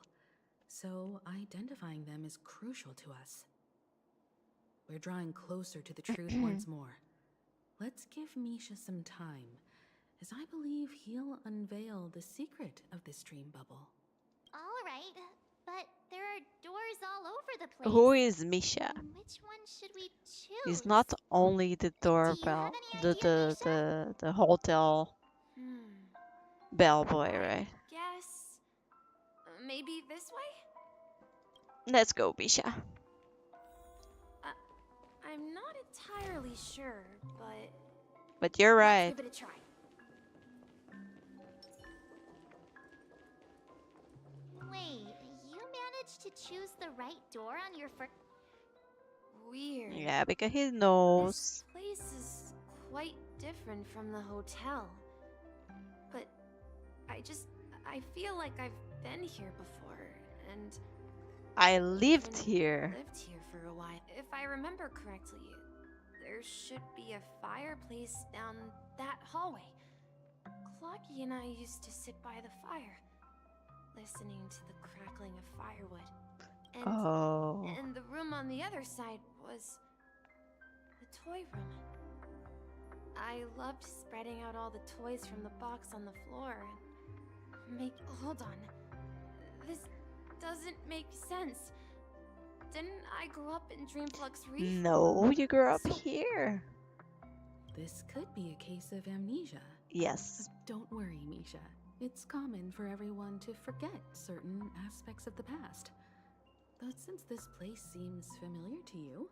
So identifying them is crucial to us. We're drawing closer to the truth once more. Let's give Misha some time, as I believe he'll unveil the secret of this dream bubble. All right, but there are doors all over the place. Who is Misha? Which one should we choose? He's not only the doorbell, the hotel bellboy, right? Guess maybe this way? Let's go, Misha. I'm not entirely sure, But you're right. Let's give it a try. Wait, you managed to choose the right door on your first... weird. Yeah, because he This knows. place is quite different from the hotel. But I feel like I've been here before, and I lived even here. lived here for a while. If I remember correctly, there should be a fireplace down that hallway. Clocky and I used to sit by the fire, listening to the crackling of firewood. And the room on the other side was the toy room. I loved spreading out all the toys from the box on the floor and hold on. This doesn't make sense. Didn't I grow up in Dreamflux Reef? No, you grew up here. This could be a case of amnesia. Yes. Don't worry, Misha. It's common for everyone to forget certain aspects of the past. But since this place seems familiar to you,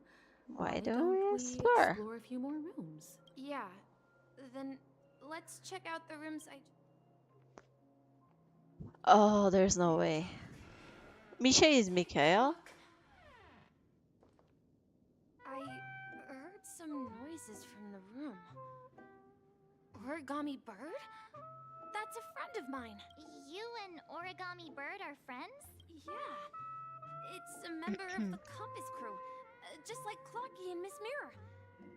Why don't we explore? explore a few more rooms? Yeah. Then let's check out the rooms Oh, there's no way. Misha is Mikhail. I heard some noises from the room. Origami Bird? That's a friend of mine. You and Origami Bird are friends? Yeah. It's a member of the Compass crew, just like Clocky and Miss Mirror.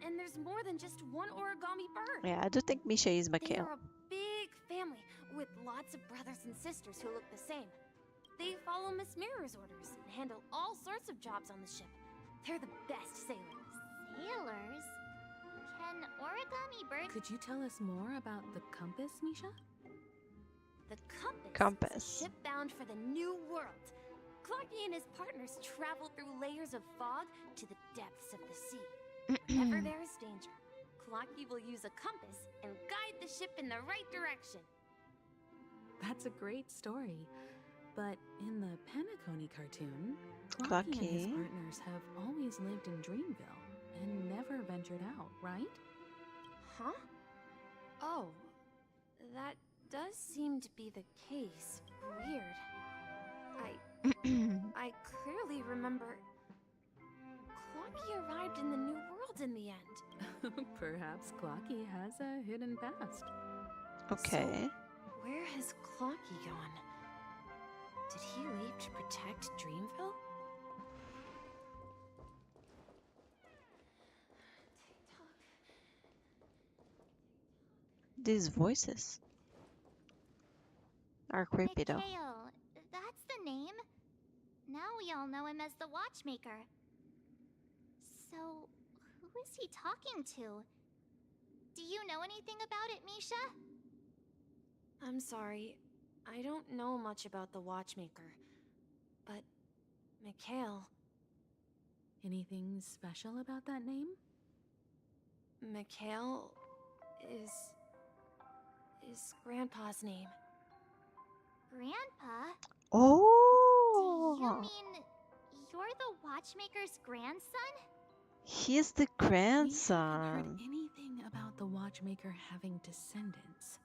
And there's more than just one Origami Bird. Yeah, I do think Misha is Mikhail. They're a big family with lots of brothers and sisters who look the same. They follow Miss Mirror's orders and handle all sorts of jobs on the ship. They're the best sailors. Sailors? Can Origami Bird... Could you tell us more about the compass, Misha? The Compass Compass. is a ship bound for the new world. Clocky and his partners travel through layers of fog to the depths of the sea. Whenever there is danger, Clocky will use a compass and guide the ship in the right direction. That's a great story. But in the Penacony cartoon, Clocky and his partners have always lived in Dreamville and never ventured out, right? Huh? Oh, that does seem to be the case. Weird. I clearly remember Clocky arrived in the new world in the end. Perhaps Clocky has a hidden past. Okay. So, where has Clocky gone? Did he leave to protect Dreamville? These voices are creepy though. Mikhail, that's the name. Now we all know him as the Watchmaker. So, who is he talking to? Do you know anything about it, Misha? I'm sorry. I don't know much about the Watchmaker. But, Mikhail... Anything special about that name? Mikhail is Grandpa's name. Grandpa? Oh! Do you mean you're the Watchmaker's grandson? He's the We haven't grandson. heard anything about the Watchmaker having descendants.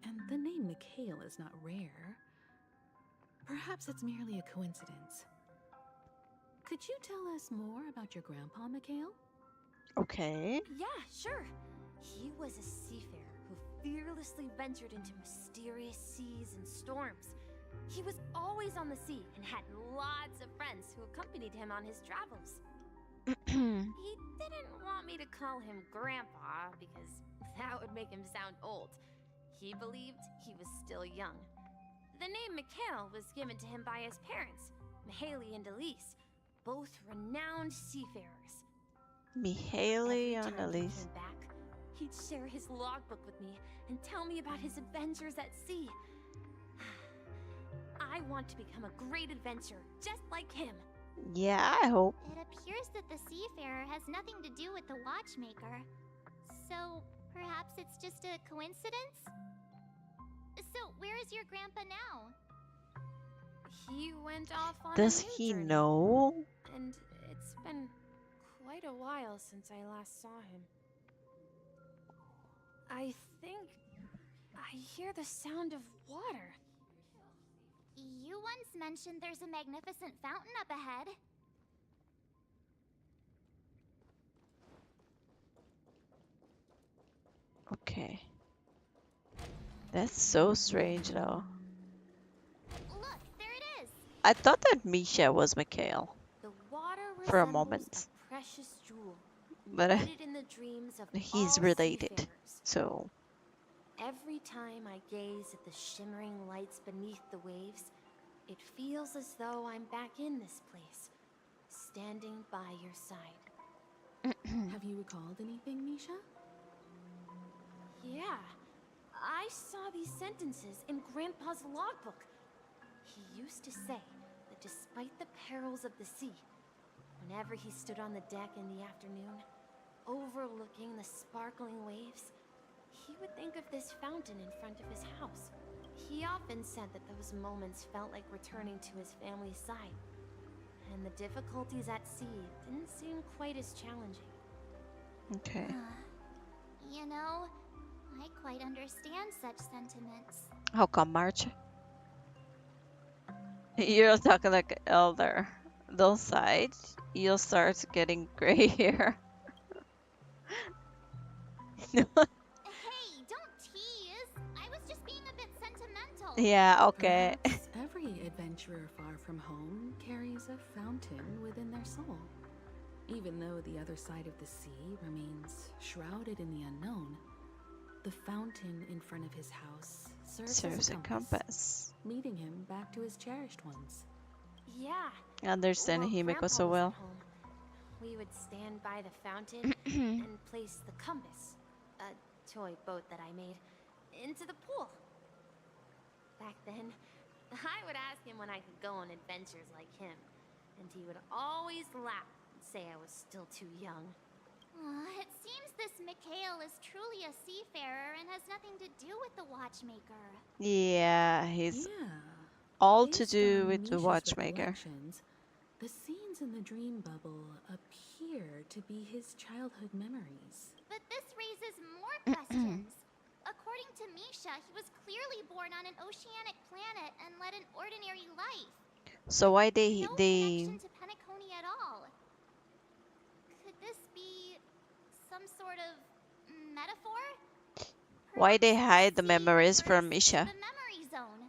And the name Mikhail is not rare. Perhaps it's merely a coincidence. Could you tell us more about your grandpa, Mikhail? Okay. Yeah, sure. He was a seafarer who fearlessly ventured into mysterious seas and storms. He was always on the sea and had lots of friends who accompanied him on his travels. He didn't want me to call him Grandpa because that would make him sound old. He believed he was still young. The name Mikhail was given to him by his parents, Mihaly and Elise, both renowned seafarers. Mihaly and Every time he Elise. came back, he'd share his logbook with me and tell me about his adventures at sea. I want to become a great adventurer, just like him. Yeah, I hope. It appears that the Seafarer has nothing to do with the Watchmaker. So, perhaps it's just a coincidence? So, where is your grandpa now? He went off on Does a new he journey, know? and it's been quite a while since I last saw him. I think I hear the sound of water. You once mentioned there's a magnificent fountain up ahead. Okay. That's so strange, though. Look, there it is. I thought that Misha was Mikhail The water for a resembles moment, a precious jewel but embedded in the dreams of he's all related, seafarers. so Every time I gaze at the shimmering lights beneath the waves, it feels as though I'm back in this place, standing by your side. Have you recalled anything, Misha? Yeah, I saw these sentences in Grandpa's logbook. He used to say that despite the perils of the sea, whenever he stood on the deck in the afternoon, overlooking the sparkling waves, he would think of this fountain in front of his house. He often said that those moments felt like returning to his family's side, and the difficulties at sea didn't seem quite as challenging. okay. You know, I quite understand such sentiments. How come, March? You're talking like an elder. Those sides, you'll start getting gray hair. Hey, don't tease. I was just being a bit sentimental. Yeah, okay. Perhaps every adventurer far from home carries a fountain within their soul. Even though the other side of the sea remains shrouded in the unknown, the fountain in front of his house serves as a compass, leading him back to his cherished ones. Yeah. I understand While Himeko Grandpa so was well. at home, we would stand by the fountain and place the compass, a toy boat that I made, into the pool. Back then, I would ask him when I could go on adventures like him, and he would always laugh and say I was still too young. It seems this Mikhail is truly a seafarer and has nothing to do with the watchmaker. Yeah, he's all to Based do on with the Misha's watchmaker. recollections, the scenes in the dream bubble appear to be his childhood memories. But this raises more questions. According to Misha, he was clearly born on an oceanic planet and led an ordinary life. So why No connection to Penacony at all. Could this be some sort of metaphor? why they hide the memories from Misha? The memory zone.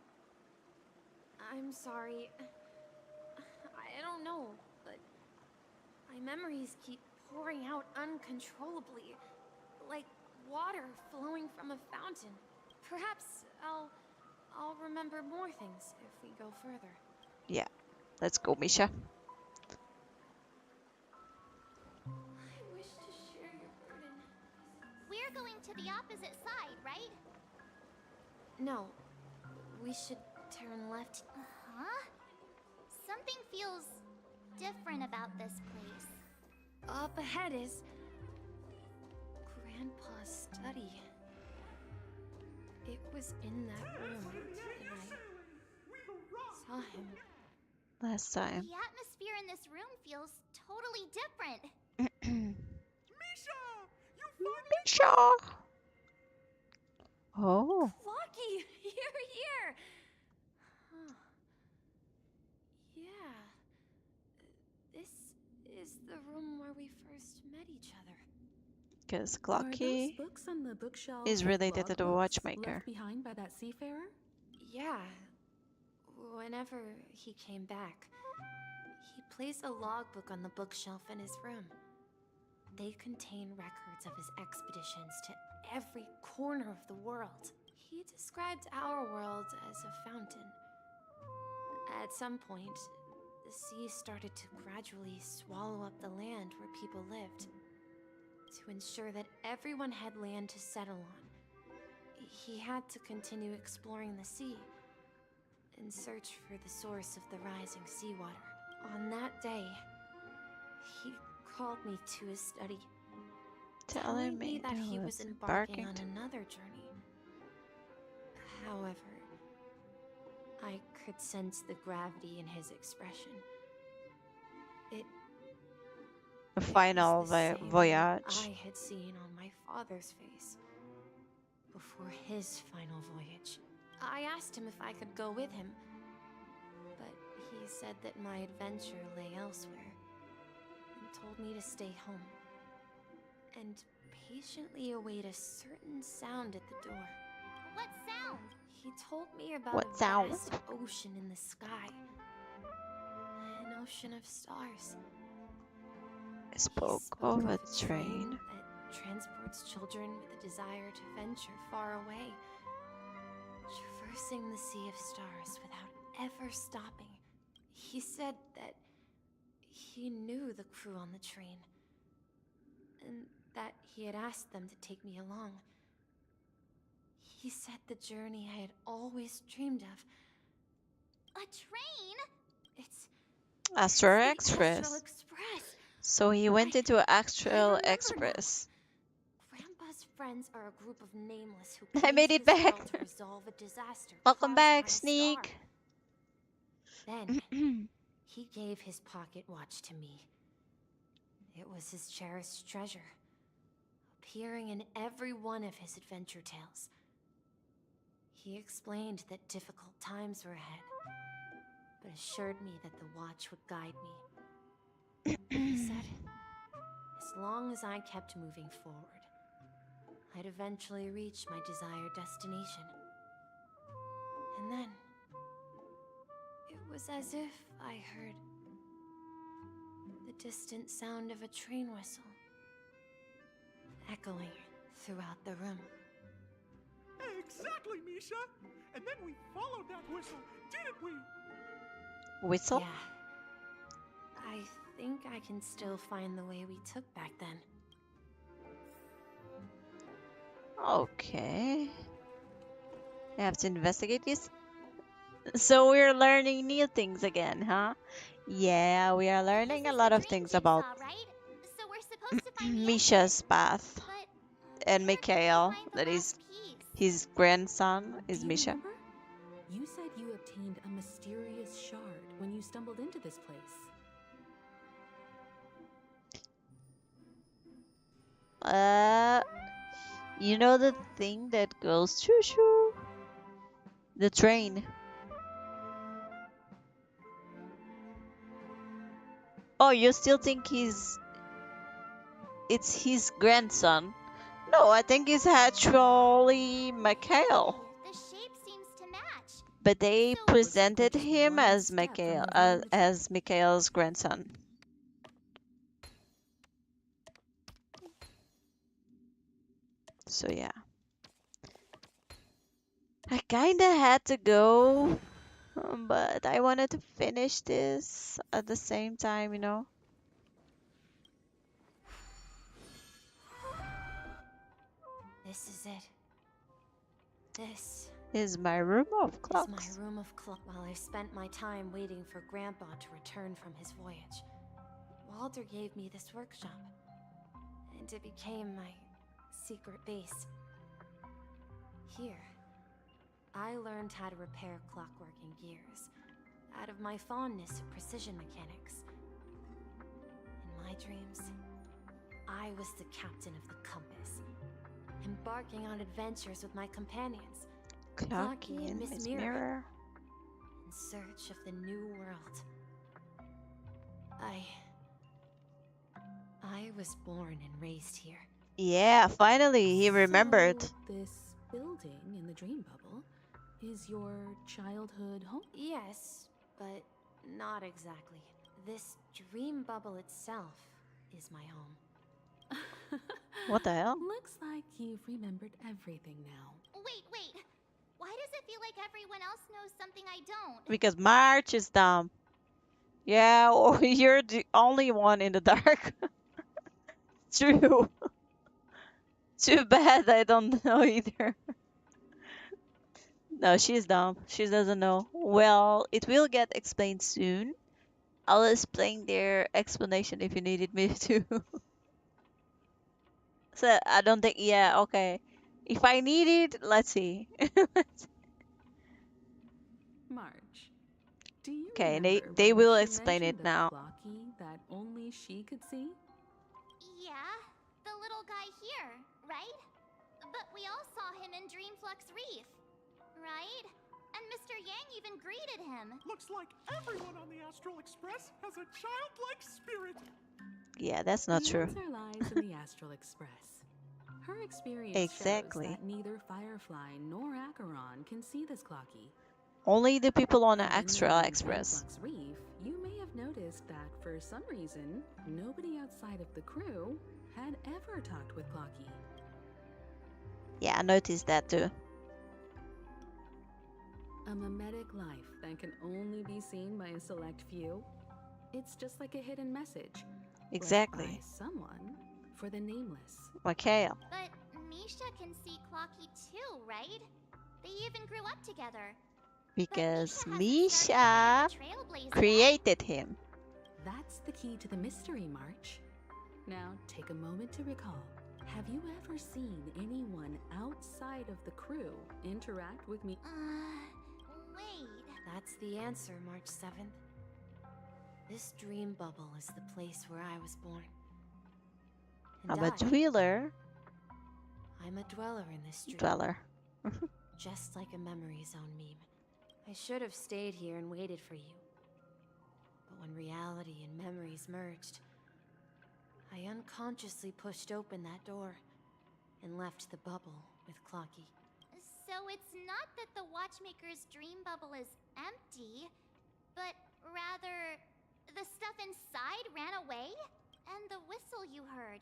I'm sorry. I don't know, but my memories keep pouring out uncontrollably, like water flowing from a fountain. Perhaps I'll remember more things if we go further. Yeah, let's go, Misha. I wish to share your burden. We're going to the opposite side, right? No, we should turn left. Huh? Something feels different about this place. Up ahead is Grandpa's study. It was in that room that I saw him. Last time. The atmosphere in this room feels totally different. Misha! Oh. Lucky, you're here. Huh. Yeah. This is the room where we first met each other. Because Are those Clocky books on the bookshelf is related to the logbooks watchmaker. left behind by that seafarer? Yeah. Whenever he came back, he placed a logbook on the bookshelf in his room. They contain records of his expeditions to every corner of the world. He described our world as a fountain. At some point, the sea started to gradually swallow up the land where people lived. To ensure that everyone had land to settle on, he had to continue exploring the sea in search for the source of the rising seawater. On that day, he called me to his study, telling me that he was embarking on another journey. However, I could sense the gravity in his expression. A final voyage. I had seen on my father's face before his final voyage. I asked him if I could go with him, but he said that my adventure lay elsewhere and told me to stay home and patiently await a certain sound at the door. What sound? He told me about What a sound? vast ocean in the sky. An ocean of stars. I spoke of a train. That transports children with a desire to venture far away, traversing the sea of stars without ever stopping. He said that he knew the crew on the train, and that he had asked them to take me along. He said the journey I had always dreamed of. A train? It's Astral the Express. Astral Express. So he went into Astral remember Express. Grandpa's friends are a group of nameless who I came made to it this back. world to resolve a disaster Welcome caused back, by a Sneak. star. Then he gave his pocket watch to me. It was his cherished treasure, appearing in every one of his adventure tales. He explained that difficult times were ahead, but assured me that the watch would guide me. He said, as long as I kept moving forward, I'd eventually reach my desired destination. And then, it was as if I heard the distant sound of a train whistle, echoing throughout the room. Exactly, Misha! And then we followed that whistle, didn't we? Whistle? Yeah. I think I can still find the way we took back then. Okay. I have to investigate this. So we're learning new things again, huh? Yeah, we are learning a lot of things about Right? So we're supposed to find the Misha's path. But And Mikhail, that is his grandson, is Do you Misha. remember? You said you obtained a mysterious shard when you stumbled into this place. You know the thing that goes choo choo? The train. Oh, you still think it's his grandson? No, I think it's actually Mikhail. the shape seems to match. But they presented him as step from Mikhail, revealing the as Mikhail's grandson. So yeah. I kinda had to go, but I wanted to finish this at the same time, you know? This is it. This Is my room of is clocks. my room of clocks. While I spent my time waiting for Grandpa to return from his voyage, Walter gave me this workshop, and it became my secret base. Here, I learned how to repair clockworking gears out of my fondness of precision mechanics. In my dreams, I was the captain of the compass, embarking on adventures with my companions, Clocky and Miss Mirror. in search of the new world. I was born and raised here. Yeah, finally he remembered. So this building in the dream bubble is your childhood home? Yes, but not exactly. This dream bubble itself is my home. What the hell? Looks like you've remembered everything now. Wait. Why does it feel like everyone else knows something I don't? Because March is dumb. Yeah, or you're the only one in the dark. True. Too bad I don't know either. No, she's dumb. She doesn't know. Well, it will get explained soon. I'll explain their explanation if you needed me to. So I don't think, yeah, okay. If I need it, let's see. March, do you Okay, remember they when will she explain it mentioned now. the clocky that only she could see? Yeah, the little guy here, right? But we all saw him in Dreamflux Reef, right? And Mr. Yang even greeted him. Looks like everyone on the Astral Express has a childlike spirit. Yeah, that's not the true. answer lies in the Astral Express. Her experience Exactly. shows that neither Firefly nor Acheron can see this clocky. Only the people on the And when they Extra were in Express. Panflux Reef, you may have noticed that for some reason, nobody outside of the crew had ever talked with Clocky. Yeah, I noticed that too. A mimetic life that can only be seen by a select few. It's just like a hidden message. Exactly. Left by someone for the nameless. Mikhail. But Misha can see Clocky too, right? They even grew up together. Because Misha Misha created him. That's the key to the mystery, March. Now, take a moment to recall. Have you ever seen anyone outside of the crew interact with me? Wait. That's the answer, March 7th. This dream bubble is the place where I was born. And I'm a dweller. I'm a dweller in this dream. Dweller. Just like a memory zone meme. I should have stayed here and waited for you. But when reality and memories merged, I unconsciously pushed open that door and left the bubble with Clocky. So it's not that the Watchmaker's dream bubble is empty, but rather the stuff inside ran away? And the whistle you heard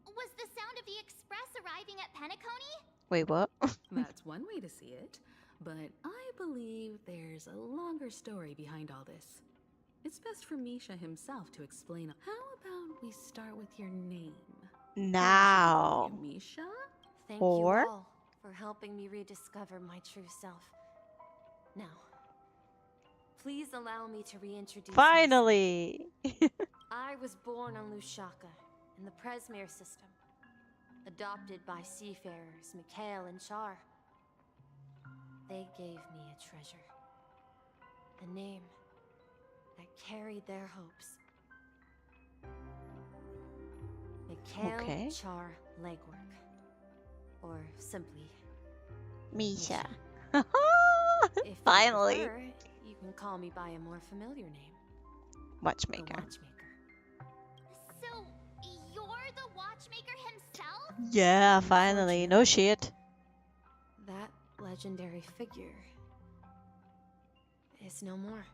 was the sound of the express arriving at Penacony? Wait, what? That's one way to see it, but I believe there's a longer story behind all this. It's best for Misha himself to explain. How about we start with your name? Now. Misha? Thank Or? you all for helping me rediscover my true self. Now, please allow me to reintroduce Finally. myself. I was born on Lushaka in the Presmere system, adopted by seafarers Mikhail and Char. They gave me a treasure, a name that carried their hopes. Mikhail Char Legwork, or simply Misha. If Finally. you prefer, you can call me by a more familiar name. Watchmaker. The Watchmaker. So, you're the Watchmaker himself? Yeah, finally. No shit. That legendary figure is no more.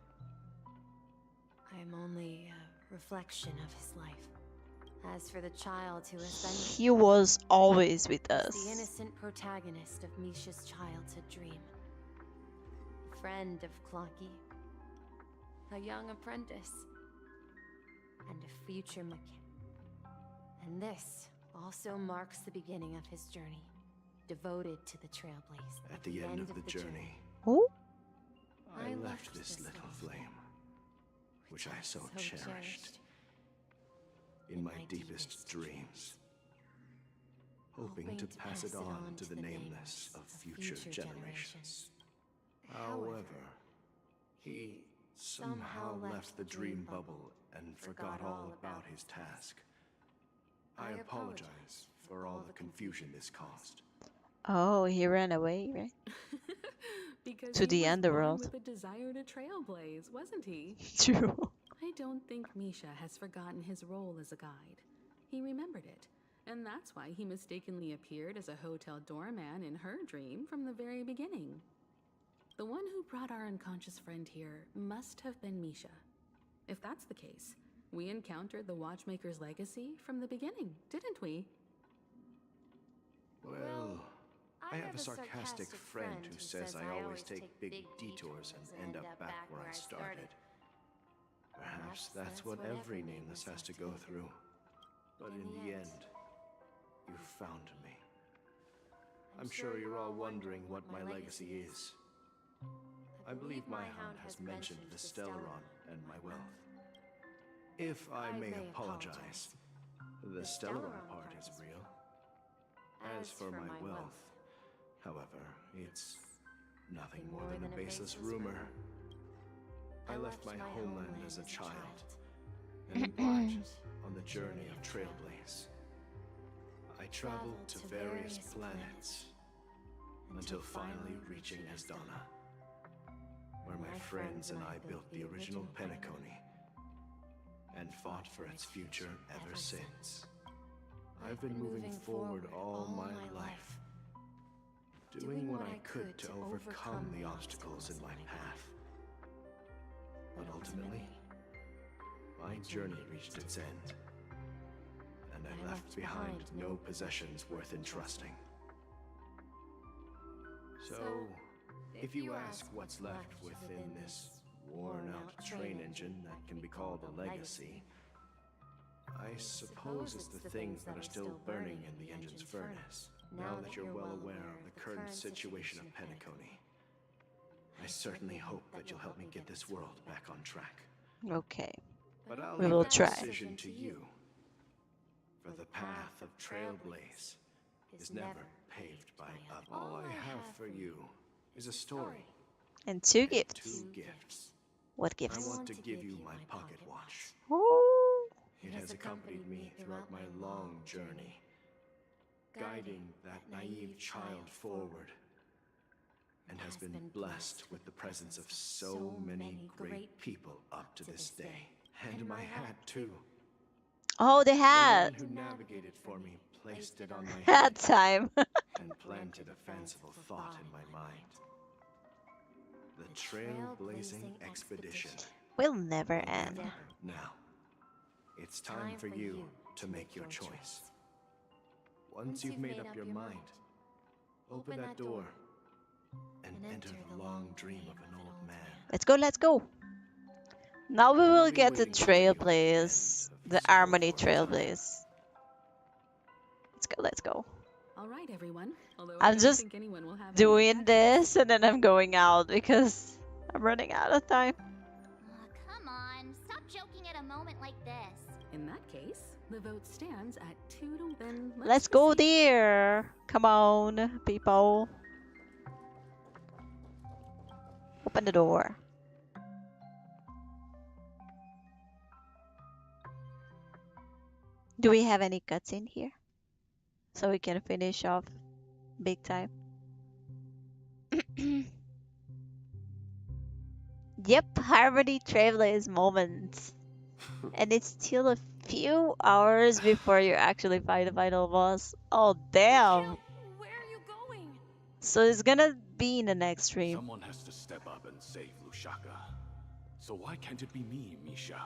I am only a reflection of his life. As for the child who has been with He was always with the us. innocent protagonist of Misha's childhood dream. A friend of Clocky. A young apprentice. And a future mechanic. And this also marks the beginning of his journey. Devoted to the Trailblaze. At the end of the journey, Oh? I left this little flame, which I so cherished in my deepest dreams, hoping to pass it on to the nameless of future generations. However, he somehow left the dream bubble and forgot all about his task. I apologize for all the confusion this caused. Oh, he ran away, right? Because To he the was underworld. born with a desire to trailblaze, wasn't he? True. I don't think Misha has forgotten his role as a guide. He remembered it, and that's why he mistakenly appeared as a hotel doorman in her dream from the very beginning. The one who brought our unconscious friend here must have been Misha. If that's the case, we encountered the Watchmaker's legacy from the beginning, didn't we? Well, I have a sarcastic friend who says I always take big detours and end up back where I started. Perhaps that's what every nameless has to go through. But in the end, you found me. I'm sure you're all wondering what my legacy is. I believe my hound has mentioned the Stellaron and my wealth. If I may apologize, the Stellaron part is real. As for my wealth, however, it's nothing more than a baseless rumor. I left my homeland as a child and embarked on the journey of Trailblaze. I traveled to various planets until finally reaching Asdana, where my friends and I built the original Penacony and fought for its future ever since. I've been moving forward all my life, doing what I could to overcome the obstacles in my path. But ultimately, my journey reached its end, and I left behind no possessions worth entrusting. So, if you ask what's left within this worn-out train engine that can be called a legacy, I suppose it's the things that are still burning in the engine's furnace. Now that you're well aware of the current situation of Penacony, I certainly hope that you'll help me get this world back on track. Okay. But I'll We leave will that try. decision to you. For the path of Trailblaze is never paved by others. All I have for you is a story. And 2 and gifts. 2 gifts. What gifts? I want to give you my pocket watch. Oh. It has accompanied me throughout my long journey, guiding that naive child forward, and has been blessed with the presence of so many great people up to this day. And my hat, too. Oh, the hat. The one who navigated for me placed it on my Hat head time. and planted a fanciful thought in my mind. The Trailblazing Expedition Will never end. Now, it's time for you to make your choice. Once you've made up your mind, open that door and enter the long dream of an old man. Let's go, let's go. Now we will get the Trailblaze, the Harmony Trailblaze. Let's go, let's go. All right, everyone. Although I I'm don't just think anyone will have any doing this and then I'm going out because I'm running out of time. Come on, stop joking at a moment like this. In that case, the vote stands at 2 to then. Let's go there. Come on, people. Open the door. Do we have any cuts in here? So we can finish off big time. Yep, Harmony Trailblaze moments. And it's still a few hours before you actually fight the final boss. Oh, damn. Where are you going? So it's gonna be in the next stream. Someone has to step up and save Lushaka. So why can't it be me, Misha?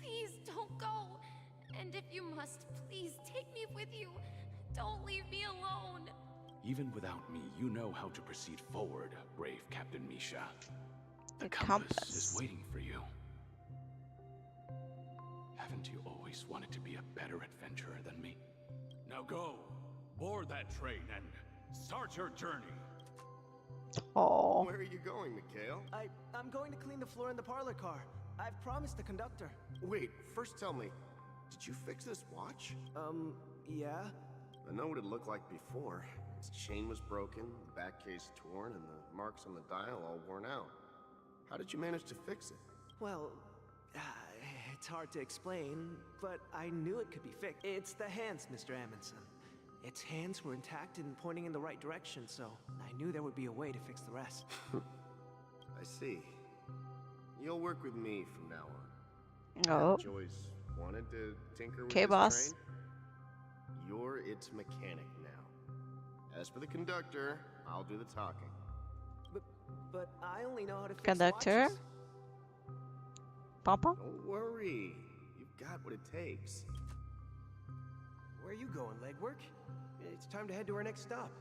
Please don't go. And if you must, please take me with you. Don't leave me alone. Even without me, you know how to proceed forward, brave Captain Misha. The compass is waiting for you. Haven't you always wanted to be a better adventurer than me? Now go, board that train and start your journey. Oh. Where are you going, Mikhail? I'm going to clean the floor in the parlor car. I've promised the conductor. Wait, first tell me, did you fix this watch? Yeah. I know what it looked like before. Its chain was broken, the back case torn, and the marks on the dial all worn out. How did you manage to fix it? Well, it's hard to explain, but I knew it could be fixed. It's the hands, Mr. Amundsen. Its hands were intact and pointing in the right direction, so I knew there would be a way to fix the rest. I see. You'll work with me from now on. Oh. Haven't you always wanted to tinker with Okay, this boss. train? You're its mechanic now. As for the conductor, I'll do the talking. But I only know how to fix Conductor? watches. Papa? Don't worry. You've got what it takes. Where are you going, legwork? It's time to head to our next stop.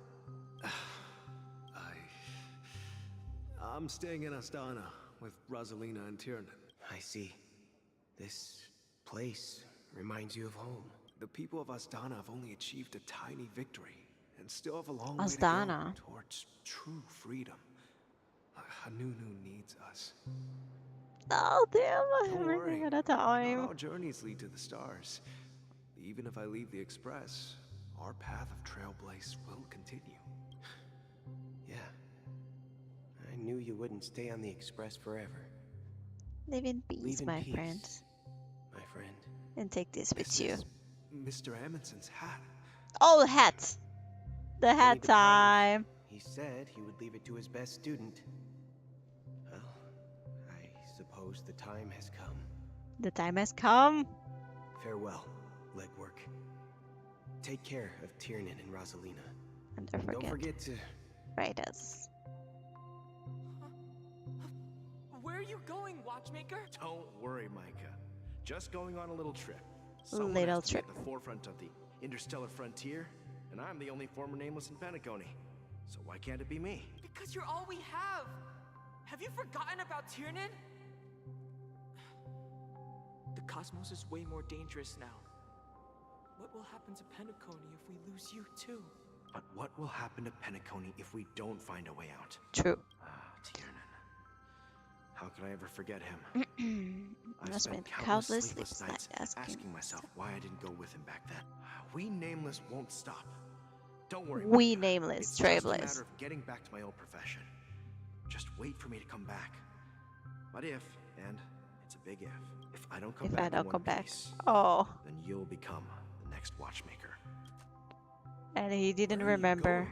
I'm staying in Astana with Rosalina and Tiernan. I see. This place reminds you of home. The people of Astana have only achieved a tiny victory and still have a long way Astana. to go towards true freedom. Hanunu needs us. Oh, damn. Don't I'm worry. running out of Not time. all journeys lead to the stars. Even if I leave the Express, our path of Trailblaze will continue. Yeah. I knew you wouldn't stay on the Express forever. Live in peace, Leave in my peace, friends. my friend. And take this with you. Mr. Amundsen's hat. Oh, the hat. The hat departed. time. He said he would leave it to his best student. Well, I suppose the time has come. The time has come. Farewell, legwork. take care of Tiernan and Rosalina. And Don't forget to write us. Where are you going, Watchmaker? Don't worry, Micah. Just going on a little trip. Little Someone has to trip. be at the forefront of the interstellar frontier, and I'm the only former nameless in Penacony. So why can't it be me? Because you're all we have. Have you forgotten about Tiernan? The cosmos is way more dangerous now. What will happen to Penacony if we lose you too? But what will happen to Penacony if we don't find a way out? True. Tiernan. How could I ever forget him? I spent countless sleepless nights nights asking myself why I didn't go with him back then. We Nameless won't stop. Don't worry. We Micah. Nameless, It's just a Trailblaze. matter of getting back to my old profession. Just wait for me to come back. But if, and it's a big if I don't come back in one piece, oh, then you'll become the next Watchmaker. and he didn't remember.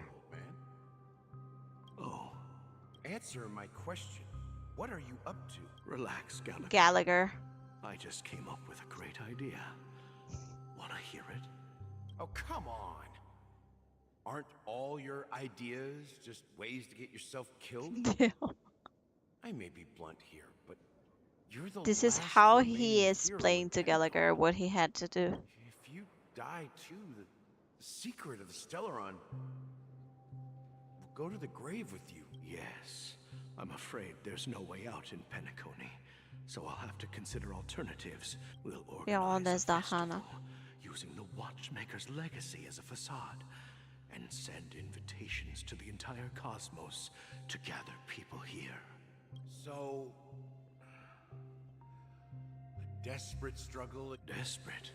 Oh, Answer my question. What are you up to? relax, Gallagher. Gallagher. I just came up with a great idea. Wanna hear it? Oh, come on. Aren't all your ideas just ways to get yourself killed? I may be blunt here, but you're the This is last how remaining he hero explained to in Gallagher what he had to do. If you die too, the secret of the Stellaron will go to the grave with you. Yes. I'm afraid there's no way out in Penacony, so I'll have to consider alternatives. We'll organize a festival using the Watchmaker's legacy as a facade, and send invitations to the entire cosmos to gather people here. So, a desperate struggle. Desperate?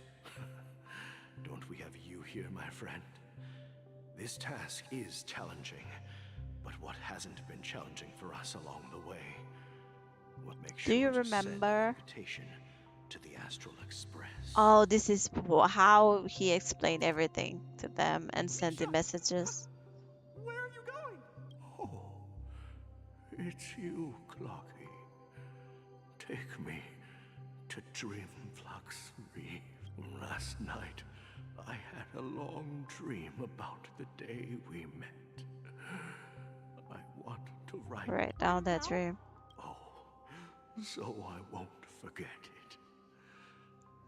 Don't we have you here, my friend? This task is challenging, but what hasn't been challenging for us along the way? What makes Do you remember? invitation to the Astral Express? Oh, this is how he explained everything to them and sent the messages. Where are you going? Oh, it's you, Clocky. Take me to Dreamflux Reef. Last night, I had a long dream about the day we met. I want to Write down that dream. So I won't forget it.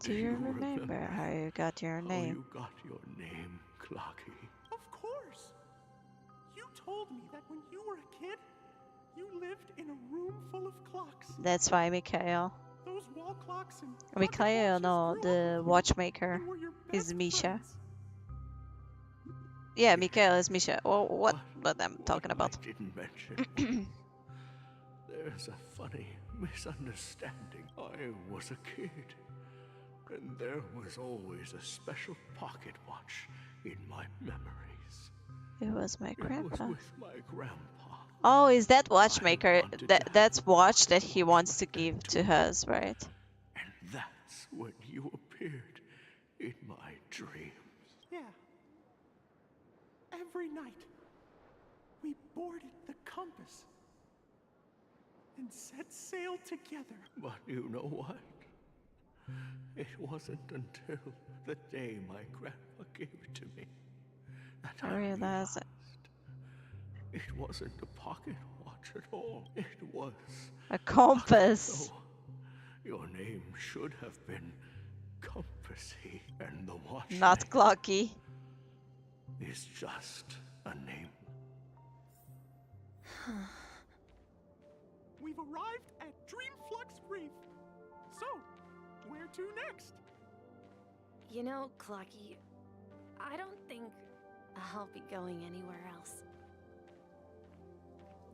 Do you remember how you got your How name? you got your name, Clocky? Of course. You told me that when you were a kid, you lived in a room full of clocks. That's why Mikhail. Those wall clocks and Mikhail, no, the watchmaker is Misha. Yeah, Mikhail is Misha. Well, what I'm talking about? I didn't mention. There's a funny misunderstanding. I was a kid, and there was always a special pocket watch in my memories. It was my grandpa. It was with my grandpa. Oh, is that watchmaker? That's watch that he wants to give to us, right? And that's when you appeared in my dreams. Yeah. Every night, we boarded the compass and set sail together. But you know what? It wasn't until the day my grandpa gave it to me that I realized it. It wasn't a pocket watch at all. It was A compass. So, your name should have been Compassy, and the watch Not Clocky. is just a name. We've arrived at Dreamflux Reef. So, where to next? You know, Clocky, I don't think I'll be going anywhere else.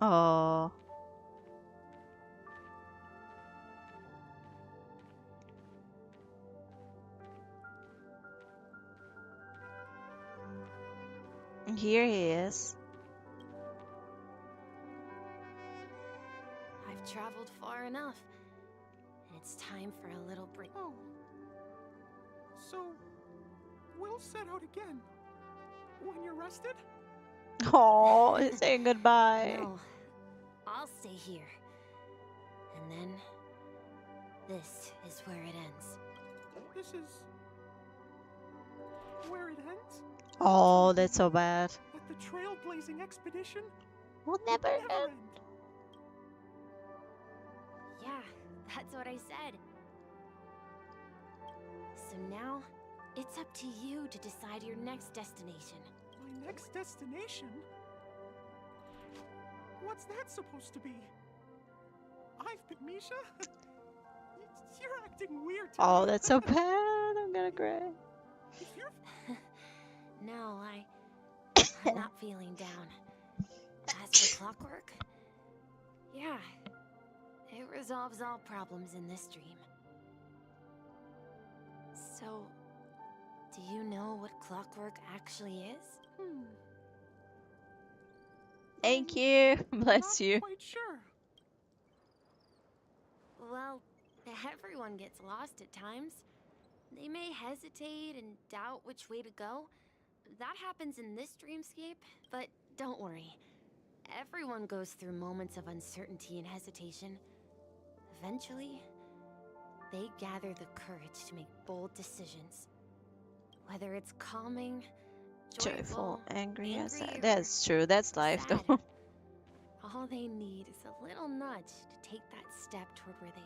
Oh. Here he is. I've traveled far enough, and it's time for a little break. Oh. So, we'll set out again. When you're rested? Oh, he's saying goodbye. No, I'll stay here. And then, this is where it ends. This is where it ends? Oh, that's so bad. That the trailblazing expedition will never end. Yeah, that's what I said. So now, it's up to you to decide your next destination. My next destination? What's that supposed to be? I've been Misha? You're acting weird today. Oh, that's so bad. I'm gonna cry. No, I'm not feeling down. As for clockwork, yeah, it resolves all problems in this dream. So, do you know what clockwork actually is? Thank you. Bless you. Quite sure. Well, everyone gets lost at times. They may hesitate and doubt which way to go. That happens in this dreamscape, but don't worry. Everyone goes through moments of uncertainty and hesitation. Eventually, they gather the courage to make bold decisions. Whether it's calming, Joyful, angry, and sad. or That's true. That's life, sad. though. All they need is a little nudge to take that step toward where they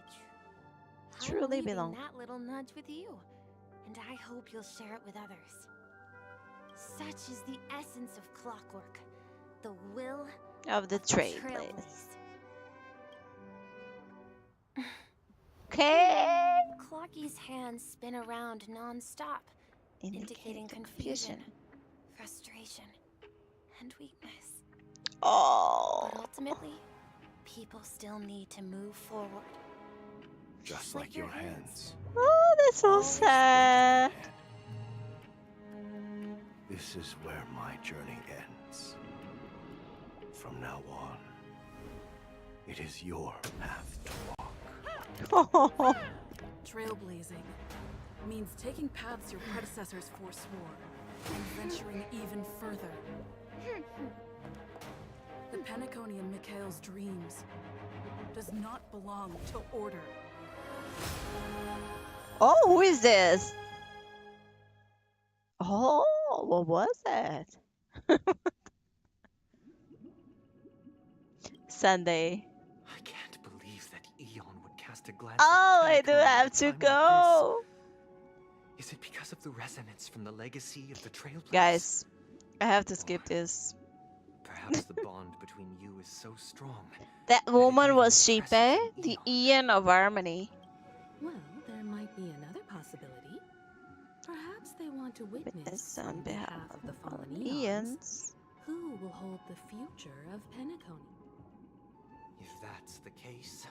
Truly I'm leaving belong. that little nudge with you, and I hope you'll share it with others. Such is the essence of clockwork, the will Of the of trailblaze. Okay. Clocky's hands spin around non-stop, indicating confusion, frustration, and weakness. Oh. But ultimately, people still need to move forward. Just like your hands. Oh, that's so sad. This is where my journey ends. From now on, it is your path to walk. Trailblazing means taking paths your predecessors forswore and venturing even further. The Penacony in Mikhail's dreams does not belong to order. Oh, who is this? Oh, what was that? Sunday. I can't believe that Eon would cast a glance Oh, at I do Penacony have at a to time like go. this. Is it because of the resonance from the legacy of the Trailblaze? Guys, I have to skip this. Perhaps the bond between you is so strong. That woman was Sheepe, the Ian of Harmony. Well, there might be another possibility. Perhaps they want to witness on behalf of the fallen Eons who will hold the future of Penacony. If that's the case,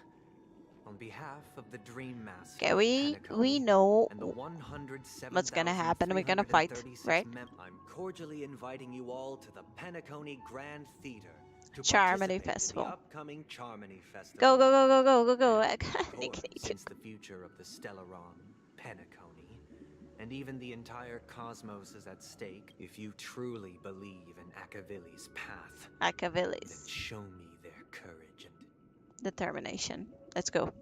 on behalf of the Dream Master, Okay, we know and the 107, what's gonna happen. We're gonna fight, right? I'm cordially inviting you all to the Penacony Grand Theater to Charmony participate Festival. in the upcoming Charmony Festival. Go, go, go, go, go, go, go. Of course, since the future of the Stellaron, Penacony, and even the entire cosmos is at stake, if you truly believe in Akavili's path, then show me their courage and Determination. Let's go.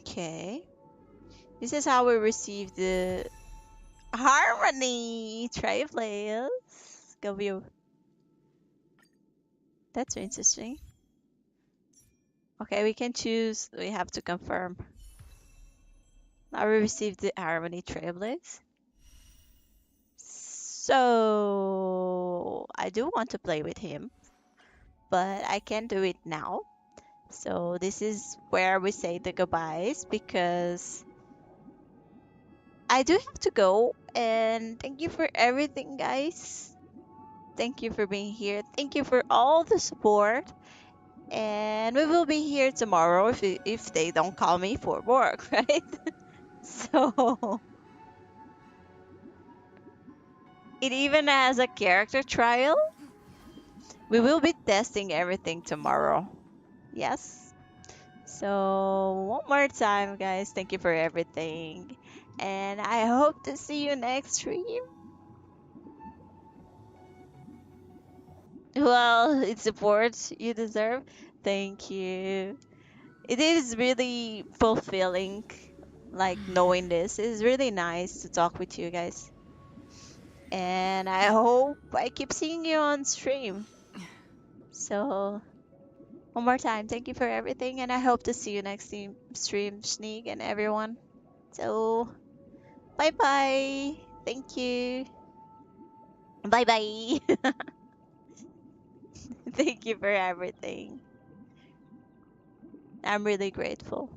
Okay. This is how we receive the Harmony Trailblaze. Go view. That's interesting. Okay, we can choose. We have to confirm. Now we received the Harmony Trailblaze. So I do want to play with him, but I can't do it now. So this is where we say the goodbyes because I do have to go. And thank you for everything, guys. Thank you for being here. Thank you for all the support. And we will be here tomorrow if they don't call me for work, right? So it even has a character trial. We will be testing everything tomorrow. Yes. So one more time, guys, thank you for everything. And I hope to see you next stream. Well, it's support you deserve. Thank you. It is really fulfilling like knowing this. It's really nice to talk with you guys. And I hope I keep seeing you on stream. So, one more time, thank you for everything, and I hope to see you next stream, Sneak and everyone. So, bye bye. Thank you. Bye bye. Thank you for everything. I'm really grateful.